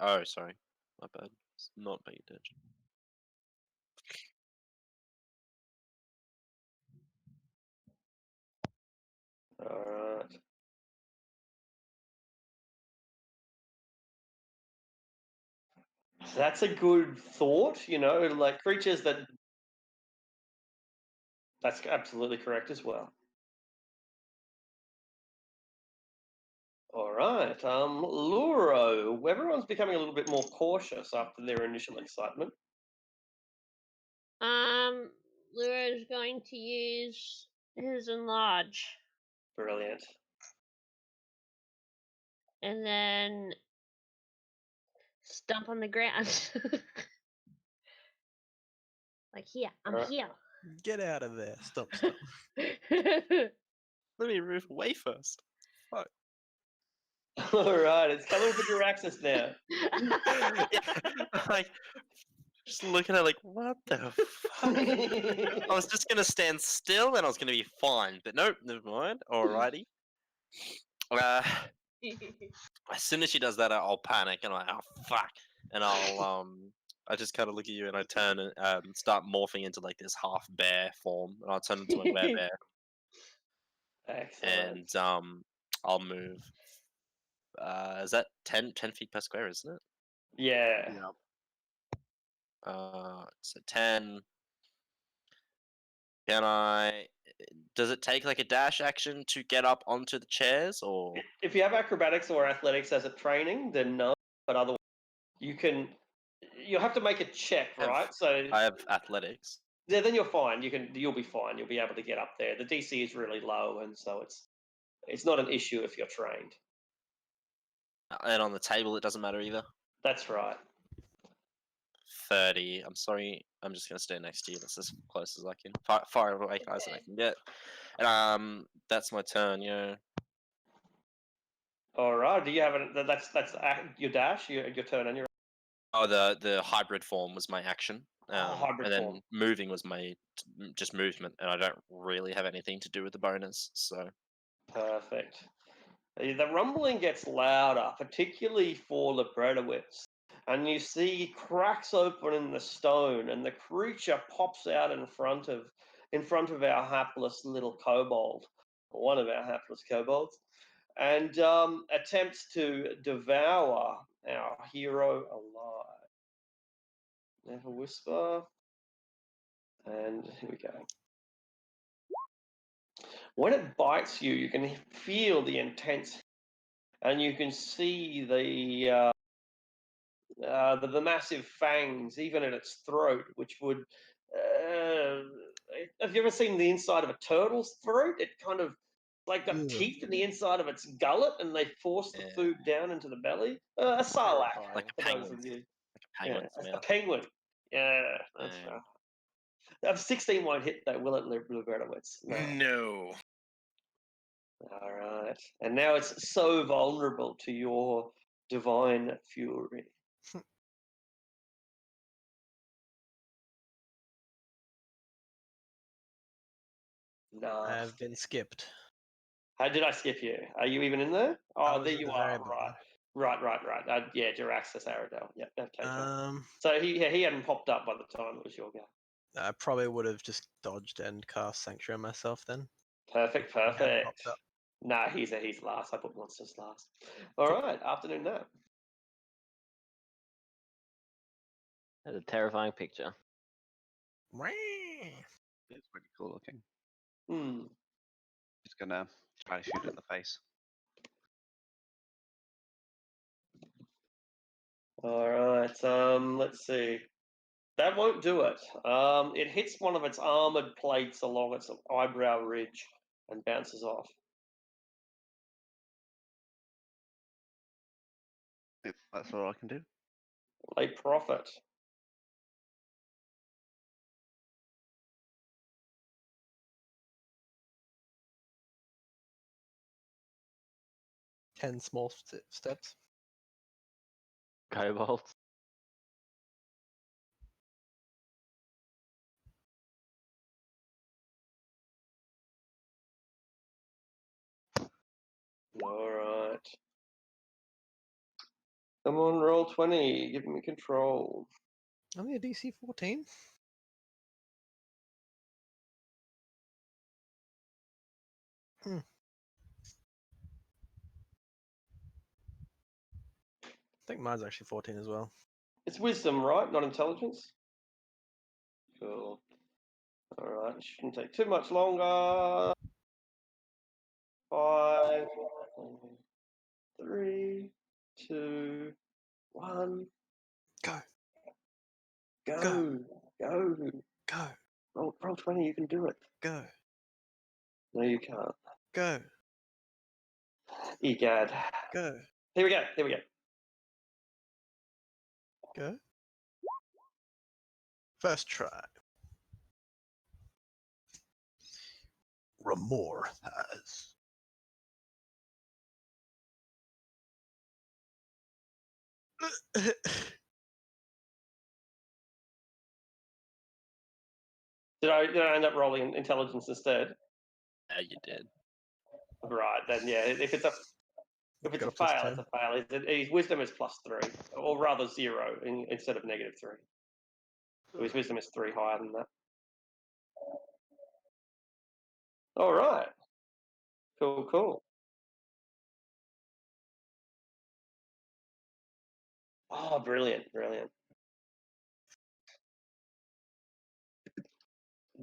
Oh, sorry. My bad. It's not paying attention. All right. So that's a good thought, like creatures that. That's absolutely correct as well. All right, Luro. Everyone's becoming a little bit more cautious after their initial excitement. Luro's going to use his enlarge. Brilliant. And then stomp on the ground. Like, here, I'm Alright. here. Get out of there. Stop. Let me move away first. All right, it's coming for Jiraxis now. Like, just looking at it like, what the fuck? I was just gonna stand still and I was gonna be fine, but nope, never mind. Alrighty. As soon as she does that, I'll panic and I'm like, oh fuck, and I just kind of look at you and I turn and start morphing into like this half bear form, and I'll turn into a werebear. Excellent. And I'll move. Is that 10 feet per square, isn't it? Yeah. So 10. Can I? Does it take like a dash action to get up onto the chairs, or? If you have acrobatics or athletics as a training, then no. But otherwise, you'll have to make a check, right? So I have athletics. yeah, then you're fine. You'll be fine. You'll be able to get up there. The DC is really low, and so it's not an issue if you're trained. And on the table, it doesn't matter either. That's right. 30. I'm sorry. I'm just gonna stay next to you. That's as close as I can. Far away as I can get. And that's my turn. Yeah. All right. Do you have that's your dash, your turn, and your Oh, the hybrid form was my action. hybrid and then form. moving was my just movement, and I don't really have anything to do with the bonus. So Perfect. The rumbling gets louder, particularly for the Bredowitz. And you see cracks open in the stone, and the creature pops out in front of our hapless little kobold, one of our hapless kobolds, and attempts to devour our hero alive. Never whisper. And here we go. When it bites you, you can feel the intense, and you can see the massive fangs, even at its throat, which would. Have you ever seen the inside of a turtle's throat? It kind of like got teeth in the inside of its gullet, and they force the food down into the belly. A sarlacc, like a for those penguin. of you. Like a penguin's Yeah, a mouth. penguin. Yeah, that's right. 16 won't hit though, will it, Libertowitz? No. All right. And now it's so vulnerable to your divine fury. No. I've been skipped. How did I skip you? Are you even in there? I Oh, was there at you the are. very bottom. Right. Yeah, Jiraxis Aradel. Yep, okay. Um, So he hadn't popped up by the time it was your go. I probably would have just dodged and cast Sanctuary on myself then. Perfect. He hadn't popped up. Nah, he's last. I put monsters last. All right, afternoon nap. That's a terrifying picture. It's pretty cool looking. Hmm. Just gonna try to shoot it in the face. All right. Let's see. That won't do it. It hits one of its armored plates along its eyebrow ridge and bounces off. That's all I can do. Late prophet. Ten small steps. Cobalt. All right. Come on, roll 20. Give me control. Only a DC 14. I think mine's actually 14 as well. It's wisdom, right? Not intelligence? Cool. All right. Shouldn't take too much longer. 5, 3, 2, 1. Go. Go. Go. Go. Roll 20. You can do it. Go. No, you can't. Go. Egad. Go. Here we go. Here we go. Go. First try. Ramor has. Did I end up rolling intelligence instead? Yeah, you did. Right, then yeah. If it's a Got a fail, plus it's a fail. His wisdom is +3, or rather 0 instead of -3. So his wisdom is 3 higher than that. All right. Cool, cool. Oh, brilliant, brilliant.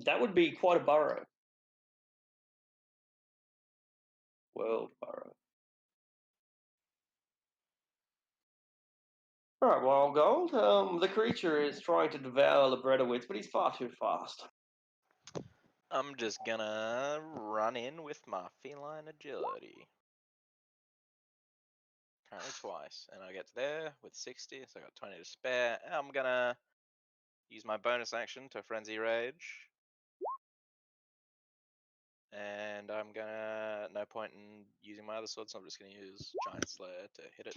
That would be quite a burrow. World burrow. All right, Wild Gold. The creature is trying to devour Libretowitz, but he's far too fast. I'm just gonna run in with my feline agility. Currently twice, and I get there with 60, so I got 20 to spare. I'm gonna use my bonus action to Frenzy Rage. And I'm gonna, no point in using my other sword, so I'm just gonna use Giant Slayer to hit it.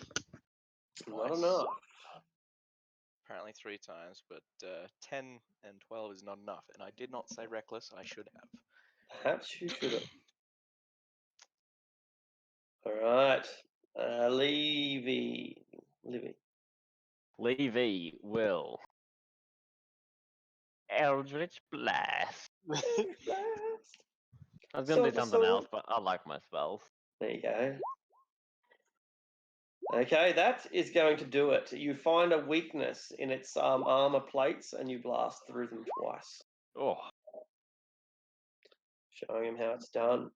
Not Twice. enough. Apparently 3 times, but 10 and 12 is not enough. And I did not say reckless, I should have. Perhaps you should have. All right. Levy. Levy will Eldritch Blast. I was gonna do something else, but I like my spells. There you go. Okay, that is going to do it. You find a weakness in its armor plates, and you blast through them twice. Oh, Showing him how it's done.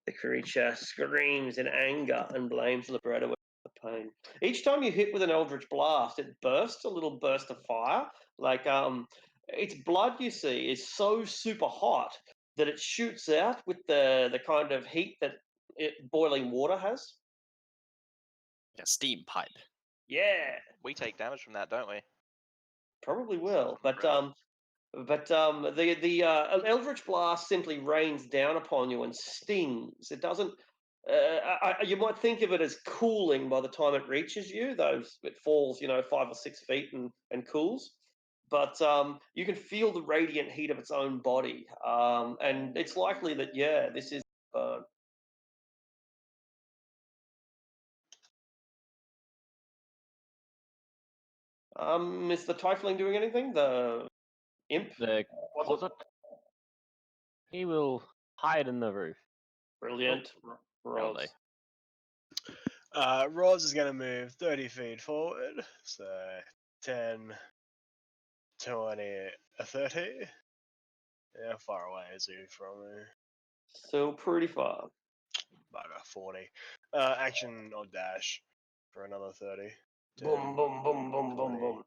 The creature screams in anger and blames Libretto for the pain. Each time you hit with an Eldritch Blast, it bursts a little burst of fire. Like its blood, you see, is so super hot that it shoots out with the kind of heat that boiling water has. A steam pipe. Yeah, We take damage from that, don't we? probably will. But Right. the Eldritch Blast simply rains down upon you and stings. It doesn't. You might think of it as cooling by the time it reaches you, though it falls, 5 or 6 feet and cools. But you can feel the radiant heat of its own body, and it's likely that this is burn. Is the Tiefling doing anything? The imp? the closet. He will hide in the roof. Brilliant. Probably. Roz is going to move 30 feet forward. So 10, 20, 30. How far away is he from me? Still pretty far. Bugger, 40. Action or dash for another 30. 10, Boom, boom, boom, boom, 20. boom, boom.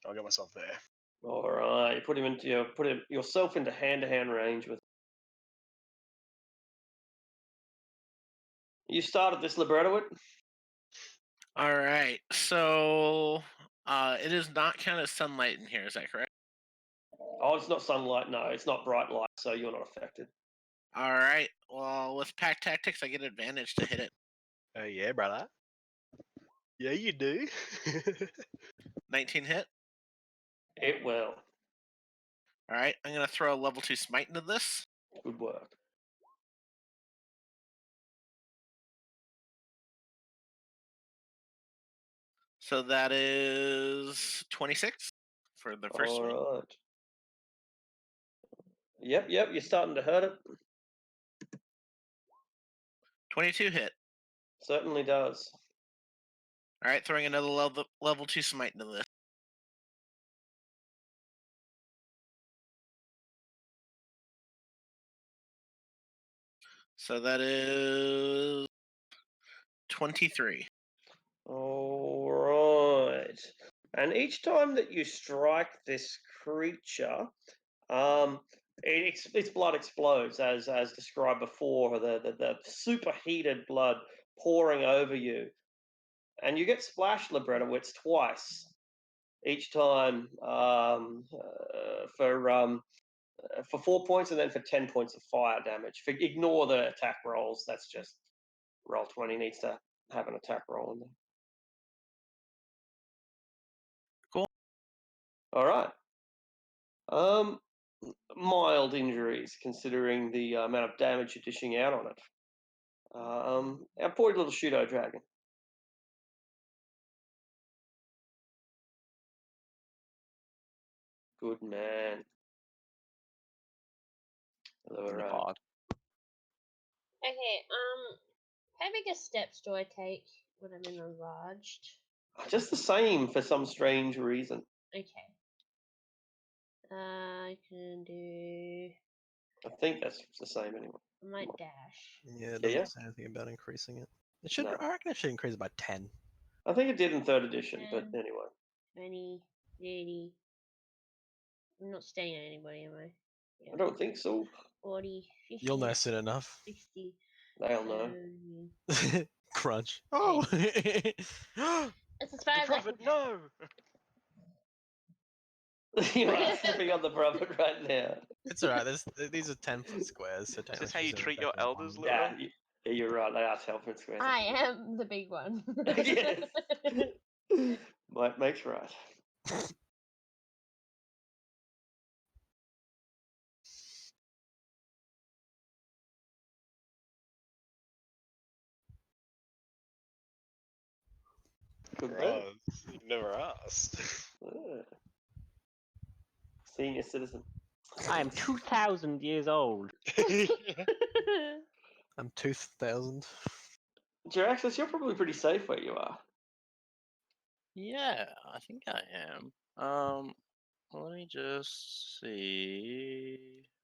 I'll get myself there. All right, you put yourself into hand-to-hand range with. You started this, Libretto. All right. So it is not counted as sunlight in here. Is that correct? Oh, it's not sunlight. No, it's not bright light, so you're not affected. All right. Well, with pack tactics, I get advantage to hit it. Oh yeah, brother. Yeah, you do. 19 hit. It will. All right. I'm gonna throw a level 2 smite into this. Good work. So that is 26 for the first swing. All right. Yep, you're starting to hurt it. 22 hit. Certainly does. All right. Throwing another level 2 smite into this. So that is 23. All right. And each time that you strike this creature, its blood explodes as described before. The superheated blood pouring over you, and you get splashed, Libretowitz, twice. Each time for 4 points and then for 10 points of fire damage. Ignore the attack rolls. That's just roll 20 needs to have an attack roll in there. Cool. All right. Mild injuries considering the amount of damage you're dishing out on it. Our poor little pseudo dragon. Good man. All In the right. pod. Okay, how big a steps do I take when I'm enlarged? Just the same for some strange reason. Okay. I can do. I think that's the same anyway. I might dash. Yeah, it Yeah, doesn't yeah. say anything about increasing it. It should. No. I reckon it should increase by 10. I think it did in 3rd edition, but 10, anyway. 20, 30. I'm not staying on anybody, am I? I don't think so. 40, 50. You'll know soon enough. 60. They'll know. Crunch. Oh! It's as far as I Prophet, can. no. You are stepping on the prophet right now. It's alright. These are 10-foot squares. So Is this how technically you zero treat your effect on elders, one. Leroy? Yeah, you're right. They are 12-foot squares. I am the big one. Yes. Might makes right. Good man. Roz, you never asked. Ah. Senior citizen. I am 2,000 years old. I'm 2,000. Jiraxis, you're probably pretty safe where you are. Yeah, I think I am. Let me just see.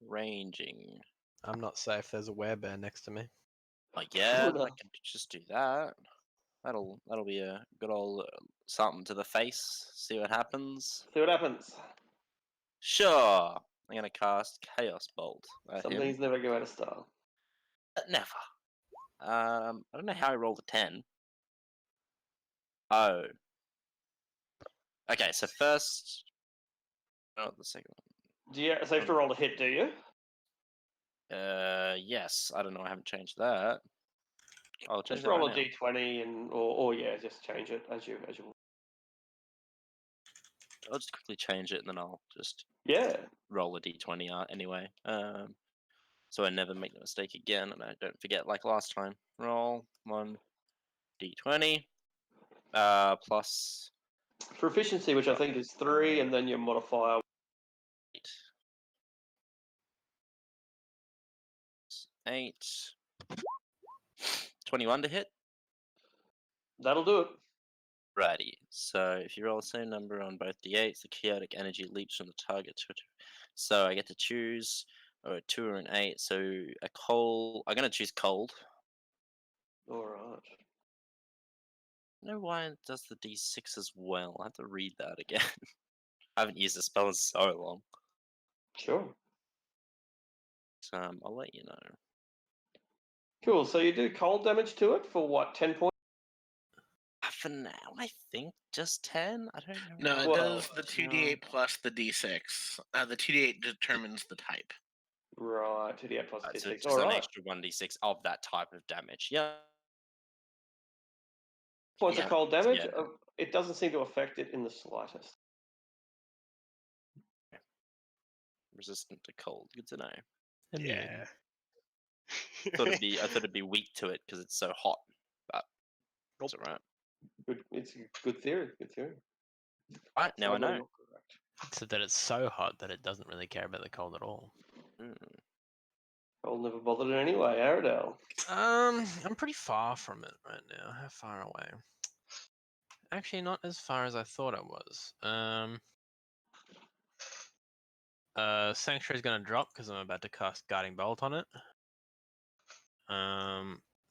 Ranging. I'm not safe. There's a werebear next to me. Oh yeah, no. I can just do that. That'll be a good old something to the face. See what happens. See what happens. Sure. I'm gonna cast Chaos Bolt at Some him. things never go out of style. Never. I don't know how I rolled a 10. Oh. Okay, so first. Oh, the second So you have to roll a hit, do you? one. Yes. I don't know. I haven't changed that. I'll change Just that roll right a d20 and or yeah, just change it as you. I'll just quickly change it and then I'll just Yeah. roll a d20 anyway. So I never make the mistake again and I don't forget like last time. Roll 1 d20. Plus Proficiency, which I think is 3, and then your modifier. 8. 21 to hit. That'll do it. Righty. So if you roll the same number on both d8s, the chaotic energy leaps from the target. So I get to choose a 2 or an 8. So a cold. I'm gonna choose cold. All right. I don't know why it does the d6 as well. I have to read that again. I haven't used the spell in so long. Sure. So I'll let you know. Cool. So you do cold damage to it for what? 10 points. For now, I think just 10. I don't know. No, it Well, does the 2d8 plus the d6. The 2d8 determines the type. Right, 2d8 plus So d6. just All an right. extra 1d6 of that type of damage. Yeah. Points Yeah, of cold damage. yeah. It doesn't seem to affect it in the slightest. Resistant to cold. Good to know. Immune. Yeah. I thought it'd be weak to it because it's so hot. But it's alright. Good. It's a good theory. Good theory. Right, now I Sadly know. not correct. So that it's so hot that it doesn't really care about the cold at all. Mm. Cold never bothered it anyway. Aradel. I'm pretty far from it right now. How far away? Actually, not as far as I thought I was. Sanctuary's gonna drop because I'm about to cast Guiding Bolt on it.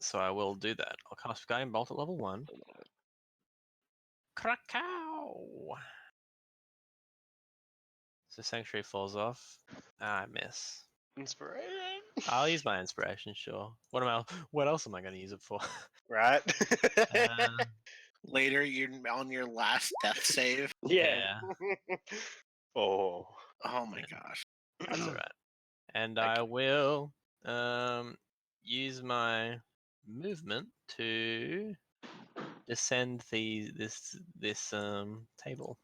So I will do that. I'll cast Guiding Bolt at level 1. Krakow! So Sanctuary falls off. I miss. Inspiration. I'll use my inspiration, sure. What else am I gonna use it for? Right. Later, you're on your last death save. Yeah. Oh. Oh my gosh. That's alright. And Like- I will use my movement to descend this table.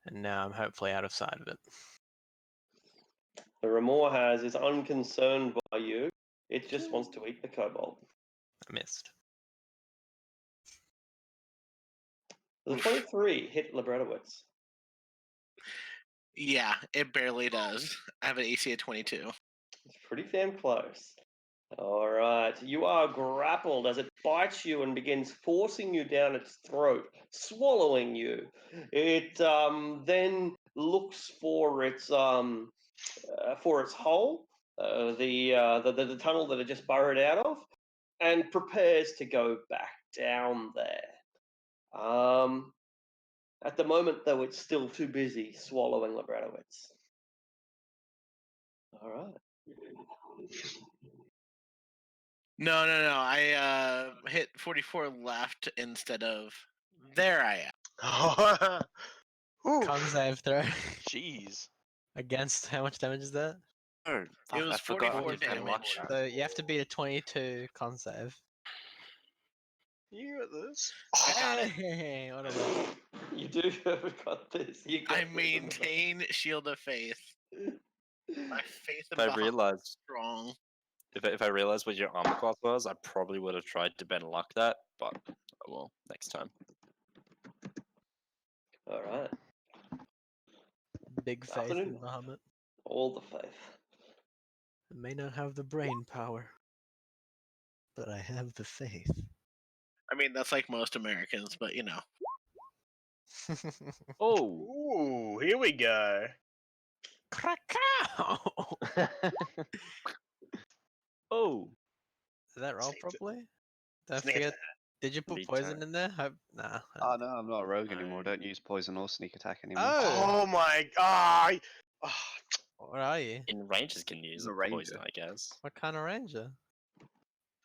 And now I'm hopefully out of sight of it. The Remorhaz is unconcerned by you. It just wants to eat the kobold. I missed. The 23 hit Libretowitz. Yeah, it barely does. I have an AC of 22. It's pretty damn close. All right, you are grappled as it bites you and begins forcing you down its throat, swallowing you. It then looks for its hole, the tunnel that it just burrowed out of, and prepares to go back down there. At the moment, though, it's still too busy swallowing Libretowitz. All right. No. I hit 44 left instead of there I am. Con save throw Jeez. against how much damage is that? Oh, fuck, was I forgot I 44 did pretty damage. much. So you have to beat a 22 con save. You got this. I got it. Hey, what a love. You do have got this. You got I this. maintain Shield of Faith. My faith in If I Bahamut realized is strong. if I realized what your armor class was, I probably would have tried to bend luck that, but oh well, next time. All right. Big faith in Afternoon. Bahamut. All the faith. I may not have the brain power, but I have the faith. I mean, that's like most Americans, but you know. Oh. Ooh, here we go. Krakow! Oh. Did that roll Sneaked it. properly? Did I Sneaked forget? Did you put Return. poison in there? Nah. Oh no, I'm not a rogue anymore. Don't use poison or sneak attack anymore. Oh! Oh my god. What are you? In rangers can use The poison, ranger. I guess. What kind of ranger?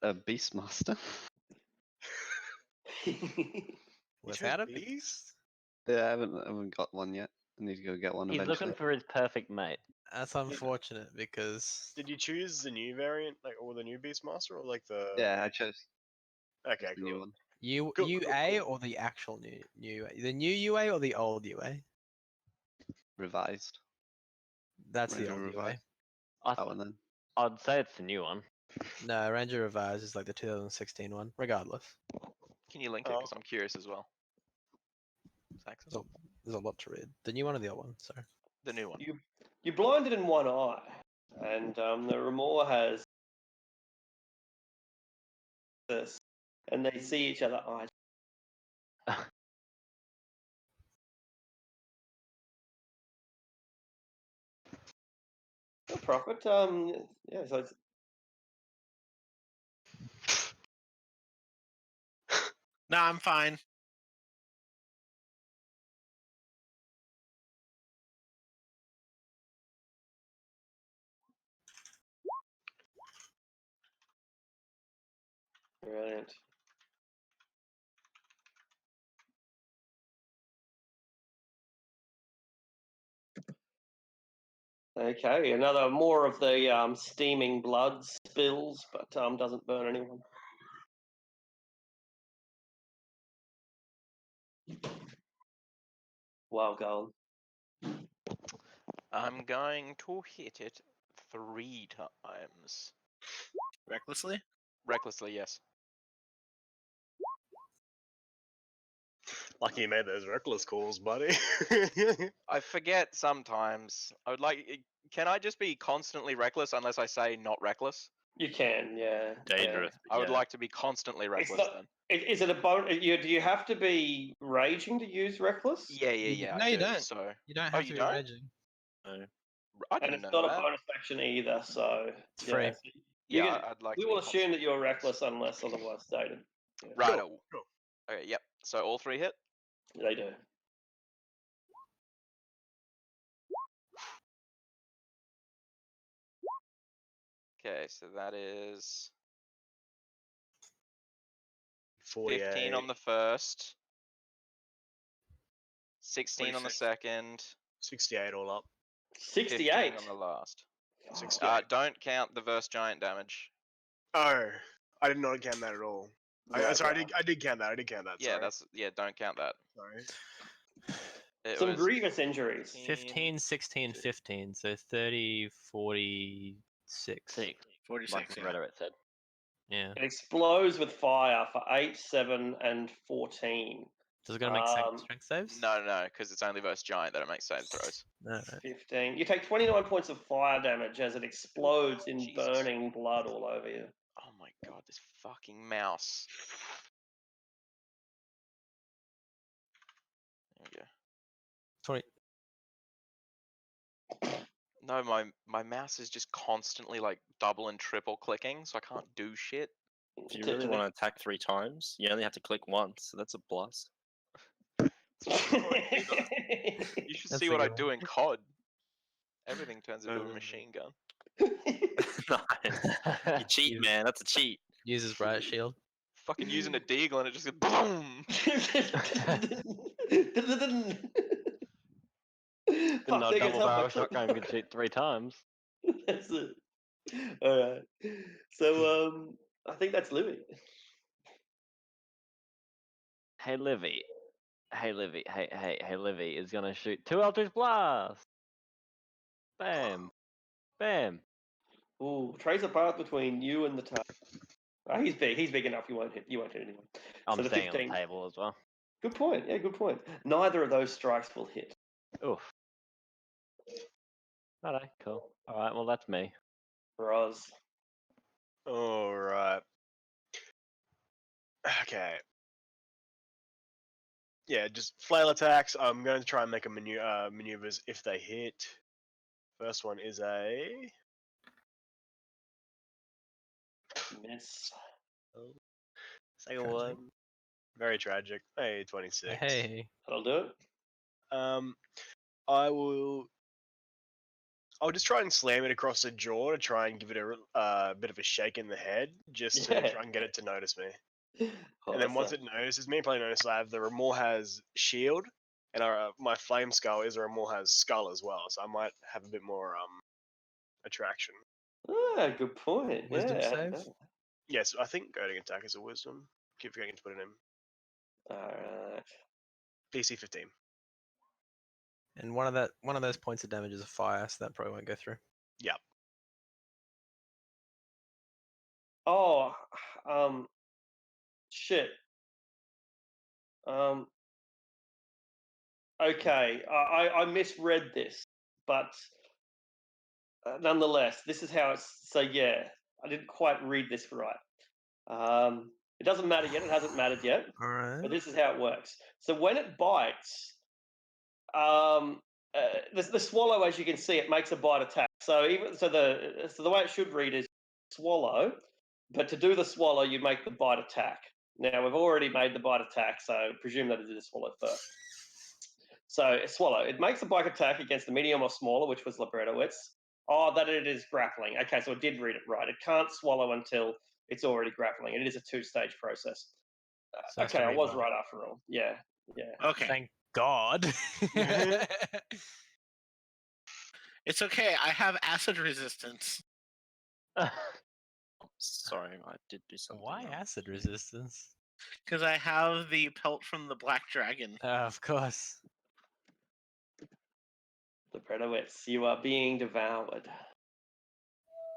A beastmaster. Without a beast? beast? Yeah, I haven't got one yet. I need to go get one He's eventually. looking for his perfect mate. That's unfortunate because Did you choose the new variant, like, or the new Beastmaster, or like the? Yeah, I chose Okay, the new cool. one. UA Cool. or the actual new UA? The new UA or the old UA? Revised. That's the Ranger old UA. revised. I That one then. I'd say it's the new one. No, Ranger Revised is like the 2016 one. Regardless, Can you link it? Because I'm curious as well. Saxon. there's a lot to read. The new one or the old one? Sorry. The new one. You're blinded in one eye, and the Remor has this, and they see each other eyes. No profit. Yeah. So it's, No, I'm fine. Brilliant. Okay, another more of the steaming blood spills, but doesn't burn anyone. Wow, Golan. I'm going to hit it 3 times. Recklessly? Recklessly, yes. Lucky you made those reckless calls, buddy. I forget sometimes. I would like. Can I just be constantly reckless unless I say not reckless? You can, yeah. Dangerous. I would yeah. like to be constantly reckless not- then. Is it a bonus? Do you have to be raging to use reckless? Yeah, yeah. No, I you do, don't. So You don't Oh, have you to be don't? raging. I And didn't it's know not a that. bonus action either, so It's free. yeah. So you Yeah, can- I'd like. we to will be assume that you're constantly reckless unless otherwise stated. Yeah. Right. Cool, cool. Okay. Yep. So all 3 hit. They do. Okay, so that is 48. 15 on the first, 16 on the 46. second, 68 all up. 15 68. on the last. 68. Don't count the verse giant damage. Oh, I did not count that at all. Right, Sorry, right. I did count that. I did count that. Yeah, Sorry. don't count that. Sorry. It Some was grievous injuries. 15, 16, 15. So 30, 46. 46, Like yeah. Rhetoric said. Yeah. It explodes with fire for 8, 7, and 14. So it's going to make strength saves? No, because it's only verse giant that it makes save throws. No. 15. You take 29 points of fire damage as it explodes in Jesus. burning blood all over you. Oh my god, this fucking mouse. There we go. 20. No, my mouse is just constantly like double and triple clicking, so I can't do shit. If you really want to attack 3 times, you only have to click once, so that's a plus. You should That's see a what I good do one. in COD. Everything turns into a machine gun. Nice. You cheat, You- man. That's a cheat. Uses Bright Shield. Fucking using a deagle and it just goes boom. Didn't know Fuck, they can double tell barrel my clip. shotgun could shoot 3 times. That's it. Alright. So I think that's Louis. Hey Livy. Hey Livy. Hey Livy is gonna shoot 2 Eldritch Blasts. Bam. Bam. Ooh, trace a path between you and the target. He's big. He's big enough. You won't hit anyone. I'm So the staying 15. on the table as well. Good point. Yeah, good point. Neither of those strikes will hit. Oof. Alright, cool. Alright, well that's me. Roz. All right. Okay. Yeah, just flail attacks. I'm going to try and make a maneuvers if they hit. First one is a Miss. second Tragic. one. Very tragic. Hey, 26. Hey. That'll do it. I'll just try and slam it across the jaw to try and give it a bit of a shake in the head, just to Yeah. try and get it to notice me. Oh, And then once that's it notices me, probably notice I have the Remor has shield, and my flame skull is a Remor has skull as well, so I might have a bit more attraction. good point. Wisdom yeah. save? Yes, I think goading attack is a wisdom. Keep forgetting to put it in. Alright. DC 15. And one of those points of damage is a fire, so that probably won't go through. Yep. Oh, shit. Okay, I misread this, but nonetheless, this is how it's. So yeah, I didn't quite read this right. It doesn't matter yet. It hasn't mattered yet. All right. But this is how it works. So when it bites, the swallow, as you can see, it makes a bite attack. So the way it should read is swallow, but to do the swallow, you make the bite attack. Now we've already made the bite attack, so presume that it did the swallow first. So swallow, it makes a bite attack against the medium or smaller, which was Libretowitz. Oh, that it is grappling. Okay, so it did read it right. It can't swallow until it's already grappling. It is a 2-stage process. So that's Okay, to I was reroll. right after all. Yeah. Okay. Thank God. It's okay. I have acid resistance. Sorry, I did do something. Why wrong. acid resistance? Because I have the pelt from the black dragon. Of course. The Predowitz, you are being devoured.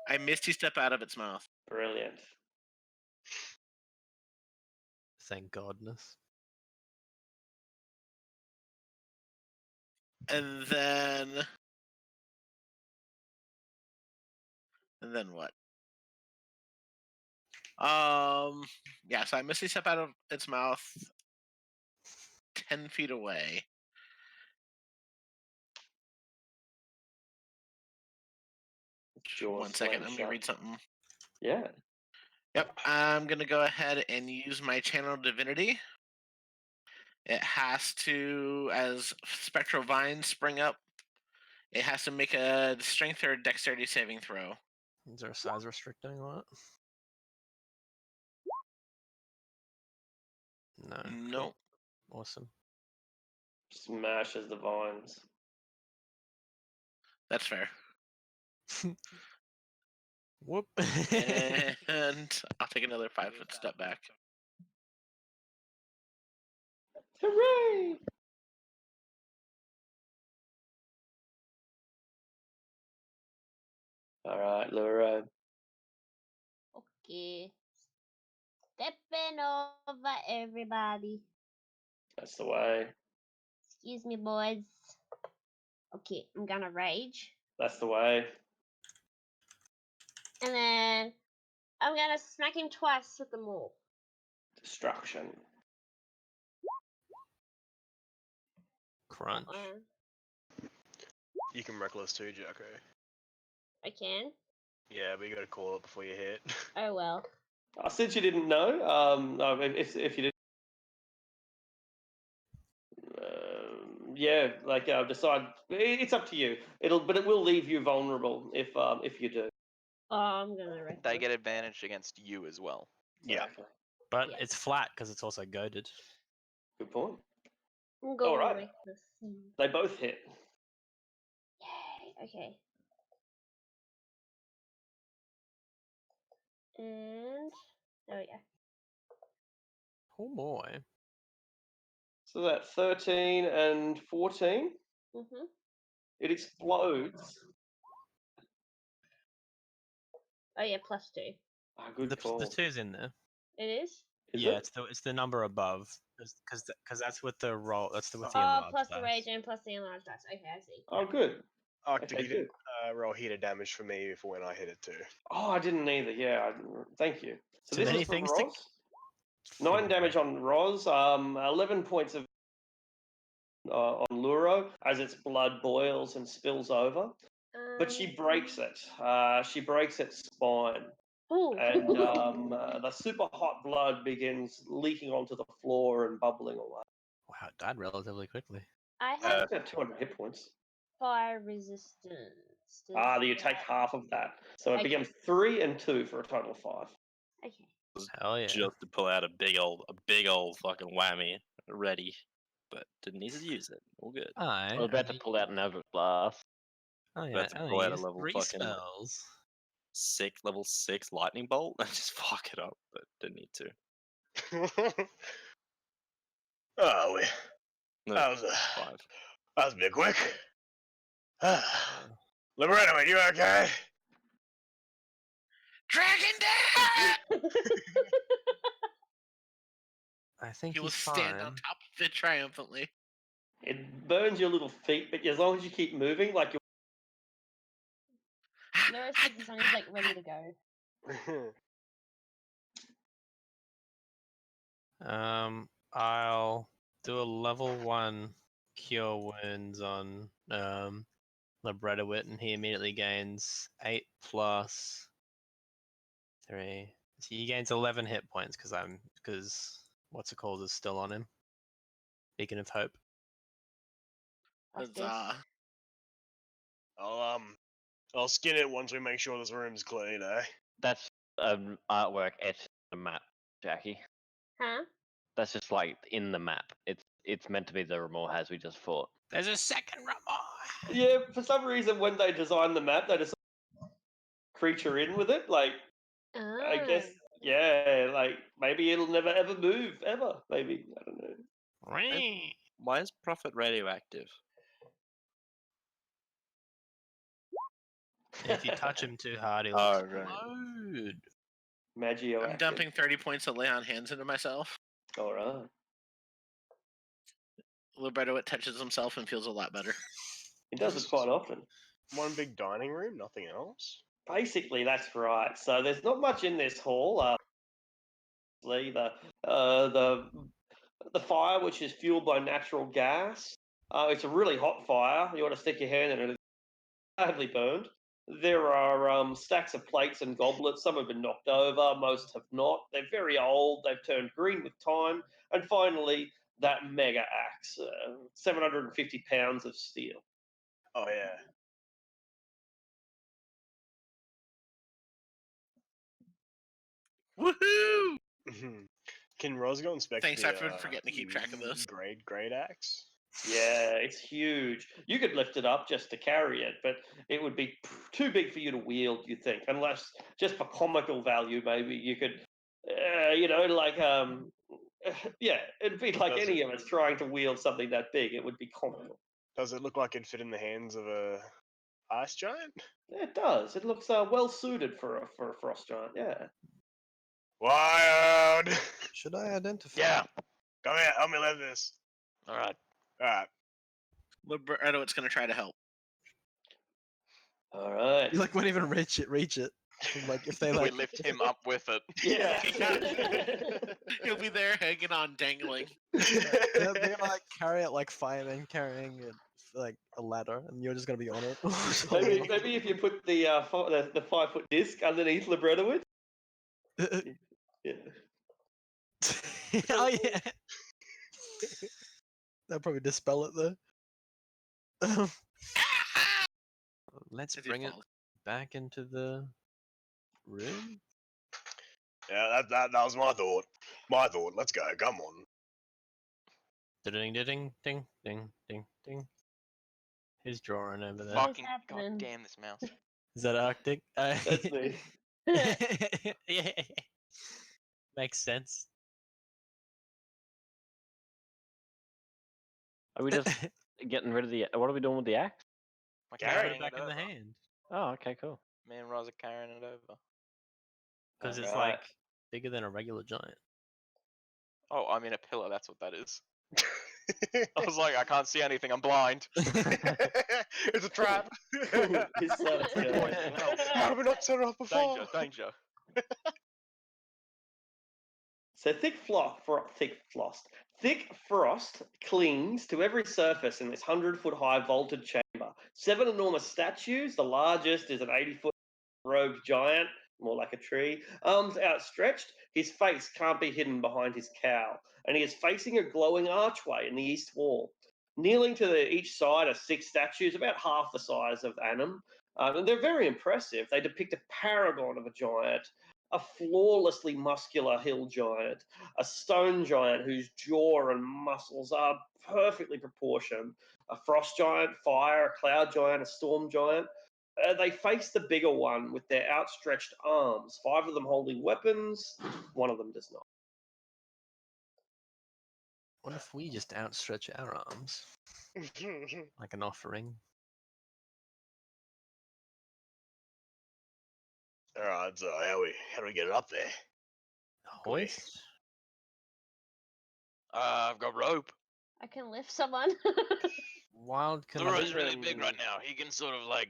I misty step out of its mouth. Brilliant. Thank Godness. And then what? Yeah, so I misty step out of its mouth 10 feet away. Jaws 1 second, slammed let me shut. read something. Yeah. Yep, I'm gonna go ahead and use my channel divinity. It has to, as spectral vines spring up, it has to make a strength or dexterity saving throw. Is there a size restricting on it? No. Nope. Cool. Awesome. Smashes the vines. That's fair. Whoop. And I'll take another 5-foot step back. Hooray! All right, Laura. Okay. Stepping over everybody. That's the way. Excuse me, boys. Okay, I'm gonna rage. That's the way. And then I'm gonna smack him twice with the maul. Destruction. Crunch. You can reckless too, Jacko. I can. Yeah, but you gotta call it before you hit. Oh well. Since you didn't know, if you didn't, yeah, like decide. It's up to you. But it will leave you vulnerable if you do. Oh, I'm gonna wreck They this. get advantage against you as well. Yeah. Exactly. But Yeah. it's flat because it's also goaded. Good point. I'm going Alright. wreck this. They both hit. Yay. Okay. And there we go. Oh boy. So that's 13 and 14. Mhm. It explodes. Oh yeah, +2. Ah, good The call. two's in there. It is. Is Yeah, it? it's the number above because that's with the roll. That's with the Oh, enlarged plus the dice. rage and plus the enlarged dice. Okay, I see. Oh, good. Arctic, Okay, you good. didn't roll heater damage for me for when I hit it too. Oh, I didn't either. Yeah, thank you. So Too this many is for things to- Roz. 9 damage on Roz. 11 points of on Luro as its blood boils and spills over. But she breaks it. She breaks its spine. Ooh. And the super hot blood begins leaking onto the floor and bubbling away. Wow, it died relatively quickly. I have It's about 200 hit points. fire resistance. You take half of that. So it Okay. becomes 3 and 2 for a total of 5. Okay. Hell yeah. Just to pull out a big old fucking whammy ready, but didn't need to use it. All good. I I'm about to pull out an Everblast. Oh yeah, About to I pull out a used level 3 fucking spells. level 6 lightning bolt and just fuck it up, but didn't need to. Oh, No, that was 5. that was a bit quick. Liberator, are you okay? Dragon Dad! I think He will he's stand fine. on top of it triumphantly. It burns your little feet, but as long as you keep moving, like you're. Lewis is on. He's like ready to go. I'll do a level 1 cure wounds on Libretowit, and he immediately gains 8 plus 3. So he gains 11 hit points because what's it called is still on him. Beacon of Hope. What's this? Huzzah. I'll skin it once we make sure this room's clean, eh? That's artwork etched in the map, Jackie. Huh? That's just like in the map. It's meant to be the Ramorhaz we just fought. There's a second Ramon. Yeah, for some reason, when they designed the map, they just creature in with it. Like, I guess, yeah, like maybe it'll never ever move ever. Maybe I don't know. Why is Prophet radioactive? If you touch him too hard, he'll Oh, right. explode. Maggio. I'm dumping 30 points of lay on hands into myself. All right. Libretto touches himself and feels a lot better. He does it quite often. One big dining room, nothing else. Basically, that's right. So there's not much in this hall. The fire, which is fueled by natural gas. It's a really hot fire. You want to stick your hand in it, it's badly burned. There are stacks of plates and goblets. Some have been knocked over, most have not. They're very old. They've turned green with time. And finally, that mega axe, 750 pounds of steel. Oh yeah. Woohoo! Can Ros go inspect? Thanks, the, I've been forgetting to keep track of this. Great axe. Yeah, it's huge. You could lift it up just to carry it, but it would be too big for you to wield, you think, unless just for comical value, maybe you could, yeah, it'd be like Does any it? of us trying to wield something that big. It would be comical. Does it look like it'd fit in the hands of a ice giant? Yeah, it does. It looks well suited for a frost giant. Yeah. Wild. Should I identify? Yeah. Come here, help me lift this. All right. All right. Libretto, it's going to try to help. All right. You like won't even reach it. Like if they like We lift him up with it. Yeah. He'll be there hanging on, dangling. they're gonna like carry it like firemen carrying it, like a ladder, and you're just gonna be on it. maybe if you put the 5-foot disc underneath Libretto, yeah. Oh yeah. That'll probably dispel it though. Let's If you bring it fall. back into the room. Yeah, that was my thought. My thought. Let's go. Come on. Ding ding ding ding ding ding ding. Who's drawing over there? Fucking happening? goddamn this mouse. Is that Arctic? That's me. Yeah. Makes sense. Are we just getting rid of the? What are we doing with the axe? We're Carry carrying it back it in the over. hand. Oh, okay, cool. Me and Roz are carrying it over. Because it's Alright. like bigger than a regular giant. Oh, I mean a pillar. That's what that is. I was like, I can't see anything. I'm blind. It's a trap. His son's good. How did we not set it up before? Danger. So thick frost clings to every surface in this 100-foot high vaulted chamber. 7 enormous statues. The largest is an 80-foot robed giant, more like a tree. Arms outstretched. His face can't be hidden behind his cowl, and he is facing a glowing archway in the east wall. Kneeling to each side are 6 statues, about half the size of Annam, and they're very impressive. They depict a paragon of a giant, a flawlessly muscular hill giant, a stone giant whose jaw and muscles are perfectly proportioned, a frost giant, fire, a cloud giant, a storm giant. They face the bigger one with their outstretched arms, 5 of them holding weapons, 1 of them does not. What if we just outstretch our arms like an offering? All right, so how do we get it up there? Hoist? I've got rope. I can lift someone. Wild can Laura's really big right now. He can sort of like,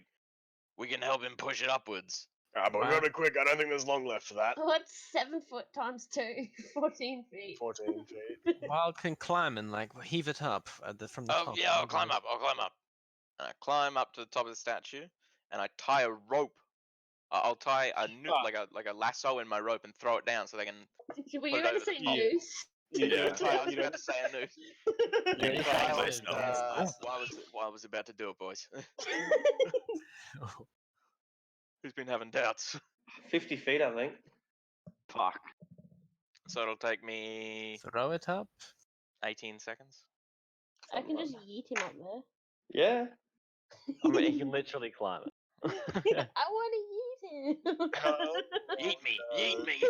we can help him push it upwards. But we gotta be quick. I don't think there's long left for that. What's 7 foot times 2? 14 feet. 14 feet. Wild can climb and like heave it up from the Oh top. yeah, I'll climb up. And I climb up to the top of the statue, and I tie a rope. I'll tie a like a lasso in my rope and throw it down so they can. Were Put you it going over to say the top. noose? You Yeah, don't tie. You I was about don't. to say a noose. Yeah, Why was about to do it, boys? Who's been having doubts? 50 feet, I think. Fuck. So it'll take me Throw it up. 18 seconds. I can just yeet him up there. Yeah. I mean, he can literally climb it. I want to yeet him. Eat me, eat me.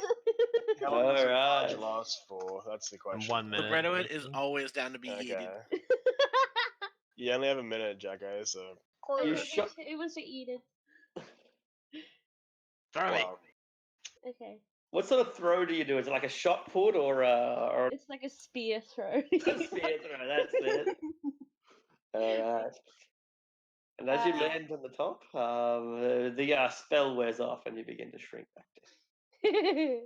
How long does a barge Alright. last for? That's the In question. 1 minute. Libretto is hopefully. always down to be Okay. yeeted. You only have a minute, Jacko, so. You Okay, shot. it was to eat it. Throw me. Wow. Okay. What sort of throw do you do? Is it like a shot put or It's like a spear throw. a spear throw? That's it. Alright. And as you land on the top, the spell wears off and you begin to shrink back down.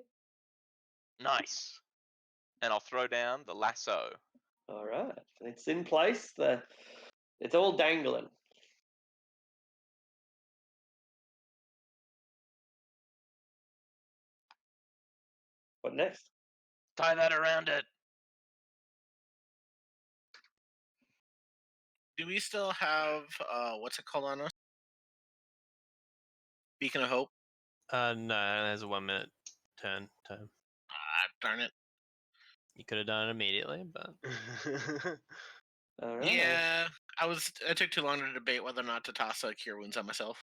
Nice. And I'll throw down the lasso. All right, it's in place. It's all dangling. What next? Tie that around it. Do we still have what's it called on us? Beacon of Hope. No, there's a 1 minute turn. Darn it. You could have done it immediately, but All right. Yeah, I took too long to debate whether or not to toss cure wounds on myself.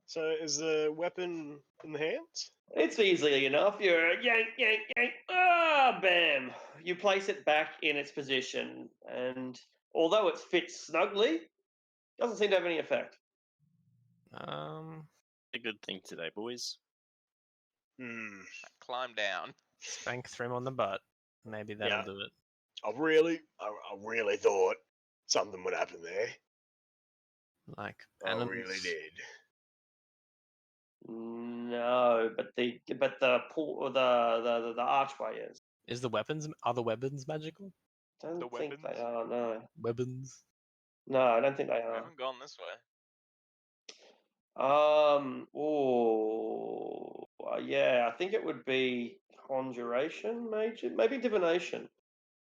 So is the weapon in the hands? It's easily enough. You're yank, yank, yank. Ah, bam! You place it back in its position, and although it fits snugly, doesn't seem to have any effect. A good thing today, boys. Hmm. Climb down. spank through him on the butt. Maybe that'll Yeah. do it. I really thought something would happen there. Like I animals. really did. No, but the pool, the archway is. Is are the weapons magical? Don't The think weapons? they are. No, Weapons. no, I don't think they We are. haven't gone this way. Yeah, I think it would be conjuration, maybe divination.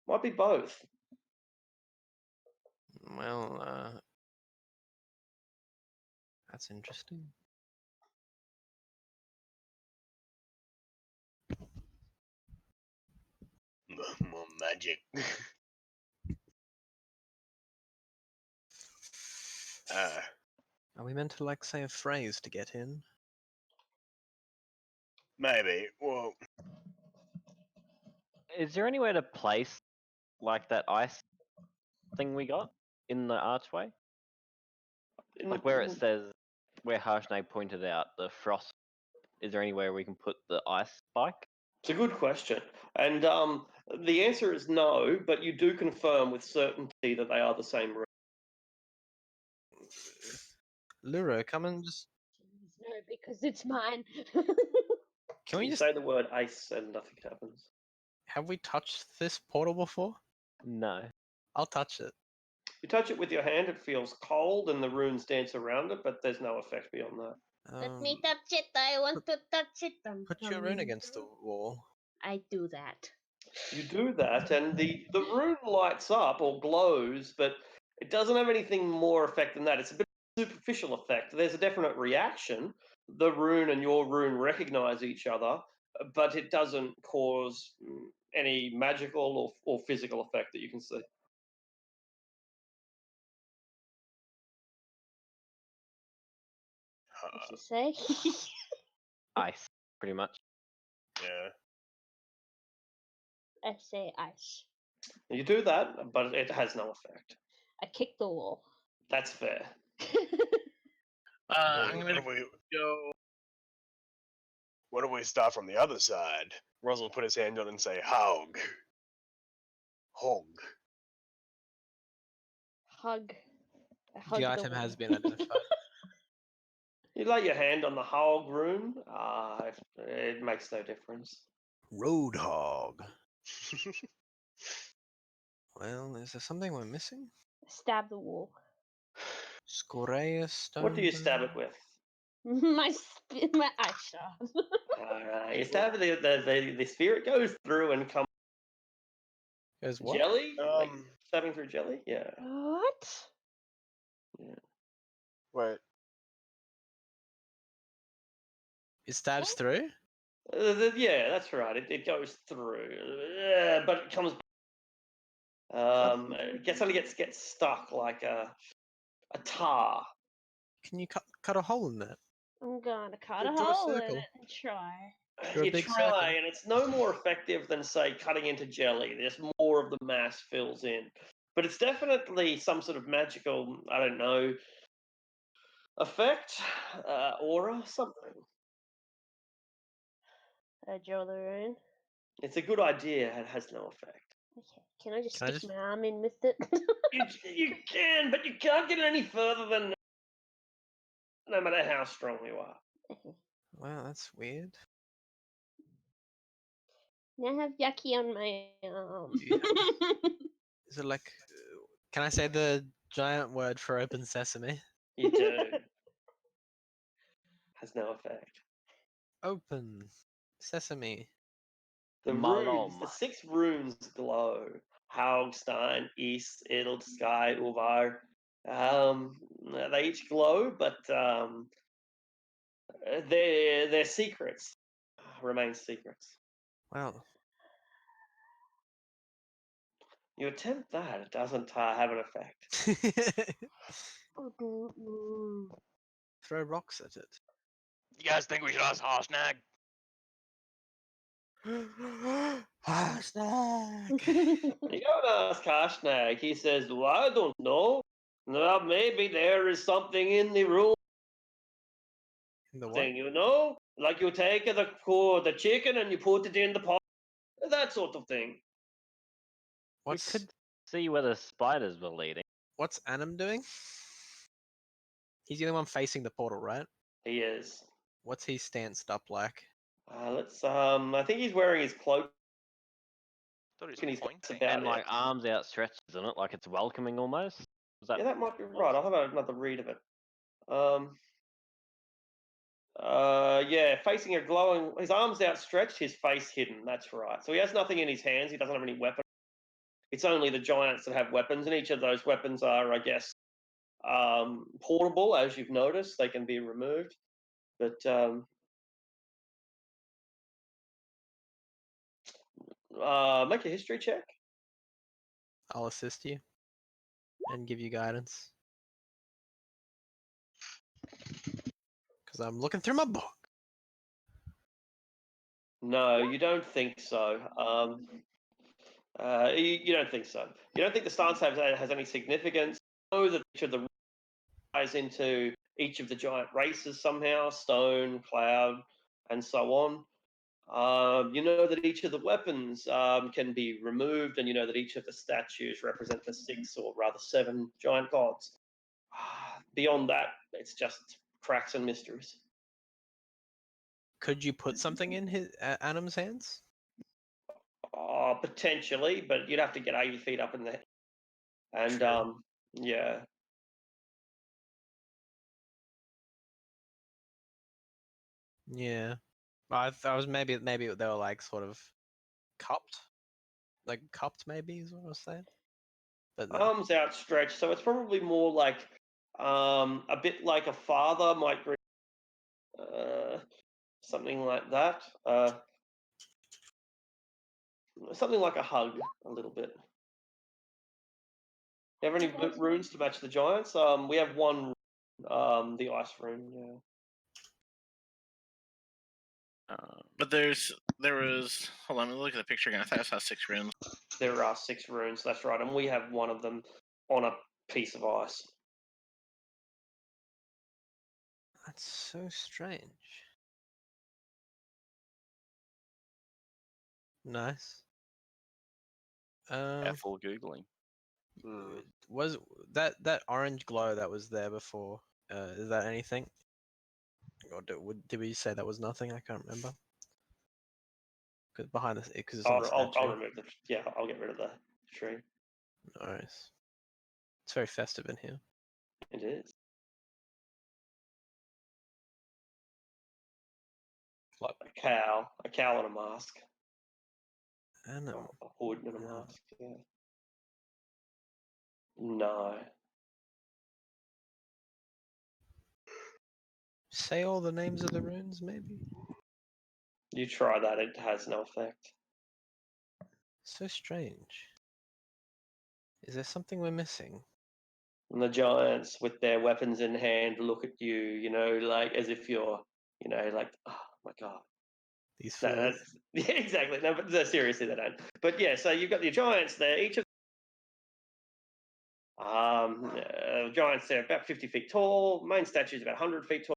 Might be both. Well, that's interesting. More magic. Are we meant to like say a phrase to get in? Maybe. Well, Is there any way to place like that ice thing we got in the archway? Like where it says, where Harshnag pointed out the frost. Is there anywhere we can put the ice spike? It's a good question, and the answer is no. But you do confirm with certainty that they are the same room. Luro, come and just. No, because it's mine. Can we You just? say the word ice and nothing happens. Have we touched this portal before? No. I'll touch it. You touch it with your hand, it feels cold, and the runes dance around it, but there's no effect beyond that. Let me touch it. I want to touch it. Put your rune against the wall. I do that. You do that, and the rune lights up or glows, but it doesn't have anything more effect than that. It's a bit of a superficial effect. There's a definite reaction. The rune and your rune recognize each other, but it doesn't cause any magical or physical effect that you can see. What's it say? Ice, pretty much. yeah. I say ice. You do that, but it has no effect. I kick the wall. That's fair. I'm gonna go. What do we start from the other side? Roz will put his hand on and say, Hog. Hog. Hug. I hug The item wall. has been identified. You lay your hand on the Hog rune. It makes no difference. Roadhog. Well, is there something we're missing? Stab the wall. Scorea stone. What do you stab it with? my ice shard. You stab the sphere. It goes through and comes Goes what? jelly. Like stabbing through jelly. Yeah. What? Wait. It stabs through? Yeah, that's right. It goes through, but it comes. It only gets stuck like a tar. Can you cut a hole in that? I'm gonna cut Draw a a hole in circle. it and try. Draw a You big try, circle. and it's no more effective than say cutting into jelly. There's more of the mass fills in, but it's definitely some sort of magical, I don't know, effect, aura, something. I draw the rune. It's a good idea. It has no effect. Okay. Can I just Can I stick just- my arm in with it? You can, but you can't get it any further than no matter how strong you are. Wow, that's weird. Now I have yucky on my arm. Is it like? Can I say the giant word for open sesame? You do. Has no effect. Open sesame. The Malom. runes, the 6 runes glow. Haugstein, East, Edel, Sky, Ulvar. They each glow, but their secrets remain secrets. Wow. You attempt that, it doesn't have an effect. Throw rocks at it. You guys think we should ask Harshnag? Snack. You go and ask Harshnag. He says, well, I don't know. Well, maybe there is something in the room. In the what? Thing, you know? Like you take the chicken and you put it in the pot. That sort of thing. What's We could see where the spiders were leading. What's Anim doing? He's the only one facing the portal, right? He is. What's he stanced up like? I think he's wearing his cloak. Thought he And was he's pointing. about And like arms outstretched, isn't it? Like it's welcoming almost. Was that? Yeah, that might be right. I'll have another read of it. Yeah, facing a glowing. His arms outstretched, his face hidden. That's right. So he has nothing in his hands. He doesn't have any weapon. It's only the giants that have weapons, and each of those weapons are, I guess, portable. As you've noticed, they can be removed. But make a history check. I'll assist you and give you guidance. Because I'm looking through my book. No, you don't think so. You don't think so. You don't think the stance has any significance. You know that each of the ties into each of the giant races somehow, stone, cloud, and so on. You know that each of the weapons can be removed, and you know that each of the statues represent the 6 or rather 7 giant gods. Beyond that, it's just cracks and mysteries. Could you put something in his Anim's hands? Potentially, but you'd have to get 80 feet up in the and True. yeah. Yeah. I was maybe they were like sort of cupped. Like cupped maybe is what I was saying. But no. Arms outstretched, so it's probably more like a bit like a father might bring something like that. Something like a hug, a little bit. You have any runes to match the giants? We have one, the ice rune. Yeah. But there was. Hold on, let me look at the picture again. I thought I saw 6 runes. There are 6 runes. That's right, and we have one of them on a piece of ice. That's so strange. Nice. Careful googling. Was that orange glow that was there before? Is that anything? Or did we say that was nothing? I can't remember. Because behind the because it's on the statue. I'll remove the. Yeah, I'll get rid of the tree. Nice. It's very festive in here. It is. What? A cow and a mask. And A hood and a mask. Yeah. No. say all the names of the runes, maybe. You try that, it has no effect. So strange. Is there something we're missing? And the giants, with their weapons in hand, look at you, like as if you're, like, oh my god. These No, fools. yeah, exactly. No, but seriously, they don't. But yeah, so you've got your giants there. Each of giants there about 50 feet tall. Main statue is about 100 feet tall.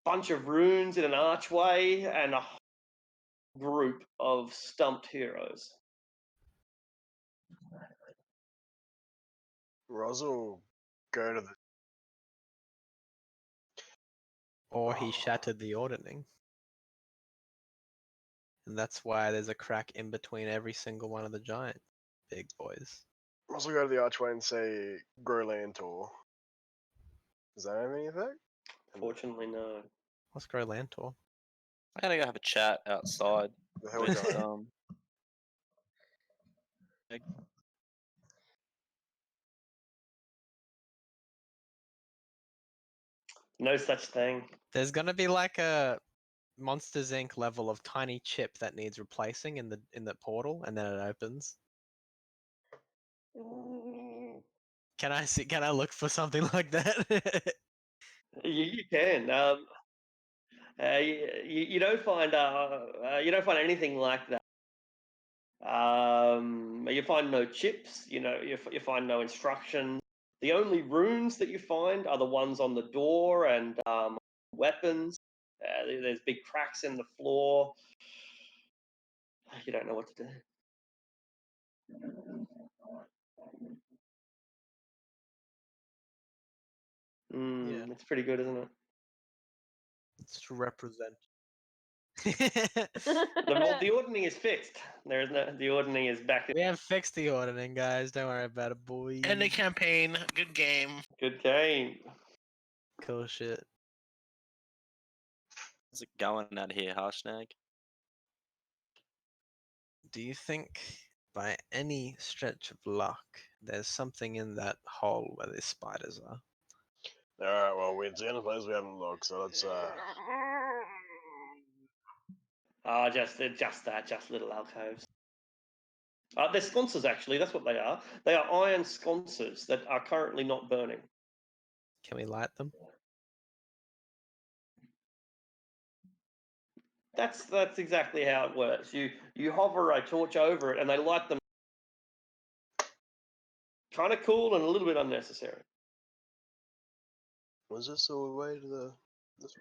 Bunch of runes in an archway and a group of stumped heroes. Roz will go to the. Or he shattered the ordning. And that's why there's a crack in between every single one of the giant big boys. Roz will go to the archway and say, Grolantor. Does that have any effect? Fortunately, no. Let's grow Lantor. I gotta go have a chat outside The hell we with going? No such thing. There's gonna be like a Monsters Inc. level of tiny chip that needs replacing in the portal, and then it opens. Can I see? Can I look for something like that? You can. You don't find anything like that. You find no chips. You find no instructions. The only runes that you find are the ones on the door and weapons. There's big cracks in the floor. You don't know what to do. It's pretty good, isn't it? It's to represent. The ordning is fixed. There is no. The ordning is back. We have fixed the ordering, guys. Don't worry about it, boy. End of campaign. Good game. Good game. Cool shit. How's it going out here, Harshnag? Do you think, by any stretch of luck, there's something in that hole where the spiders are? Alright, well, it's the only place we haven't looked, so let's, just little alcoves. They're sconces, actually. That's what they are. They are iron sconces that are currently not burning. Can we light them? That's exactly how it works. You hover a torch over it, and they light them. Kind of cool and a little bit unnecessary. was this the way to the... This...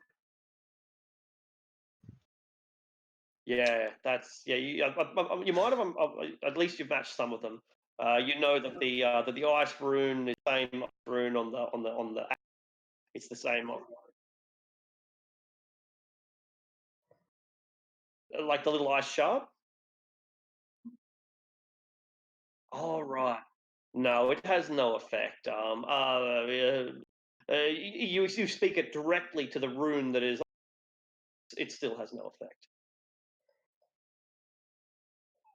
Yeah, that's you might have at least you've matched some of them. You know that the ice rune is the same rune on the it's the same on like the little ice shard. Oh right. No, it has no effect. You speak it directly to the rune that is. It still has no effect.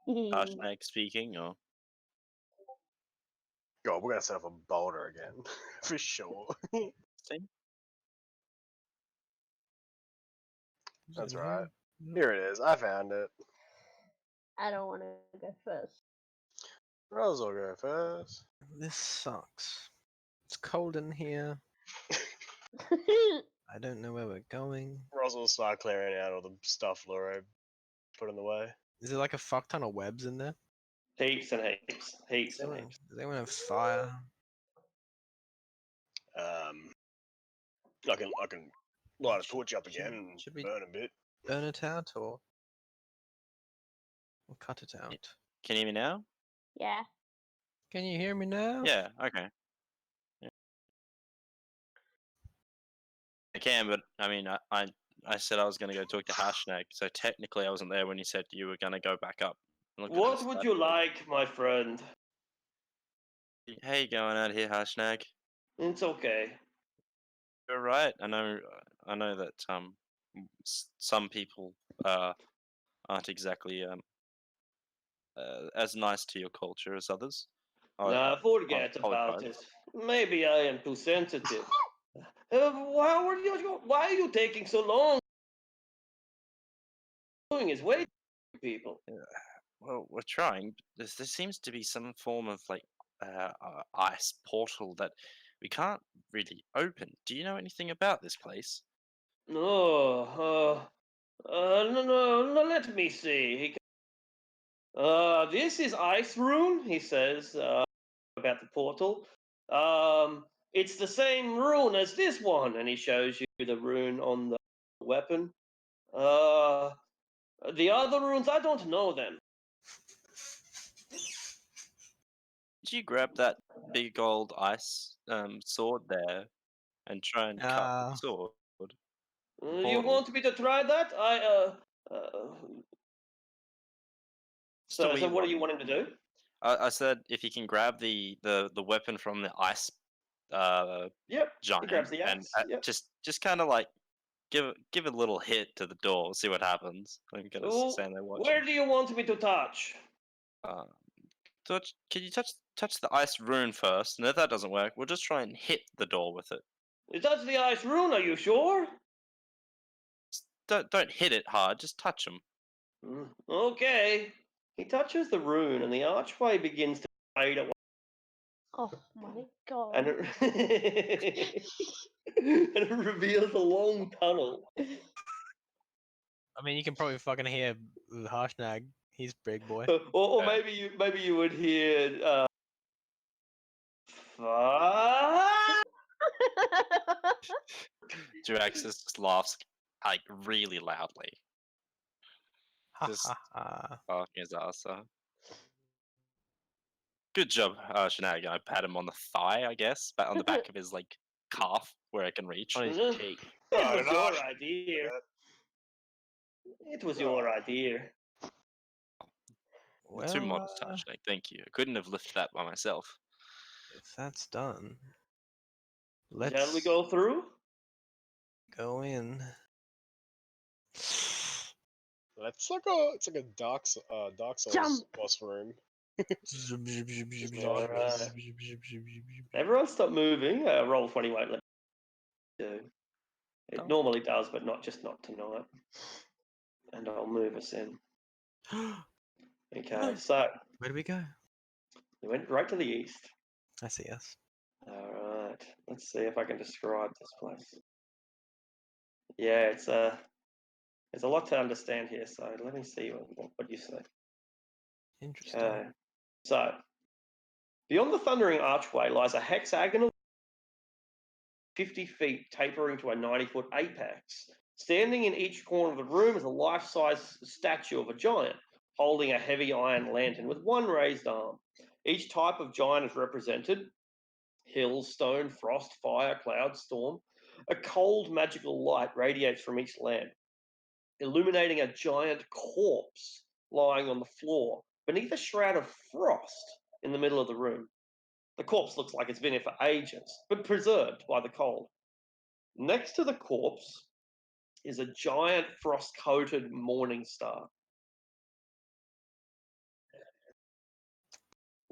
Harshnag speaking, or God, we're gonna set up a boulder again. For sure. That's right. Here it is. I found it. I don't want to go first. Rose will go first. This sucks. It's cold in here. I don't know where we're going. Rose will start clearing out all the stuff Laura put in the way. Is there like a fuck ton of webs in there? Heaps and heaps. Heaps and heaps. Does anyone have fire? I can light a torch up again and should we burn a bit. burn it out or cut it out? can you hear me now? Yeah. Can you hear me now? Yeah, okay. Yeah. I can, but I mean, I said I was going to go talk to Harshnag, so technically I wasn't there when you said you were going to go back up. and look at What this would stuff. you like, my friend? How you going out here, Harshnag? It's okay. You're right. I know that some people aren't exactly as nice to your culture as others. Nah, forget about apologize. it. Maybe I am too sensitive. Why are you taking so long? doing is waiting for people. Well, we're trying. But there seems to be some form of like ice portal that we can't really open. Do you know anything about this place? No, no, let me see. This is Ice Rune, he says, about the portal. It's the same rune as this one, and he shows you the rune on the weapon. The other runes, I don't know them. Did you grab that big old ice sword there and try and cut the sword? You want me to try that? So what are you wanting to do? I said if you can grab the weapon from the ice Yep, he giant grabs the and axe. Yep. just kind of like give a little hit to the door, see what happens. I'm gonna Ooh, stand there watching. where do you want me to touch? Can you touch the ice rune first? And if that doesn't work, we'll just try and hit the door with it. You touch the ice rune, are you sure? Don't hit it hard, just touch them. Okay. He touches the rune, and the archway begins to fade away. Oh my god. And it, and it reveals a long tunnel. I mean, you can probably fucking hear Harshnag. He's big boy. Or maybe you would hear. Fuck. Jiraxis just laughs like really loudly. Just barking his ass off. Good job, Shenag. I pat him on the thigh, I guess, but on the back of his like calf where I can reach. On his cheek. It was your idea. It was your idea. Too modest, Shenag. Thank you. I couldn't have lifted that by myself. If that's done, Shall we go through? Go in. It's like a Dark Souls boss room. Alright. Everyone stop moving. Roll20 won't let me do. It normally does, but not tonight. And I'll move us in. Okay, so Where do we go? we went right to the east. I see us. Alright. Let's see if I can describe this place. Yeah, there's a lot to understand here, so let me see what you say. Interesting. Okay. So, beyond the thundering archway lies a hexagonal 50 feet tapering to a 90-foot apex. Standing in each corner of the room is a life-size statue of a giant, holding a heavy iron lantern with one raised arm. Each type of giant is represented: hill, stone, frost, fire, cloud, storm. A cold magical light radiates from each lamp, illuminating a giant corpse lying on the floor beneath a shroud of frost in the middle of the room. The corpse looks like it's been here for ages, but preserved by the cold. Next to the corpse is a giant frost-coated morning star.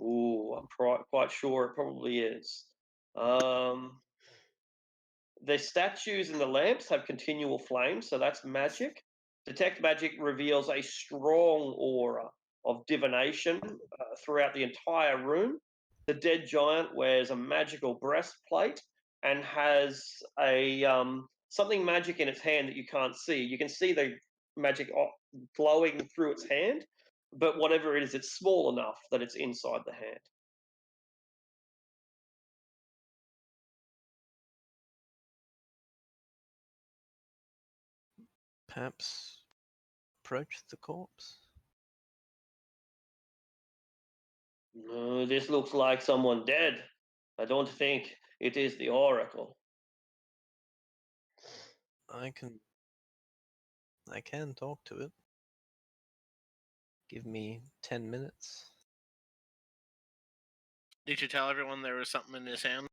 Ooh, I'm quite sure it probably is. The statues and the lamps have continual flames, so that's magic. Detect magic reveals a strong aura of divination throughout the entire room. The dead giant wears a magical breastplate and has a something magic in its hand that you can't see. You can see the magic glowing through its hand, but whatever it is, it's small enough that it's inside the hand. Perhaps approach the corpse. No, this looks like someone dead. I don't think it is the Oracle. I can talk to it. Give me 10 minutes. Did you tell everyone there was something in his hand?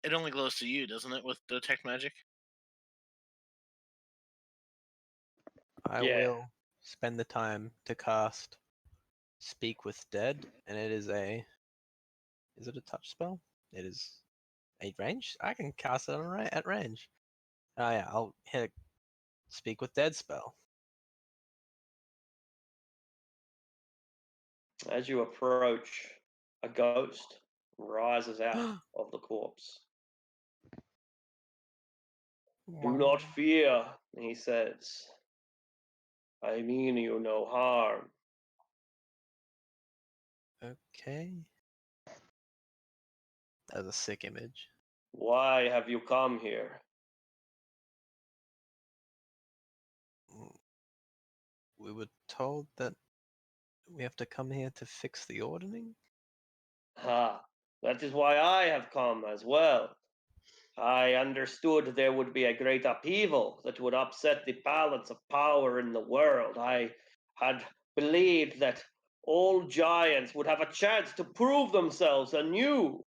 It only glows to you, doesn't it, with detect magic? I will spend the time to cast Speak with Dead, and it is a... Is it a touch spell? It is 8 range? I can cast it at range. Oh yeah, I'll hit Speak with Dead spell. As you approach, a ghost rises out of the corpse. Do not fear, he says. I mean you no harm. Okay. That was a sick image. Why have you come here? We were told that we have to come here to fix the ordering. Ha, that is why I have come as well. I understood there would be a great upheaval that would upset the balance of power in the world. I had believed that all giants would have a chance to prove themselves anew.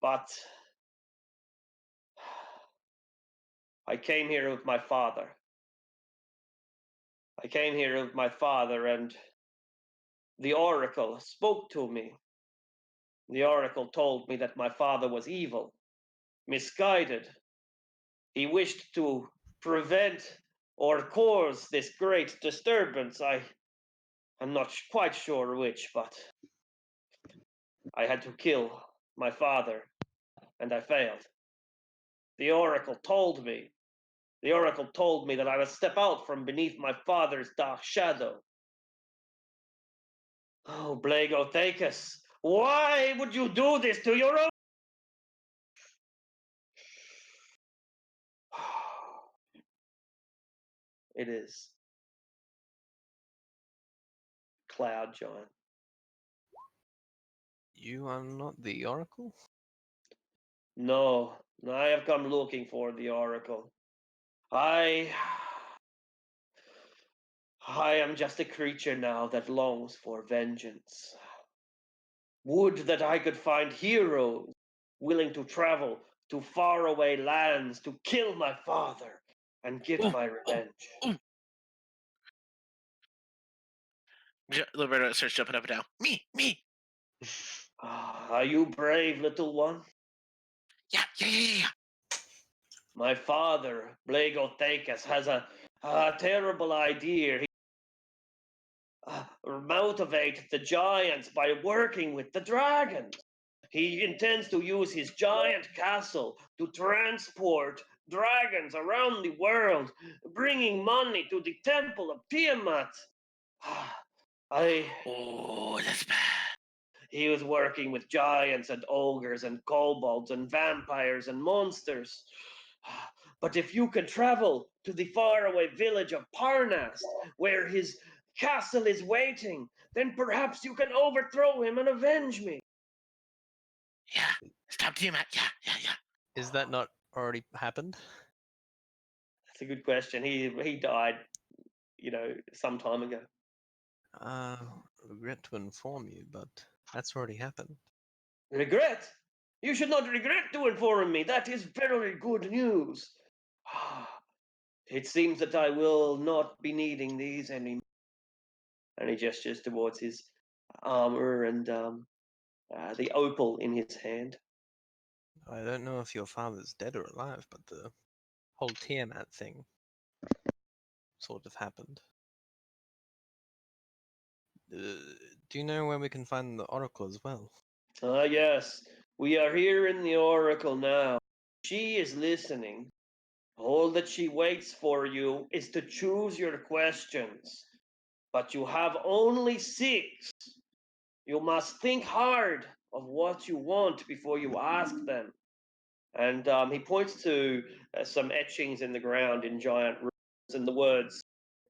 But I came here with my father. I came here with my father, and the oracle spoke to me. The oracle told me that my father was evil, misguided. He wished to prevent or cause this great disturbance. I'm not quite sure which, but I had to kill my father, and I failed. The oracle told me. The oracle told me that I must step out from beneath my father's dark shadow. Oh, Blagothacus, why would you do this to your own? It is Cloud Giant. You are not the Oracle? No, I have come looking for the oracle. I am just a creature now that longs for vengeance. Would that I could find heroes willing to travel to faraway lands to kill my father and get my revenge. Liberto starts jumping up and down. Me. Are you brave, little one? Yeah. My father, Blagothacus, has a terrible idea. He motivate the giants by working with the dragons. He intends to use his giant castle to transport dragons around the world, bringing money to the temple of Tiamat. Oh, that's bad. He was working with giants and ogres and kobolds and vampires and monsters. But if you can travel to the faraway village of Parnast, where his castle is waiting, then perhaps you can overthrow him and avenge me. Yeah, stop Tiamat. Yeah. Is that not already happened? That's a good question. He died, some time ago. Regret to inform you, but that's already happened. Regret? You should not regret to inform me. That is very good news. It seems that I will not be needing these anymore. And he gestures towards his armor and the opal in his hand. I don't know if your father's dead or alive, but the whole Tiamat thing sort of happened. Do you know where we can find the Oracle as well? Yes. We are here in the Oracle now. She is listening. All that she waits for you is to choose your questions. But you have only 6. You must think hard of what you want before you ask them. And he points to some etchings in the ground in giant runes, and the words,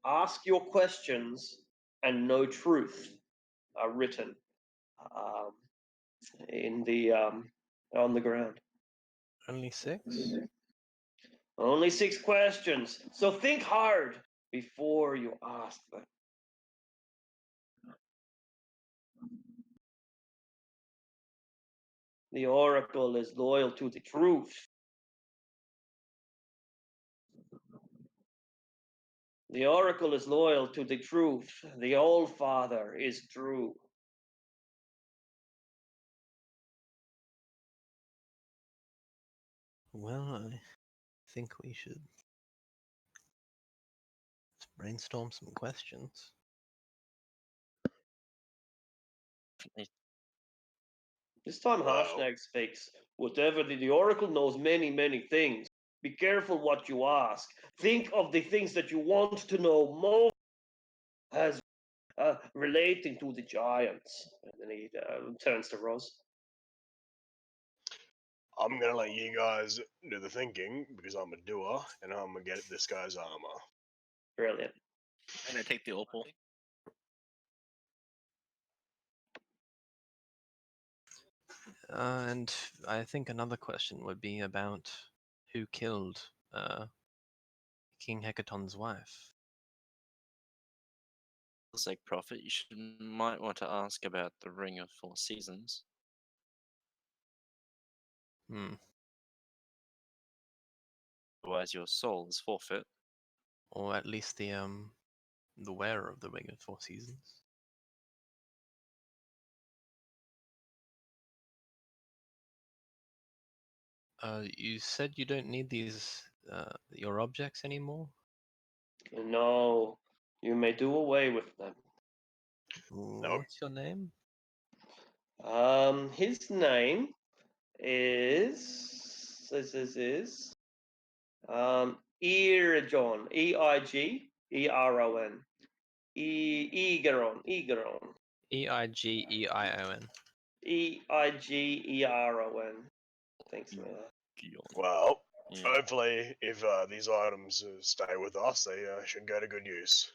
"Ask your questions and know truth," are written in the on the ground. Only 6? Only 6 questions. So think hard before you ask them. The Oracle is loyal to the truth. The Oracle is loyal to the truth. The All-Father is true. Well, I think we should brainstorm some questions. This time Wow. Harshnag speaks. Whatever the Oracle knows many, many things. Be careful what you ask. Think of the things that you want to know most as relating to the giants. And then he turns to Roz. I'm gonna let you guys do the thinking because I'm a doer and I'm gonna get this guy's armor. Brilliant. And I take the opal. And I think another question would be about who killed King Hecaton's wife. Like Prophet, might want to ask about the Ring of Four Seasons. Otherwise, your soul is forfeit. Or at least the wearer of the Ring of Four Seasons. You said you don't need these your objects anymore? No, you may do away with them. What's your name? His name is Eigeron, Eigeron, Eigeron, Eigeon. Eigeron. Thanks, man. Well, hopefully, if these items stay with us, they should go to good use.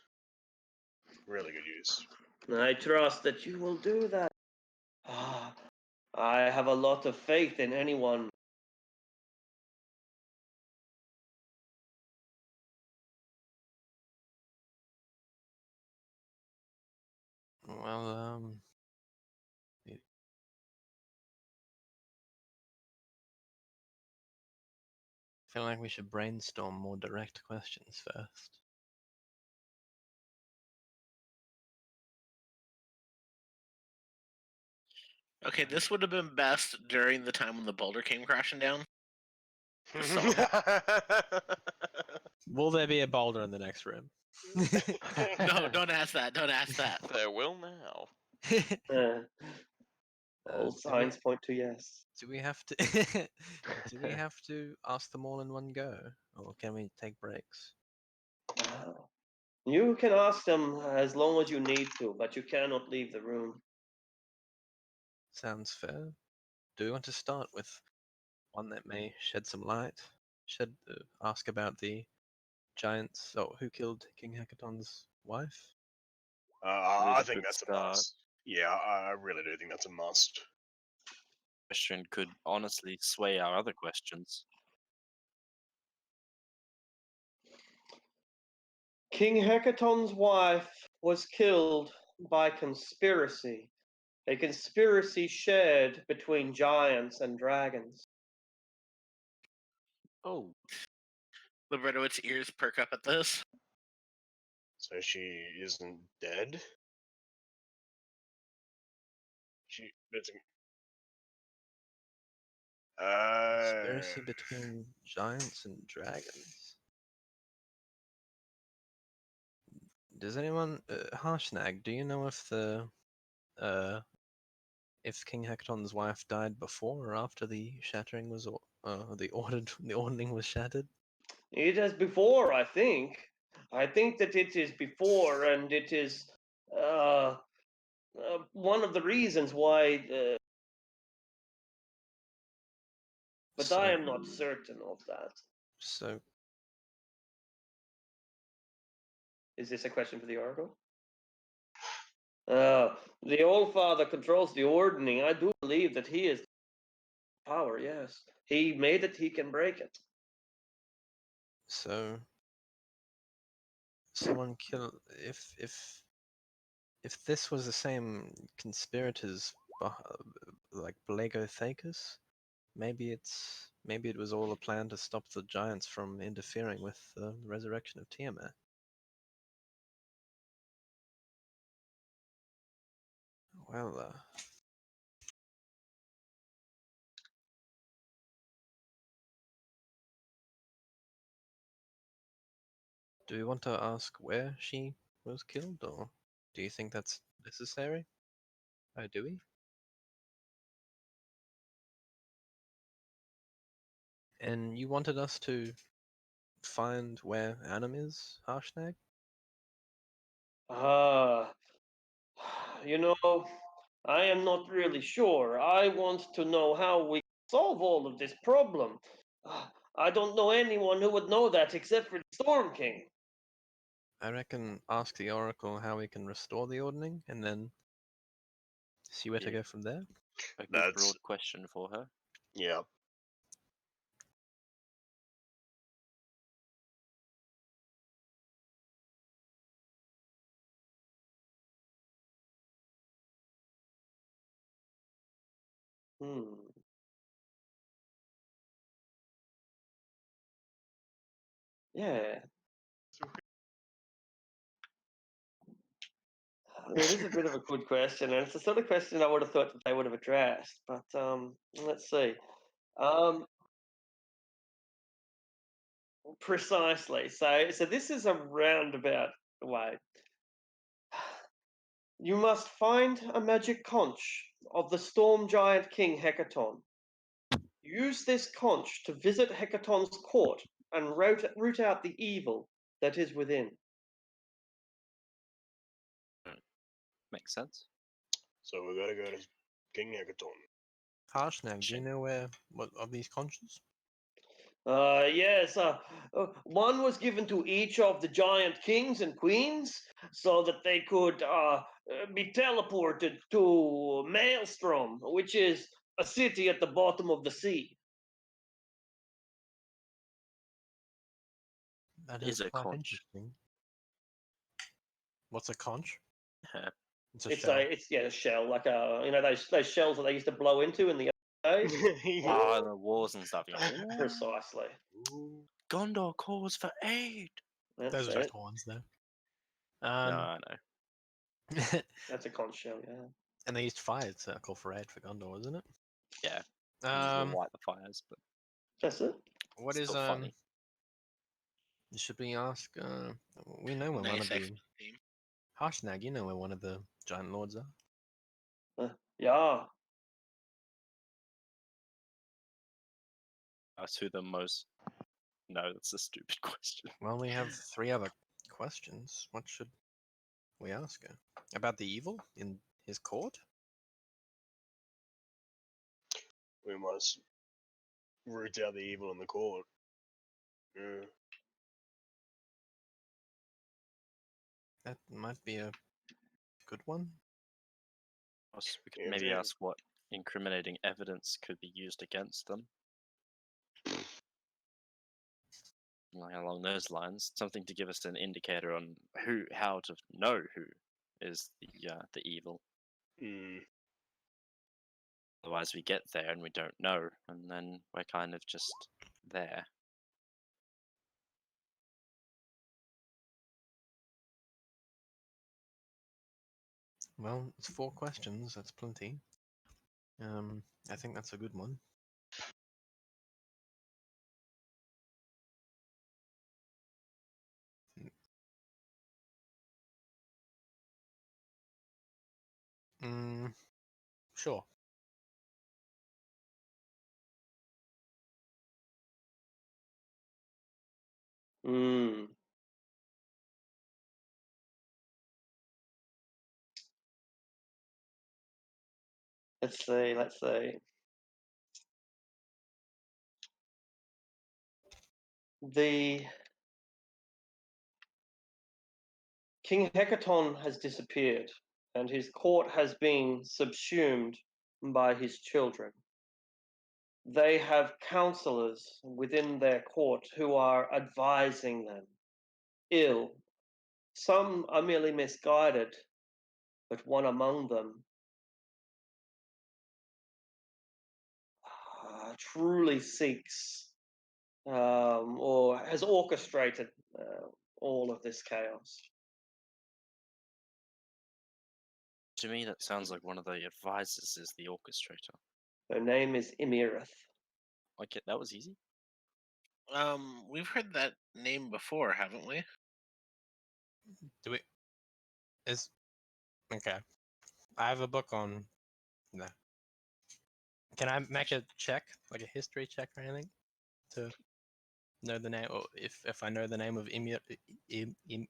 Really good use. I trust that you will do that. I have a lot of faith in anyone. Well, I feel like we should brainstorm more direct questions first. Okay, this would have been best during the time when the boulder came crashing down. Will there be a boulder in the next room? No, don't ask that. Don't ask that. There will now. All signs point to yes. Do we have to? Do we have to ask them all in one go, or can we take breaks? You can ask them as long as you need to, but you cannot leave the room. Sounds fair. Do we want to start with one that may shed some light? Ask about the giants. Oh, who killed King Hecaton's wife? I think that's a must. Yeah, I really do think that's a must. Question could honestly sway our other questions. King Hecaton's wife was killed by conspiracy. A conspiracy shared between giants and dragons. Oh. Libretto's ears perk up at this. So she isn't dead? Conspiracy between giants and dragons. Does anyone, Harshnag, do you know if King Hecaton's wife died before or after the shattering was, the ordning was shattered? It is before, I think. I think that it is before, and it is one of the reasons why. But I am not certain of that. So, is this a question for the Oracle? The Old Father controls the ordning. I do believe that he is power. Yes, he made it. He can break it. So, someone kill if this was the same conspirators like Blagothacus, maybe it was all a plan to stop the giants from interfering with the resurrection of Tiamat. Well, Do we want to ask where she was killed, or do you think that's necessary? Oh, do we? And you wanted us to find where Adam is, Harshnag? Ah, you know, I am not really sure. I want to know how we solve all of this problem. I don't know anyone who would know that except for the Storm King. I reckon ask the Oracle how we can restore the Ordning, and then see where to Yeah. go from there. A good That's broad question for her. yeah. Hmm. Yeah. It is a bit of a good question, and it's the sort of question I would have thought that they would have addressed. But let's see. Um, precisely. So this is a roundabout way. You must find a magic conch of the storm giant king Hecaton. Use this conch to visit Hecaton's court and root out the evil that is within. Makes sense. So we gotta go to King Hecaton. Harshnag, do you know what of these conches? Yes, one was given to each of the giant kings and queens so that they could be teleported to Maelstrom, which is a city at the bottom of the sea. That Is is a quite conch. interesting. What's a conch? Yeah. It's a It's shell. a shell, like those shells that they used to blow into in the old days. Ah, the wars and stuff. Yeah. Precisely. Gondor calls for aid. That's Those are it. just horns, though. No, I know. That's a conch shell, yeah. And they used fire circle for aid for Gondor, wasn't it? Yeah. Usually Um, light the fires, but That's it. what still is funny. Should we ask? We know where one Nice of the extra theme. Harshnag. You know where one of the giant lords are. Yeah. That's who the most. No, that's a stupid question. Well, we have 3 other questions. What should we ask her about the evil in his court? We must root out the evil in the court. Yeah. That might be a good one. Also, we could Yeah, maybe yeah. ask what incriminating evidence could be used against them. Like along those lines, something to give us an indicator on how to know who is the evil. Mm. Otherwise, we get there and we don't know, and then we're kind of just there. Well, it's 4 questions. That's plenty. I think that's a good one. Sure. Hmm. Let's see. Let's see. The King Hecaton has disappeared, and his court has been subsumed by his children. They have counselors within their court who are advising them. Ill. Some are merely misguided, but one among them truly seeks or has orchestrated all of this chaos. To me, that sounds like one of the advisors is the orchestrator. Her name is Emirith. Okay, that was easy. We've heard that name before, haven't we? Do we? Is okay. I have a book on. No. Can I make a check, like a history check or anything, to know the name, or if I know the name of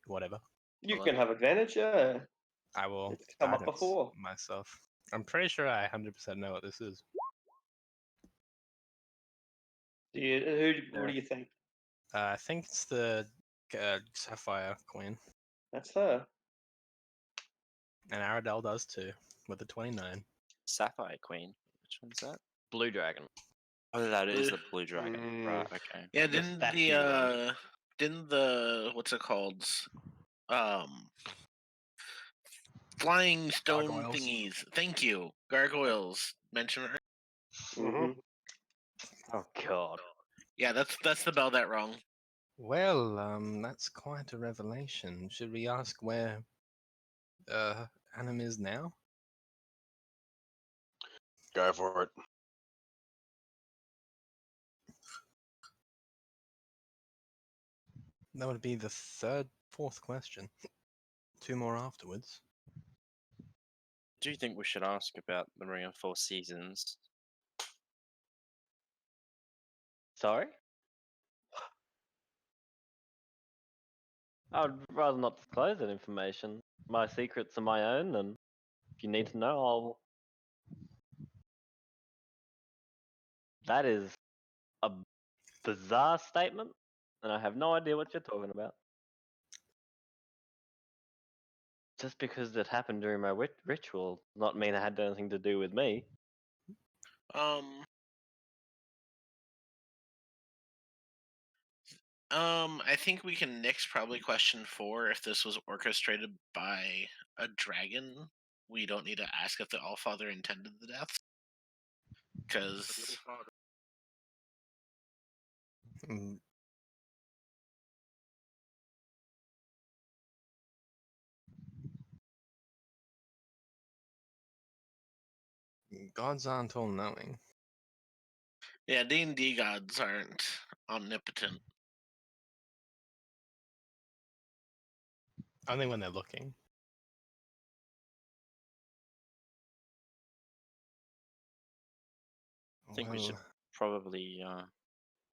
whatever, You Well, can have advantage. Yeah, I will it's come up guidance before. myself. I'm pretty sure I 100% know what this is. Do you, what do you think? I think it's the Sapphire Queen, That's her. and Aradel does too, with the 29. Sapphire Queen. Which one's that? Blue dragon. Oh, that is Blue- the blue dragon. Mm. Right. Okay. Yeah, The didn't the what's it called? Um, flying stone Gargoyles. thingies. Thank you, gargoyles. Mention her. Hmm. Oh god. Yeah, that's the bell that rung. Well, that's quite a revelation. Should we ask where Anim is now? Go for it. That would be the fourth question. Two more afterwards. Do you think we should ask about the Ring of Four Seasons? Sorry? I would rather not disclose that information. My secrets are my own, and if you need to know, I'll. That is a bizarre statement, and I have no idea what you're talking about. Just because it happened during my ritual, does not mean it had anything to do with me. I think we can nix probably question 4 if this was orchestrated by a dragon. We don't need to ask if the Allfather intended the deaths. Because Mm, Gods aren't all knowing. yeah, D&D gods aren't omnipotent. Only when they're looking. I think we should Well, probably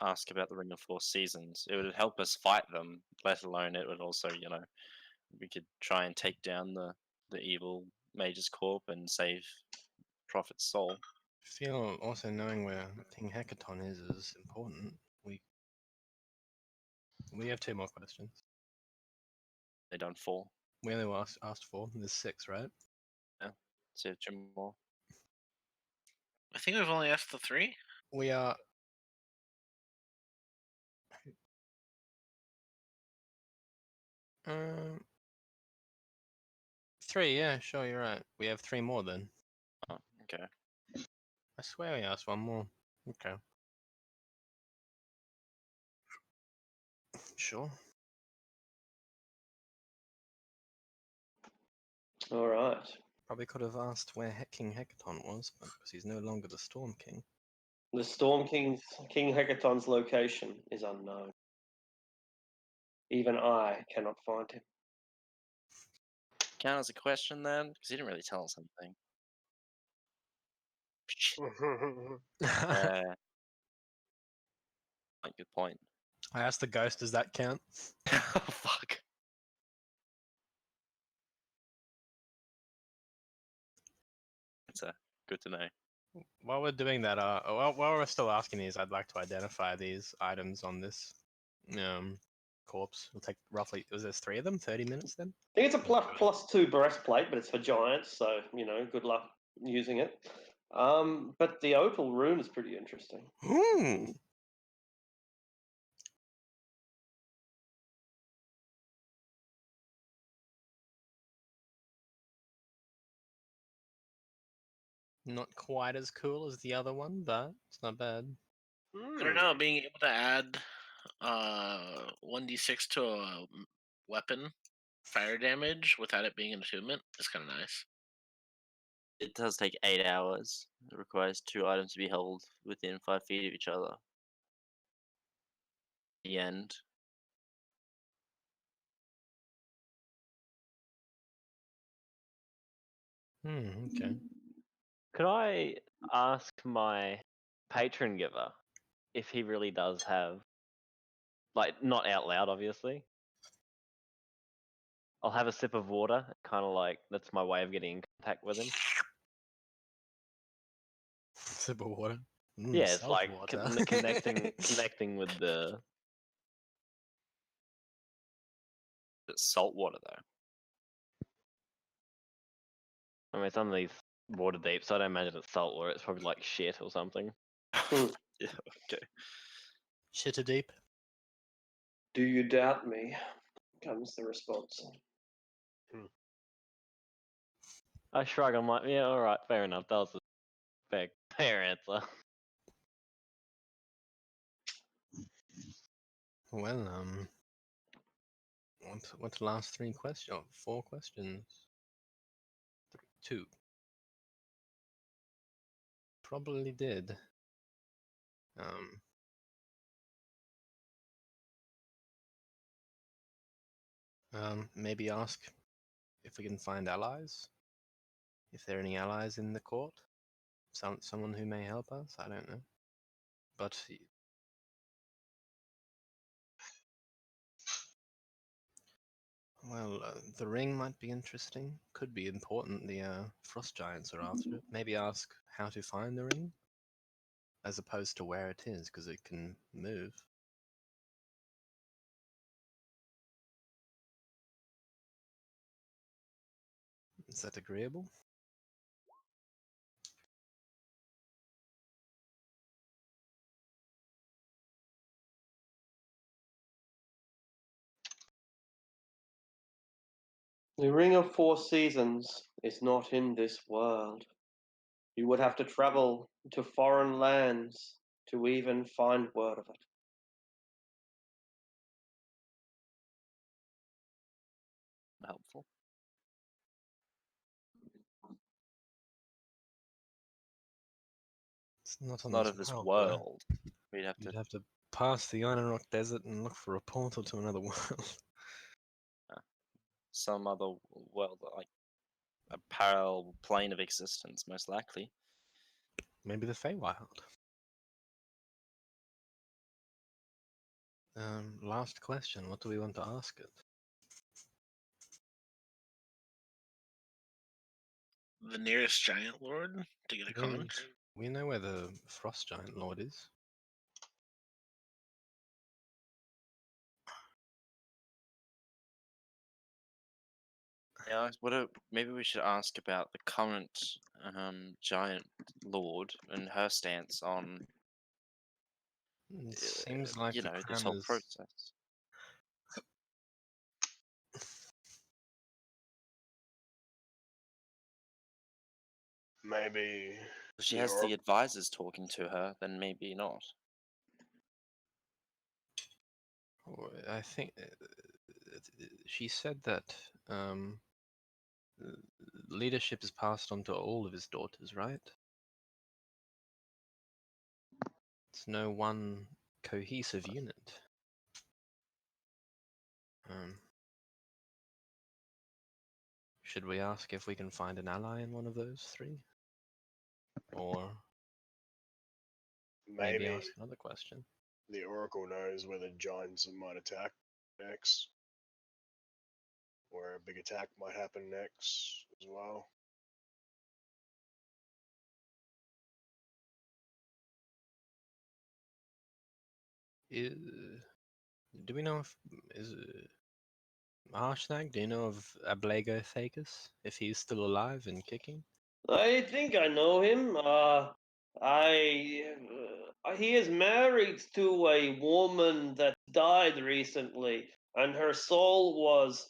ask about the Ring of Four Seasons. It would help us fight them, let alone it would also, we could try and take down the evil Mage's Corp and save Prophet's soul. I feel also knowing where King Hecaton is important. We have two more questions. They done 4. We only asked 4. There's 6, right? So 2 more. I think we've only asked the 3. We are. Um, 3. Yeah, sure, you're right. We have 3 more then. Oh, okay. I swear we asked 1 more. Okay. Sure. All right. Probably could have asked where King Hecaton was, but because he's no longer the Storm King. The Storm King Hecaton's location is unknown. Even I cannot find him. Count as a question then? Because he didn't really tell us anything. Good point. I asked the ghost, does that count? Oh, fuck. It's good to know. While we're doing that, while we're still asking these, I'd like to identify these items on this corpse. It'll take roughly, was there 3 of them? 30 minutes then? I think it's a +2 breastplate, but it's for giants, so good luck using it. But the opal rune is pretty interesting. Not quite as cool as the other one, but it's not bad. I don't know, being able to add 1d6 to a weapon fire damage without it being an attunement is kind of nice. It does take 8 hours. It requires 2 items to be held within 5 feet of each other. The end. Okay. Could I ask my patron giver if he really does have, like, not out loud, obviously? I'll have a sip of water, kind of like that's my way of getting in contact with him. Sip of water. Yeah, it's Salt like water. connecting with the. It's salt water though. I mean, it's underneath water deep, so I don't imagine it's salt water. It's probably like shit or something. Yeah. Okay. Shitter deep. Do you doubt me? Comes the response. I shrug. I'm like, yeah, all right, fair enough. That was a fair answer. Well, what's the last 3 questions? Oh, 4 questions. 2. Probably did. Maybe ask if we can find allies. If there are any allies in the court. Someone who may help us. I don't know. But well, the ring might be interesting. Could be important. The frost giants are after it. Maybe ask how to find the ring, as opposed to where it is, because it can move. Is that agreeable? The Ring of Four Seasons is not in this world. You would have to travel to foreign lands to even find word of it. Helpful. It's not on Not this of this world. world. We'd have to. You'd have to pass the Iron Rock Desert and look for a portal to another world. Some other world, like a parallel plane of existence, most likely. Maybe the Feywild. Last question. What do we want to ask it? The nearest giant lord to get a conch. We know where the Frost Giant Lord is. Yeah, maybe we should ask about the current giant lord and her stance on It seems like the this crown whole is... process. Maybe If she the has the or- advisors talking to her, then maybe not. I think she said that leadership is passed on to all of his daughters, right? It's no one cohesive unit. Should we ask if we can find an ally in one of those 3? Or maybe ask another question. the Oracle knows where the giants might attack next, where a big attack might happen next as well. Do we know if is Harshnag? Do you know of Ablegothacus? If he's still alive and kicking? I think I know him. He is married to a woman that died recently, and her soul was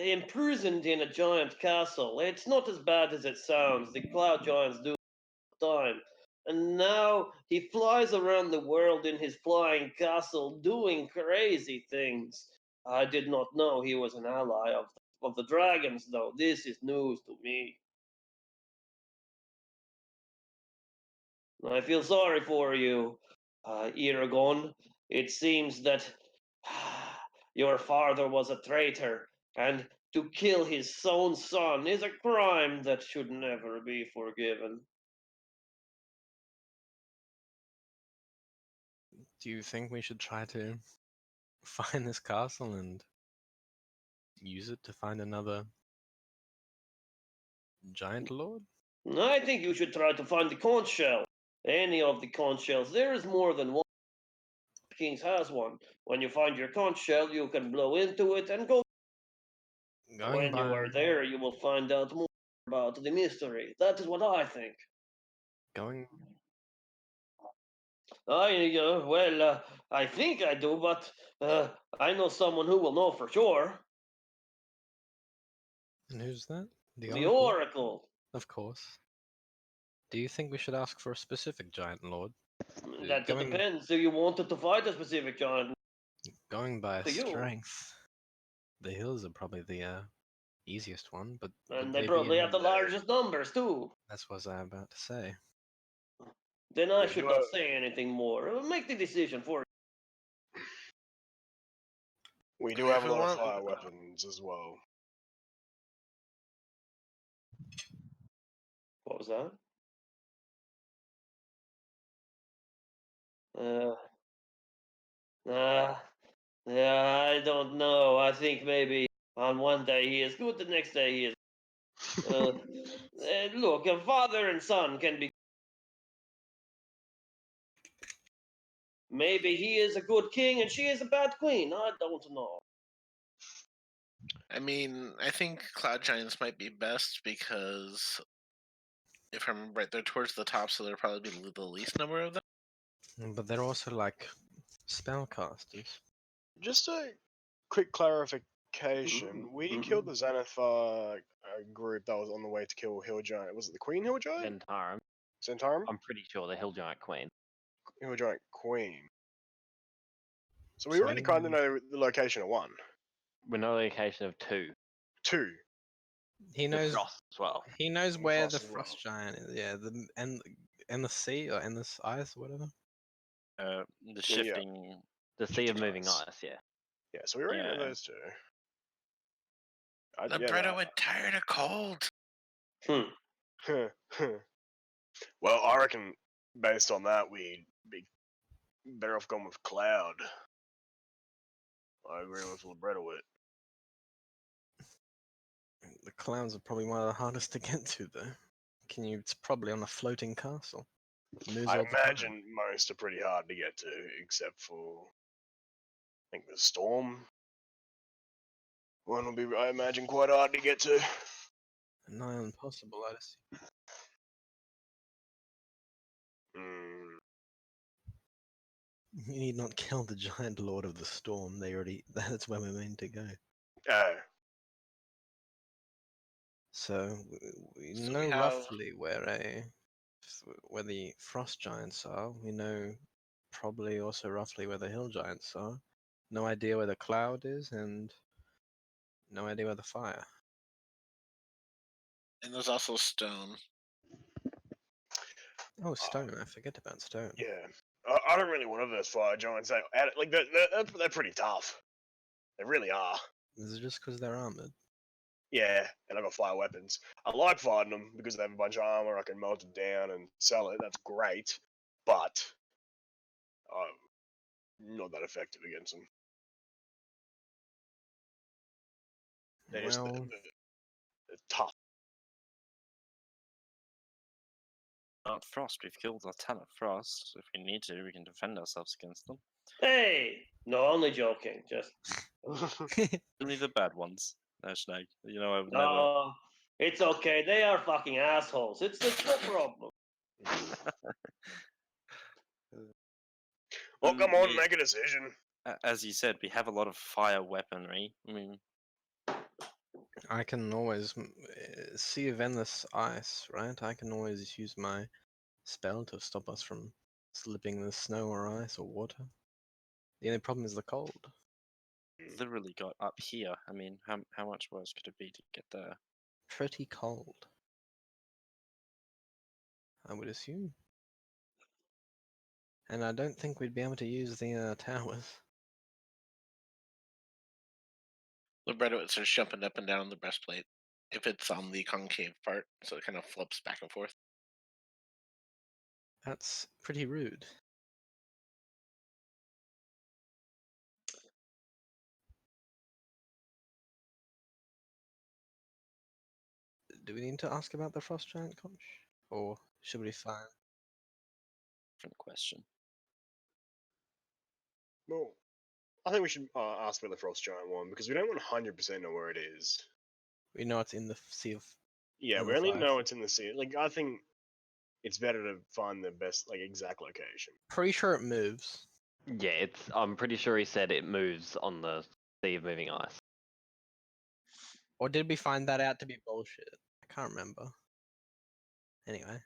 imprisoned in a giant castle. It's not as bad as it sounds. The cloud giants do time. And now he flies around the world in his flying castle doing crazy things. I did not know he was an ally of the dragons, though. This is news to me. I feel sorry for you, Eragon. It seems that your father was a traitor, And to kill his own son is a crime that should never be forgiven. Do you think we should try to find this castle and use it to find another giant lord? I think you should try to find the conch shell. Any of the conch shells. There is more than one. Kings has one. When you find your conch shell, you can blow into it and go. Going When you are there, you will find out more about the mystery. That is what I think. Going. I think I do, but I know someone who will know for sure. And who's that? The Oracle. Of course. Do you think we should ask for a specific giant lord? That Going- depends. Do you wanted to fight a specific giant? Going by To you. strength, the hills are probably the easiest one, but would And they be probably in- have the largest numbers too. That's what I was about to say. Then I Yeah, should you not are- say anything more. Make the decision for you. We do If have a we lot of want- fire weapons as well. What was that? Yeah, I don't know. I think maybe on one day he is good, the next day he is. Look, a father and son can be. Maybe he is a good king and she is a bad queen. I don't know. I mean, I think Cloud Giants might be best because, if I remember right, they're towards the top, so there'll probably be the least number of them. But they're also like spellcasters. Just a quick clarification. We killed the Xanathar group that was on the way to kill Hill Giant. Was it the Queen Hill Giant? Zentarum. Zentarum? I'm pretty sure the Hill Giant Queen. Hill Giant Queen. So we So- already kind of know the location of one. We know the location of two. Two. He The knows. Frost as well. He knows And where Frost the as well. frost giant is. Yeah, and the sea or in this ice or whatever. The Yeah. shifting. The Sea of Shifting Moving Ice. Ice, yeah. Yeah, so we already know Yeah. those two. The Bretta went tired of cold. Well, I reckon based on that, we'd be better off going with Cloud. I agree with Libretto. The clouds are probably one of the hardest to get to, though. It's probably on a floating castle. Moves I all the time. imagine most are pretty hard to get to, except for I think the Storm. One will be, I imagine, quite hard to get to. Nigh impossible, I assume. Mm, You need not kill the giant lord of the storm. That's where we're meant to go. oh, So we So know we have- roughly where the frost giants are. We know probably also roughly where the hill giants are. No idea where the cloud is, and no idea where the fire. And there's also stone. Oh, stone! I forget about stone. yeah. I don't really want to verse fire giants. Like they're pretty tough. They really are. Is it just because they're armored? Yeah, and I got fire weapons. I like fighting them because they have a bunch of armor. I can melt it down and sell it. That's great, but not that effective against them. They're just Well, they're tough. Not Frost. We've killed a ton of Frost. If we need to, we can defend ourselves against them. Hey, no, only joking. Just Only the bad ones. No, Snake. You know, I've never. no, it's okay. They are fucking assholes. It's no problem. Well, come on, we- make a decision. As you said, we have a lot of fire weaponry. I mean, I can always see of endless ice, right? I can always use my spell to stop us from slipping in the snow or ice or water. The only problem is the cold. literally got up here. I mean, how much worse could it be to get there? Pretty cold, I would assume. And I don't think we'd be able to use the towers. Libretto starts jumping up and down the breastplate if it's on the concave part, so it kind of flips back and forth. That's pretty rude. Do we need to ask about the frost giant conch, or should we find? Different question. Well, I think we should ask for the Frost Giant one because we don't 100% know where it is. We know it's in the Sea of. Yeah, In we the only five. know it's in the sea. Like, I think it's better to find the best, like, exact location. Pretty sure it moves. Yeah, it's. I'm pretty sure he said it moves on the Sea of Moving Ice. Or did we find that out to be bullshit? I can't remember. Anyway.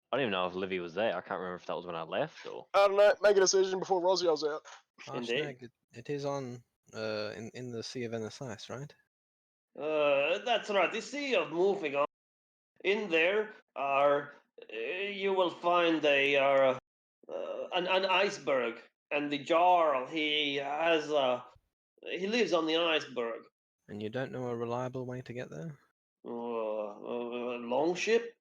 I don't even know if Livy was there. I can't remember if that was when I left or. I don't know. Make a decision before Rosio's out. Indeed. It is on in the Sea of Endless Ice, right? That's right. The Sea of Moving On. In there are you will find an iceberg, and the Jarl he lives on the iceberg. And you don't know a reliable way to get there? Longship.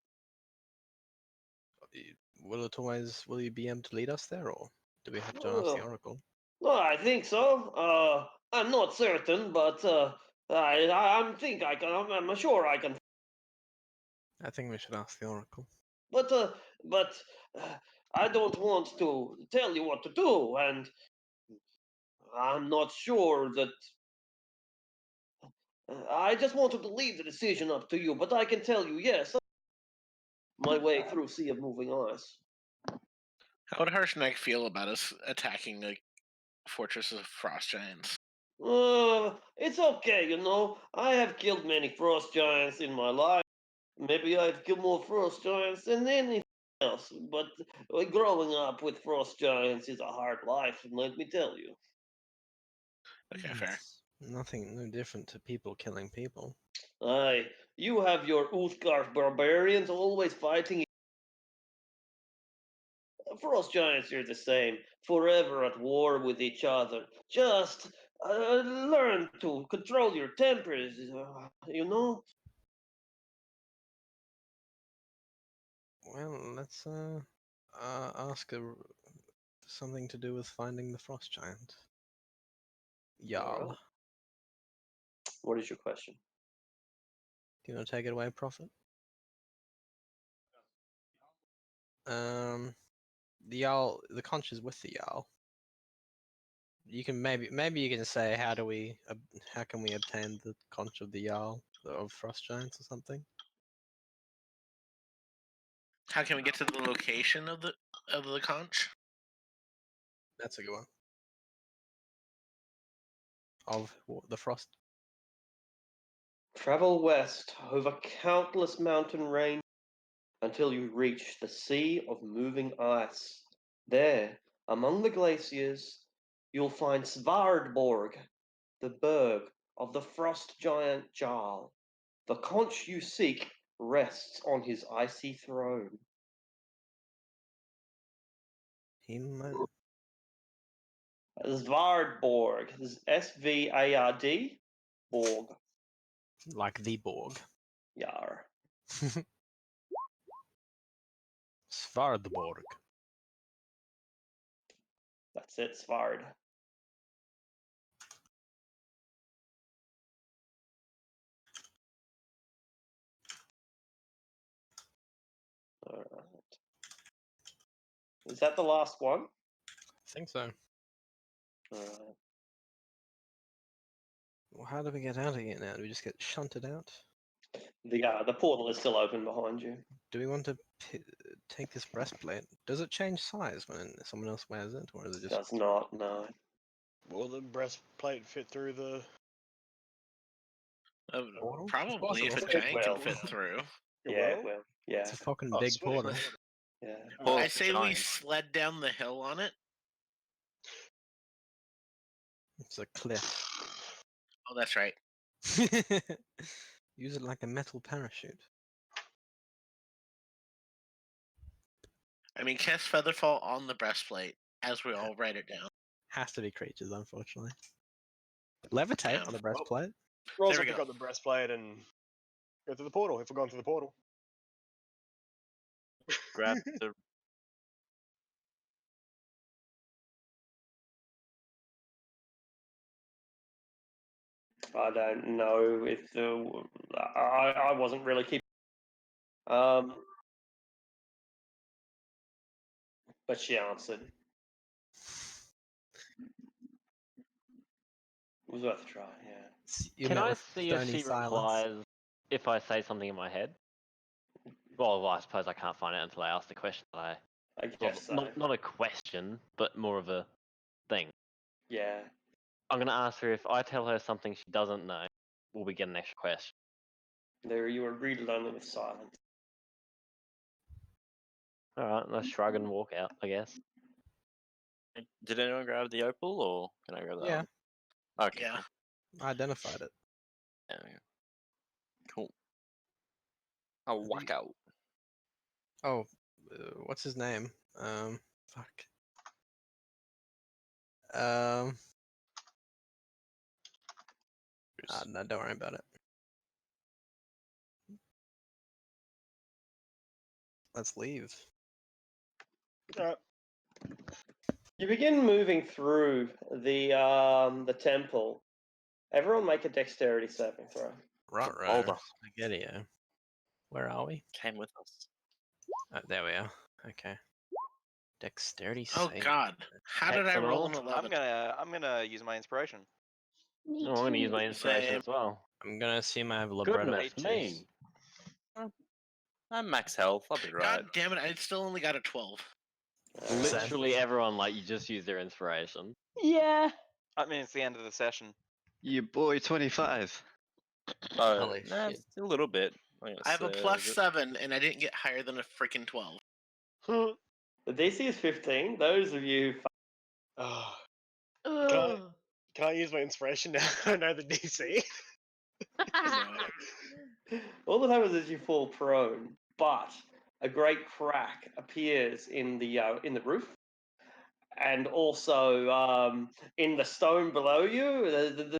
Will you be able to lead us there, or do we have to ask the Oracle? Well, I think so. I'm not certain, but I'm sure I can. I think we should ask the Oracle. But I don't want to tell you what to do, and I'm not sure that. I just wanted to leave the decision up to you, but I can tell you, yes, my way through Sea of Moving Ice. How would Harshnag feel about us attacking a fortress of frost giants? It's okay, you know. I have killed many frost giants in my life. Maybe I've killed more frost giants than anything else, but growing up with frost giants is a hard life, and let me tell you. Okay, fair. No different to people killing people. Aye, you have your Uthgarth barbarians always fighting. Frost giants are the same, forever at war with each other. Just learn to control your tempers, you know? Well, let's ask something to do with finding the frost giant. Jarl. Alright. What is your question? Do you want to take it away, Prophet? The Jarl, the conch is with the Jarl. You can maybe you can say how can we obtain the conch of the Jarl of frost giants or something? How can we get to the location of the conch? That's a good one. Of the frost. Travel west over countless mountain ranges until you reach the Sea of Moving Ice. There, among the glaciers, you'll find Svardborg, the berg of the frost giant Jarl. The conch you seek rests on his icy throne. Svardborg. Svard. Borg. Like the Borg. Yar. Svardborg. That's it, Svard. Alright. Is that the last one? I think so. Alright. Well, how do we get out of here now? Do we just get shunted out? The portal is still open behind you. Do we want to take this breastplate? Does it change size when someone else wears it, or is it just? Does not, no. Will the breastplate fit through the? Portal? Probably, if a It giant will. can fit through. Yeah, it will. Yeah, It's a fucking Oh, big sweet. portal. yeah. Well, I say we giant. sled down the hill on it. It's a cliff. Oh, that's right. Use it like a metal parachute. I mean, cast Featherfall on the breastplate as we all write it down. Has to be creatures, unfortunately. Levitate Yeah. on the breastplate. Rolls There will we pick go. up the breastplate and go through the portal if we're going through the portal. Grab the. I don't know if the I wasn't really keeping. But she answered. It was worth a try. Yeah. You Can met I with see if stony she silence. replies if I say something in my head? Well, I suppose I can't find out until I ask the question. I Well, guess so. not a question, but more of a thing. Yeah. I'm gonna ask her if I tell her something she doesn't know, will we get an extra question? There you were greeted only with silence. Alright, let's shrug and walk out, I guess. Did anyone grab the opal, or can I grab that Yeah, one? Okay, Yeah. I identified it. there we go. Cool. I'll whack out. Oh, what's his name? Fuck. No, don't worry about it. Let's leave. You begin moving through the temple. Everyone make a dexterity saving throw. Right, Older. Spaghetti-o. Where are we? Came with us. Oh, there we are. Okay. Dexterity Oh save. God, how did I Excellent roll an roll. 11? I'm gonna use my inspiration. Me Oh, I'm gonna use too. my inspiration Same. as well. I'm gonna assume I have libretto. Goodness me. I'm max health. I'll be right. God damn it! I still only got a 12. Literally everyone, like, you just use their inspiration. Yeah. I mean, it's the end of the session. You boy, 25. Holy Nah, shit. a little bit. I'm gonna I have a say plus that- 7, and I didn't get higher than a freaking 12. The DC is 15. Those of you. Oh, can I use my inspiration now? I know the DC. All that happens is you fall prone, but a great crack appears in the roof, and also in the stone below you. The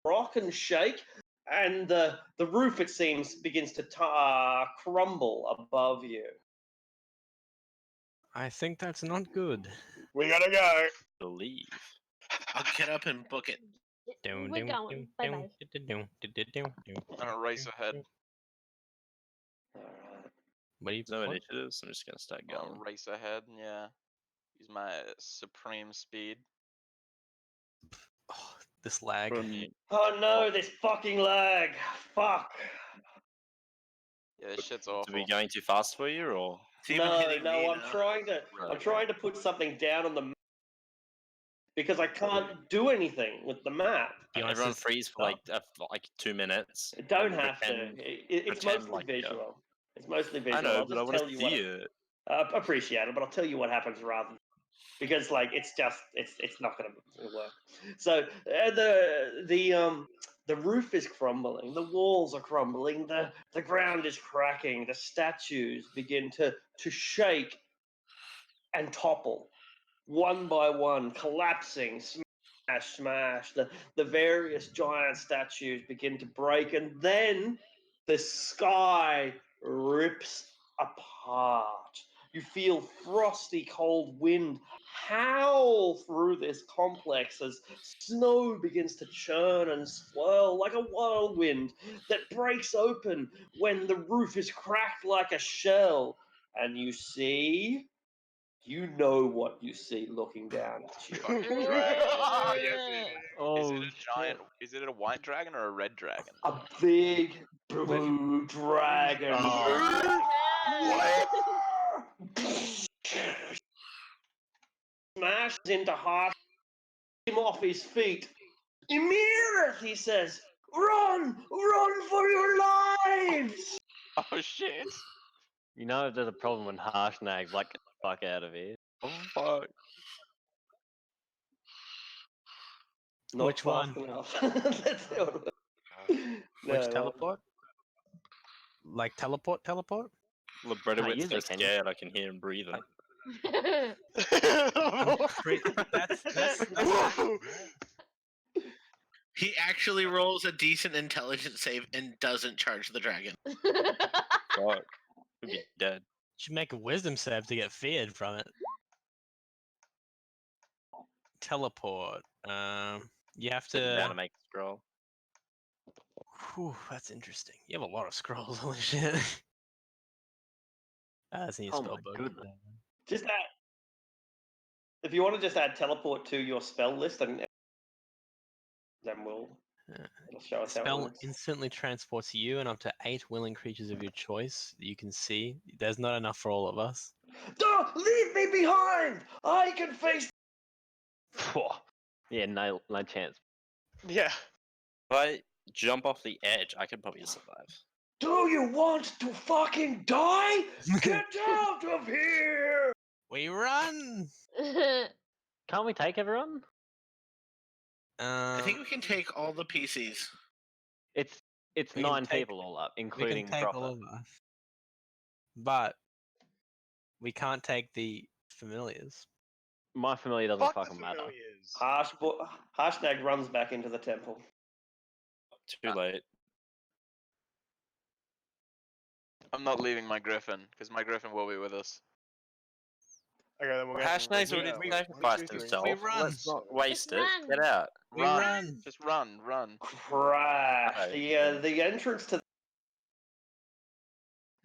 rock and shake, and the roof, it seems, begins to crumble above you. I think that's not good. We gotta go. believe. I'll get up and book it. We're going. Bye bye. I'm gonna race ahead. Alright. What do you There's no what? initiatives. I'm just gonna start I'll going. race ahead. Yeah. Use my supreme speed. Oh, this lag. From you. Oh no, this fucking lag. Fuck. Yeah, this shit's Are awful. we going too fast for you, or? It's even No, hitting me I'm now. trying to. I'm trying to put something down on the map because I can't do anything with the map. Do you want us Everyone to freeze for like 2 minutes. It don't and have pretend- to. It's pretend mostly like, yeah. visual. It's mostly visual. I know, I'll but I just want tell to you see it. appreciate it, but I'll tell you what happens rather than because like it's not going to work. So the roof is crumbling, the walls are crumbling, the ground is cracking, the statues begin to shake and topple one by one, collapsing, smash. The various giant statues begin to break, and then the sky rips apart. You feel frosty cold wind howl through this complex as snow begins to churn and swirl like a whirlwind that breaks open when the roof is cracked like a shell. And you know what you see looking down at you. Fucking dragon. Oh, Is Oh, it a giant? Is it a white dragon or a red dragon? A big blue dragon. Smashes into Harsh, him off his feet. Ymir, he says, run for your lives! Oh shit! you know if there's a problem when Harshnag's like, get the fuck out of here. Oh fuck! Not Which fast one? enough. That's how it works. Which No, teleport? Like teleport? Libretto Can't is use so it, can you? scared I can hear him breathing. That's He actually rolls a decent intelligence save and doesn't charge the dragon. Fuck. We'd be dead. Should make a wisdom save to get feared from it. Teleport. You have Sitting down to. to make a scroll. Whew, that's interesting. You have a lot of scrolls. Holy shit. That's in your Oh my spell book. goodness. Just add. If you want to just add teleport to your spell list, then we'll it'll show us how it Spell works. instantly transports you and up to 8 willing creatures of your choice that you can see. There's not enough for all of us. Don't leave me behind! I can face. Yeah, no chance. Yeah. If I jump off the edge, I could probably survive. Do you want to fucking die? Get out of here! We run! Can't we take everyone? I think we can take all the PCs. It's We can 9 take- people all up, we including can take Prophet. all of us. But we can't take the familiars. My familiar doesn't Fuck the fucking matter. familiars. Harshnag runs back into the temple. Too late. I'm not leaving my griffin because my griffin will be with us. Okay, then we're going Hashnag's to already we sacrificed himself. run. Let's not waste it. run. Get out. We Run. run. Just run, run. Crash! Right. The entrance to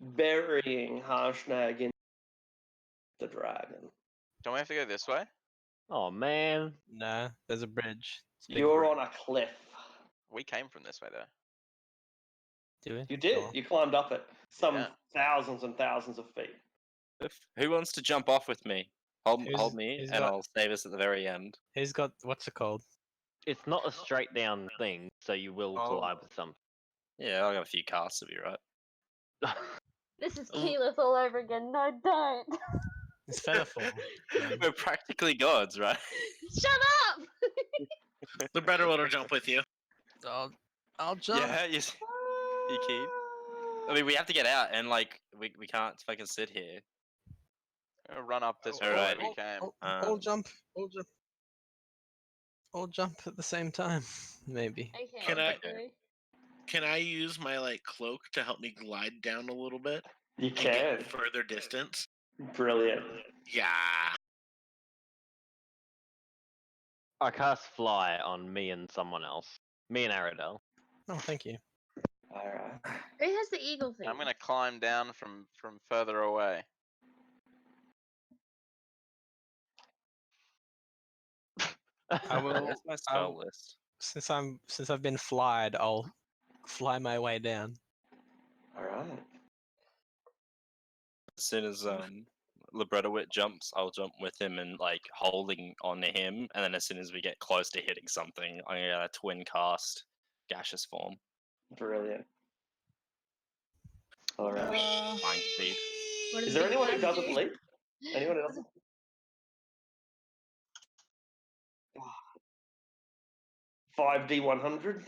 burying Harshnag in the dragon. Don't we have to go this way? Oh man. Nah, there's a bridge. It's a big You're bridge. on a cliff. We came from this way though. Do we? You did. Or- You climbed up it some Yeah. thousands and thousands of feet. Who wants to jump off with me? Hold Who's- me, who's and got- I'll save us at the very end. Who's got what's it called? It's not a straight down thing, so you will Oh. collide with something. Yeah, I got a few casts of you, right? This is Keyleth all over again. No, don't. It's Featherfall. We're practically gods, right? Shut up! The better will jump with you. I'll jump. Yeah, you keep. I mean, we have to get out, and like, we can't fucking sit here. Run up this way Alright. we came. All Um, jump. All jump. All jump at the same time, maybe. Okay. Can I- so- Can I use my cloak to help me glide down a little bit? You And can. get further distance? Brilliant. Yeah. I cast fly on me and someone else. Me and Aradel. Oh, thank you. Alright. Who has the eagle thing? I'm gonna climb down from further away. I will. Where's my spell list? Since I've been flyed, I'll fly my way down. Alright. As soon as Librettowit jumps, I'll jump with him and like holding on to him, and then as soon as we get close to hitting something, I'm gonna twin cast gaseous form. Brilliant. Alright. Flying speed. What Is does there the anyone who big doesn't do? leap? Anyone else? 5D100?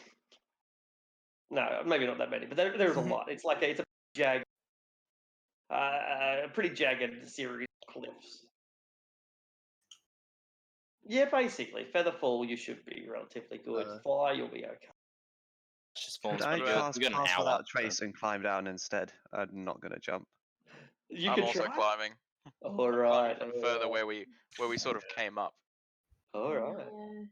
No, maybe not that many, but there's a lot. It's like it's a jagged, a pretty jagged series of cliffs. Yeah, basically, Featherfall, you should be relatively good. Fly, you'll be okay. Gaseous Could form's I pretty good. cast We got an Pass hour. Without Trace and climb down instead? I'm not going to jump. You I'm can also try. climbing. All right. Climbing from further where we sort of came up. All right. Yeah.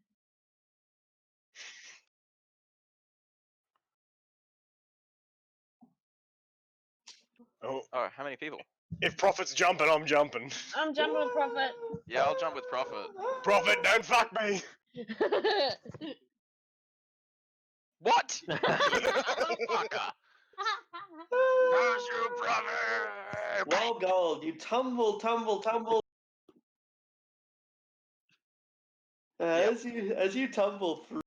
Oh, Oh, how many people? if Prophet's jumping, I'm jumping. I'm jumping with Prophet. Yeah, I'll jump with Prophet. Prophet, don't fuck me. What? Fucker. Curse you, Prophet! Well, Gold, you tumble. As you tumble through,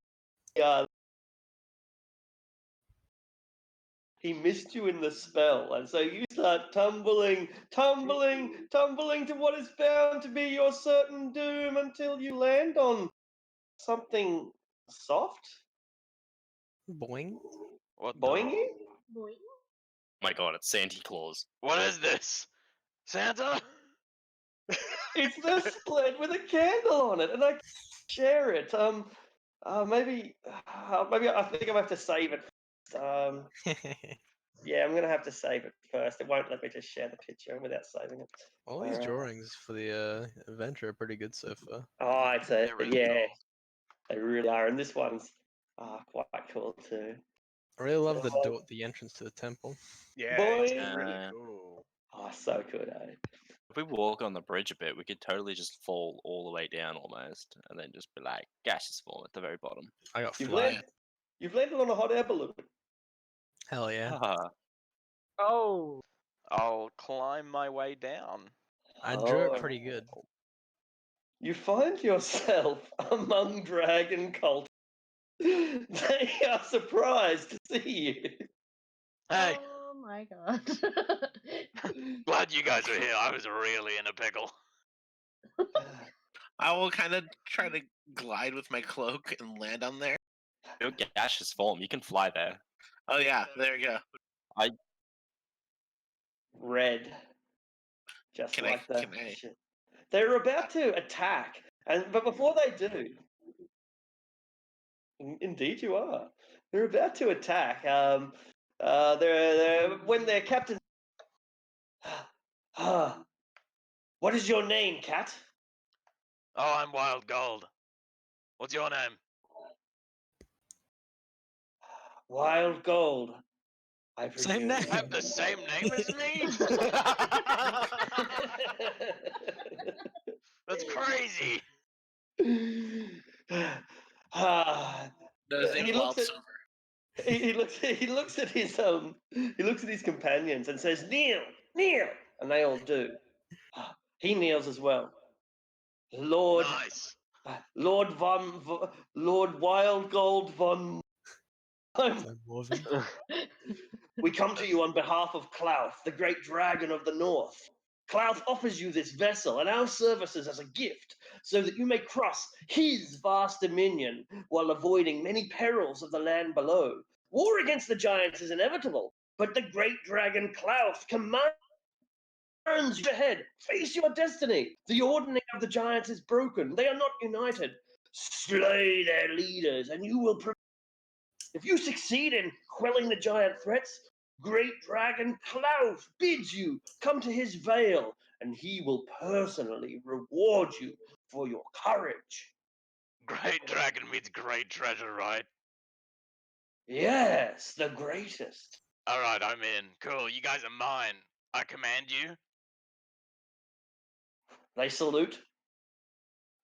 he missed you in the spell, and so you start tumbling to what is bound to be your certain doom until you land on something soft, Boing. What the- boingy. Boy. My god, it's Santa Claus. What is this? Santa? It's the sled with a candle on it, and I share it. Maybe I think I'm gonna have to save it. Yeah, I'm gonna have to save it first. It won't let me just share the picture without saving it. All these drawings for the adventure are pretty good so far. Oh, it's a They're really yeah, cool. they really are, and this one's quite cool too. I really love the Oh. door, the entrance to the temple. Yeah, Boy. it's really Uh, cool. Oh, so good, eh? If we walk on the bridge a bit, we could totally just fall all the way down almost, and then just be like gaseous form at the very bottom. I got You've fly. landed on a hot air balloon. Hell yeah. Ah, Oh, I'll climb my way down. I drew Oh. it pretty good. You find yourself among dragon cult. They are surprised to see you. Hey, Oh my god. glad you guys are here. I was really in a pickle. I will kind of try to glide with my cloak and land on there. your gaseous form, you can fly there. Oh yeah, there you go. Red. Just Can like I? that. Can I? Shit. They're about to attack, but before they do, indeed you are. They're about to attack. They're when their captain. What is your name, cat? Oh, I'm Wild Gold. What's your name? Wild Gold. I Same presume. name. Have the same name as me? That's crazy. Does He it looks wild at- silver? he looks at his companions and says, "Kneel, kneel," and they all do. He kneels as well. Lord Nice. Lord Wild Gold von. Van Morven. We come to you on behalf of Klauth, the great dragon of the north. Klauth offers you this vessel and our services as a gift, so that you may cross his vast dominion while avoiding many perils of the land below. War against the giants is inevitable, but the great dragon Klauth commands you ahead. Face your destiny. The ordering of the giants is broken. They are not united. Slay their leaders, and you will prevail. If you succeed in quelling the giant threats, Great Dragon Klauth bids you come to his vale, and he will personally reward you for your courage. Great dragon means great treasure, right? Yes, the greatest. Alright, I'm in. Cool, you guys are mine. I command you. They salute.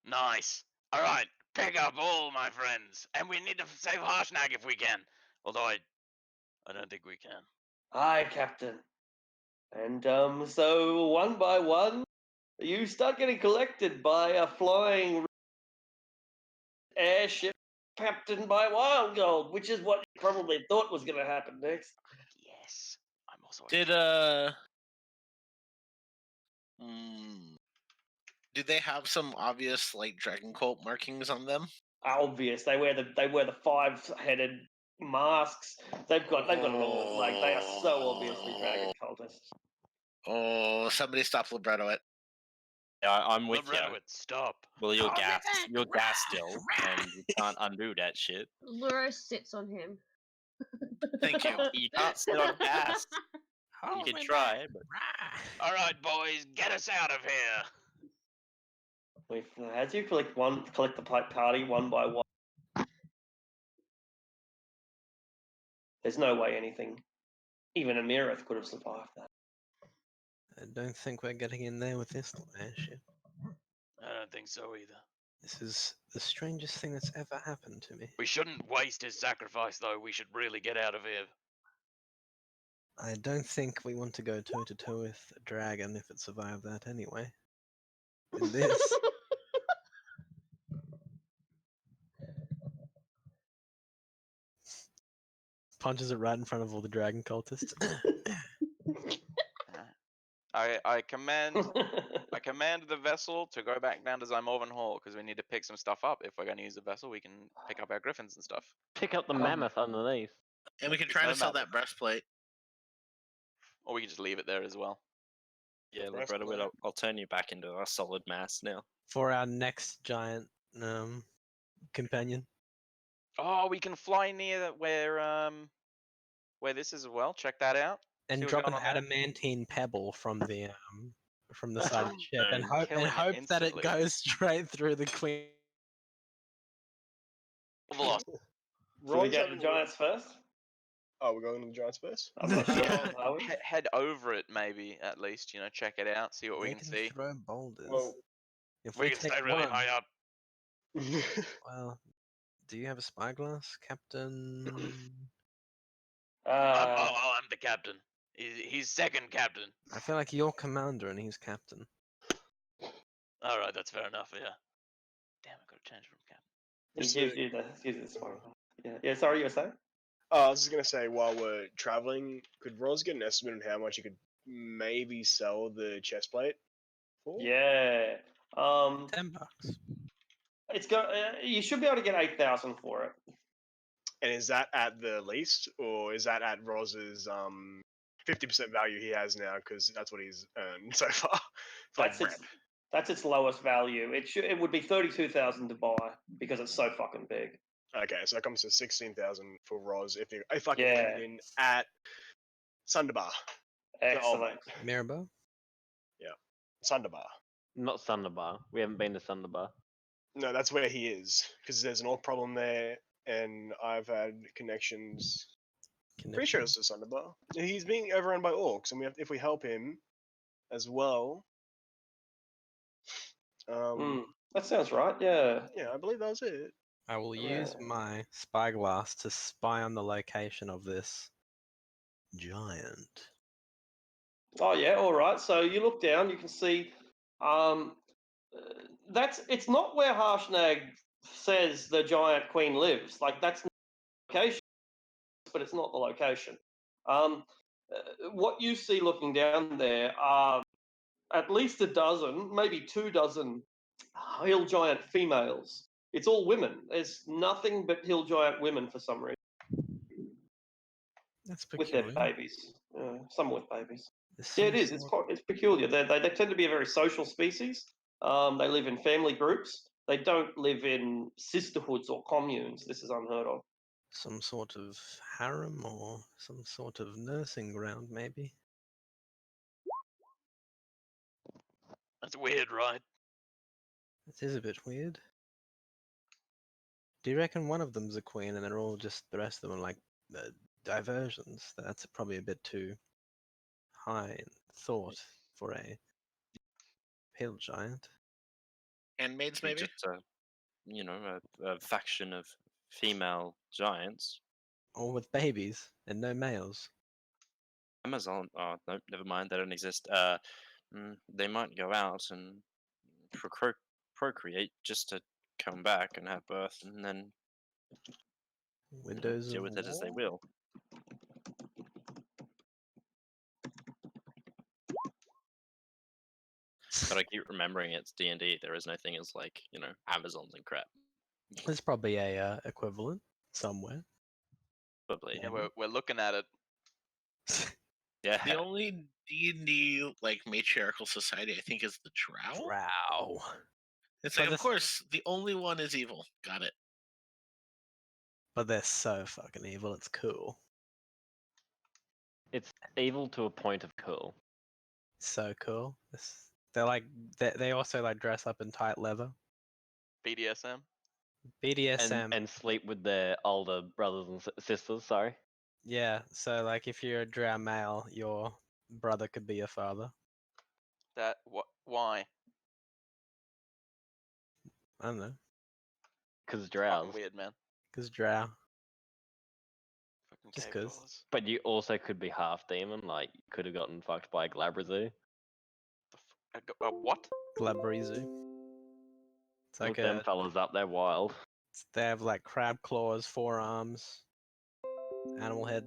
Nice. Alright, pick up all my friends. And we need to save Harshnag if we can. Although I don't think we can. Aye, Captain. And so one by one, you start getting collected by a flying airship captained by Wild Gold, which is what you probably thought was going to happen next. Yes. I'm also Do they have some obvious like dragon cult markings on them? Obvious. They wear the 5-headed masks. They've got it all. Like they are so obviously dragon cultists. Oh, somebody stop libretto it. Yeah, I'm with you. Redwood, stop. Well, you're Hold gas. it. You're gas still, and you can't undo that shit. Luro sits on him. Thank you. You can't sit on gas. You can try, but Alright, boys, get us out of here. As you collect the party one by one, there's no way anything, even a Mirith could have survived that. I don't think we're getting in there with this airship. I don't think so either. This is the strangest thing that's ever happened to me. We shouldn't waste his sacrifice, though. We should really get out of here. I don't think we want to go toe to toe with a dragon if it survived that anyway. And this. Punches it right in front of all the dragon cultists. I command the vessel to go back down to Zymorvan Hall because we need to pick some stuff up. If we're going to use the vessel, we can pick up our griffins and stuff. Pick up the mammoth underneath. And we can try No to sell matter. that breastplate. Or we can just leave it there as well. yeah, Breastplate. Libretto, I'll turn you back into a solid mass now. For our next giant companion. Oh, we can fly near where this is as well. Check that out. And See what's drop an going on there? adamantine pebble from the side of the ship, and And killing it hope that it instantly. goes straight through the queen. Velocity. Should we get the Giants first? Oh, we're going to the Giants first? I'm not sure. Yeah, Are we? head over it maybe at least. You know, check it out, see what we They can see. throw boulders. Well, If We can take stay really one, high up. well, do you have a spyglass, Captain? I'm the captain. He's second captain. I feel like you're commander and he's captain. All right, that's fair enough. Yeah. Damn, I got to change from captain. He Just gives to- you the spot. Yeah. Sorry, you were saying? I was just gonna say, while we're traveling, could Roz get an estimate on how much you could maybe sell the chest plate for? Yeah. $10. It's got. You should be able to get 8,000 for it. And is that at the least, or is that at Roz's 50% value he has now? Because that's what he's earned so far. for, like, That's its lowest value. It would be 32,000 to buy because it's so fucking big. Okay, so that comes to 16,000 for Roz if I can Yeah. get it in at Sunderbar. Excellent. Mirabeau? Sunderbar. Not Sunderbar. We haven't been to Sunderbar. No, that's where he is because there's an orc problem there, and I've had connections. Pretty sure it's to Sunderbar. He's being overrun by orcs, and if we help him as well. That sounds right. Yeah. Yeah, I believe that was it. I will use my spyglass to spy on the location of this giant. Oh yeah. All right. So you look down, you can see. It's not where Harshnag says the giant queen lives. Like that's the location, but it's not the location. What you see looking down there are at least a dozen, maybe 2 dozen hill giant females. It's all women. There's nothing but hill giant women for some reason. That's With peculiar. their babies. Some with babies. There's Yeah, it some is. sort- It's peculiar. They tend to be a very social species. They live in family groups. They don't live in sisterhoods or communes. This is unheard of. Some sort of harem or some sort of nursing ground, maybe. That's weird, right? It is a bit weird. Do you reckon one of them's a queen and they're all just the rest of them are like diversions? That's probably a bit too high in thought for a hill giant. Handmaids, maybe? Just a faction of female giants. Or with babies and no males. Amazon. Oh no, never mind. They don't exist. They might go out and procreate just to come back and have birth, and then Windows deal of with it as they war? will. But I keep remembering it's D&D. There is no thing as like Amazons and crap. There's probably a equivalent somewhere. Probably. Yeah, we're looking at it. Yeah. The only D&D like matriarchal society I think is the Drow. Drow. It's But like, of this- course, the only one is evil. Got it. But they're so fucking evil, it's cool. It's evil to a point of cool. So cool. They're like they also like dress up in tight leather. BDSM. BDSM. And sleep with their older brothers and sisters, sorry. Yeah, so like if you're a drow male, your brother could be your father. That what? Why? I don't know. Because Fucking drows. weird, man. Because drow. Fucking Just cave 'cause. dwellers. But you also could be half demon, like you could have gotten fucked by a Glabrazu. What? Glabrizu. It's Look like them fellas up, they're wild. they have like crab claws, 4 arms, animal head,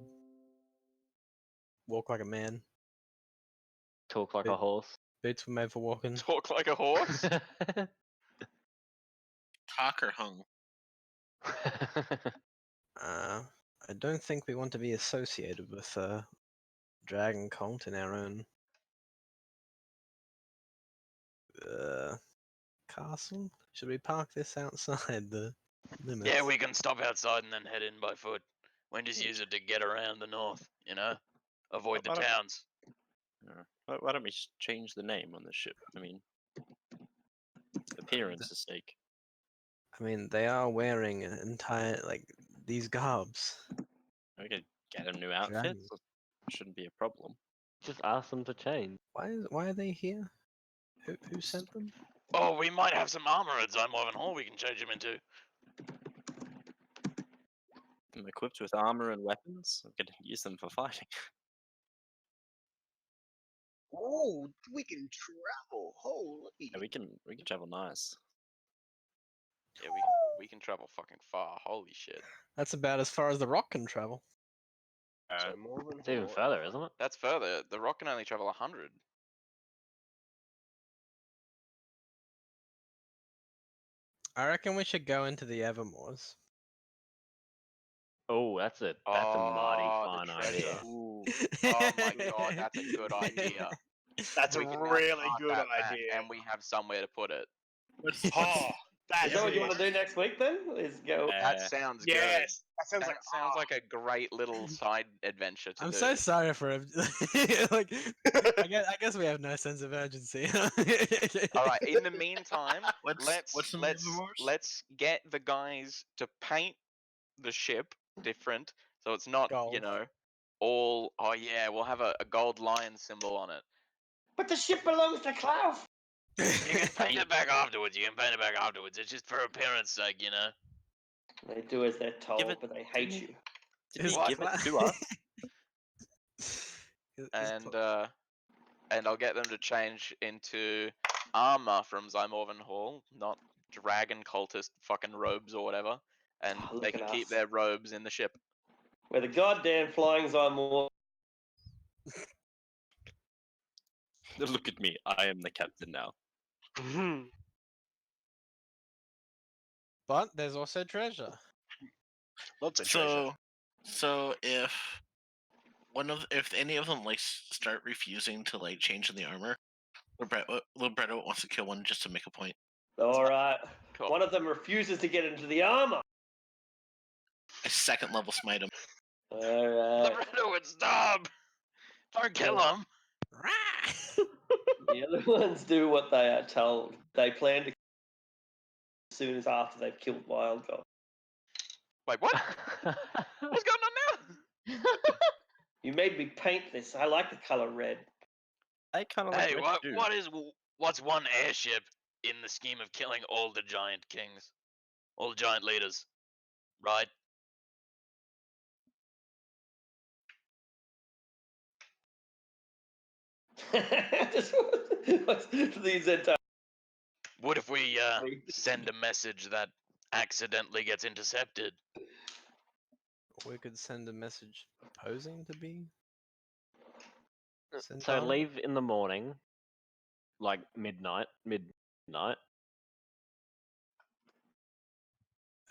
walk like a man, Talk like a Bit- horse. boots were made for walking. Talk like a horse? Talk or hung. I don't think we want to be associated with Dragon Cult in our own castle. Should we park this outside the limits. Yeah, we can stop outside and then head in by foot. We just use it to get around the north, you know? Avoid the Why don't- towns. Why don't we just change the name on the ship? I mean, appearance's sake. I mean, they are wearing an entire like these garbs. We could get them new outfits. Dragons. Shouldn't be a problem. Just ask them to change. Why are they here? Who sent them? Oh, we might have some armor at Zymorven Hall we can change them into. I'm equipped with armor and weapons. We could use them for fighting. Oh, we can travel. Holy. Yeah, we can travel nice. Yeah, we can travel fucking far. Holy shit. That's about as far as the rock can travel. Zymorven It's even Hall. further, isn't it? That's further. The rock can only travel 100. I reckon we should go into the Evermores. Oh, that's a mighty Oh, fine the idea. treasure. Ooh. Oh my god, that's a good idea. That's a We can now really start good that map, idea. and we have somewhere to put it. Oh, that Is that what you is- want to do next week then? Is go. That sounds good. Yes, that sounds That like sounds like a great little side adventure to I'm do. so sorry for him. Like, I guess we have no sense of urgency. All right. In the meantime, What's in the Evermores? let's get the guys to paint the ship different, so it's not Gold. all. Oh yeah, we'll have a gold lion symbol on it. But the ship belongs to Klaus. You can paint it back afterwards. It's just for appearance sake, you know? They do as they're told, it- but they hate you. Did he Is give it Cla- to us? Is And I'll get them to change into armor from Zymorven Hall, not dragon cultist fucking robes or whatever. And Oh, look they at can keep us. their robes in the ship. We're the goddamn flying Zymor. Look at me. I am the captain now. But there's also treasure. Lots of treasure. So if if any of them start refusing to change in the armor, Libretto wants to kill one just to make a point. All right. Cool. One of them refuses to get into the armor. A second level smite him. All right. Loretto would stop! Don't kill him! The other ones do what they are told. They plan to as soon as after they've killed Wild God. Wait, what? What's going on now? You made me paint this. I like the color red. I kind of Hey, like what's one airship in the scheme of killing all the giant kings? All the giant leaders. Right? Just what's these entire. What if we send a message that accidentally gets intercepted? We could send a message posing to be. sent So out. leave in the morning, like midnight.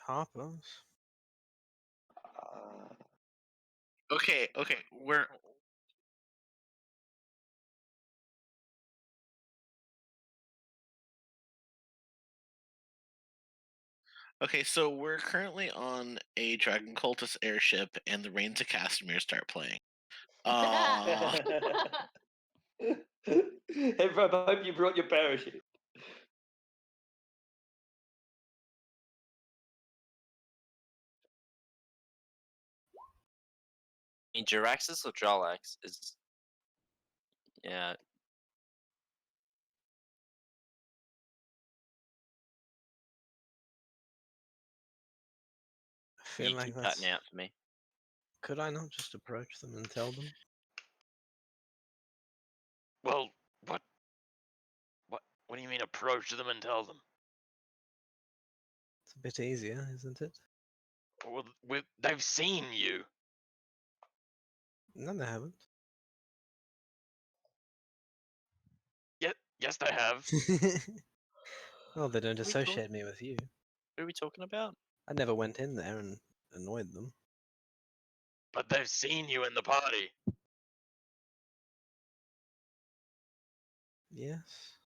Harper's. Okay, we're okay. So we're currently on a Dragon Cultist airship, and the Rains of Castamere start playing. Hey, Rob, I hope you brought your parachute. in Jiraxis or Jarlax is. Yeah. I feel You like keep that's. cutting out for me. Could I not just approach them and tell them? Well, what do you mean approach them and tell them? It's a bit easier, isn't it? Well, they've seen you. No, they haven't. Yes, they have. Well, they don't What are we associate me with you. What are we talking about? I never went in there and annoyed them. But they've seen you in the party. Yes.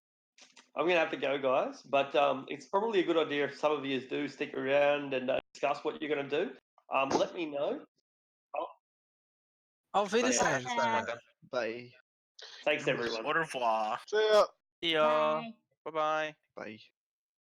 I'm gonna have to go, guys. But it's probably a good idea if some of you do stick around and discuss what you're gonna do. Let me know. Auf Wiedersehen. Bye. Thanks, everyone. Au revoir. See ya. See ya. Bye bye. Bye.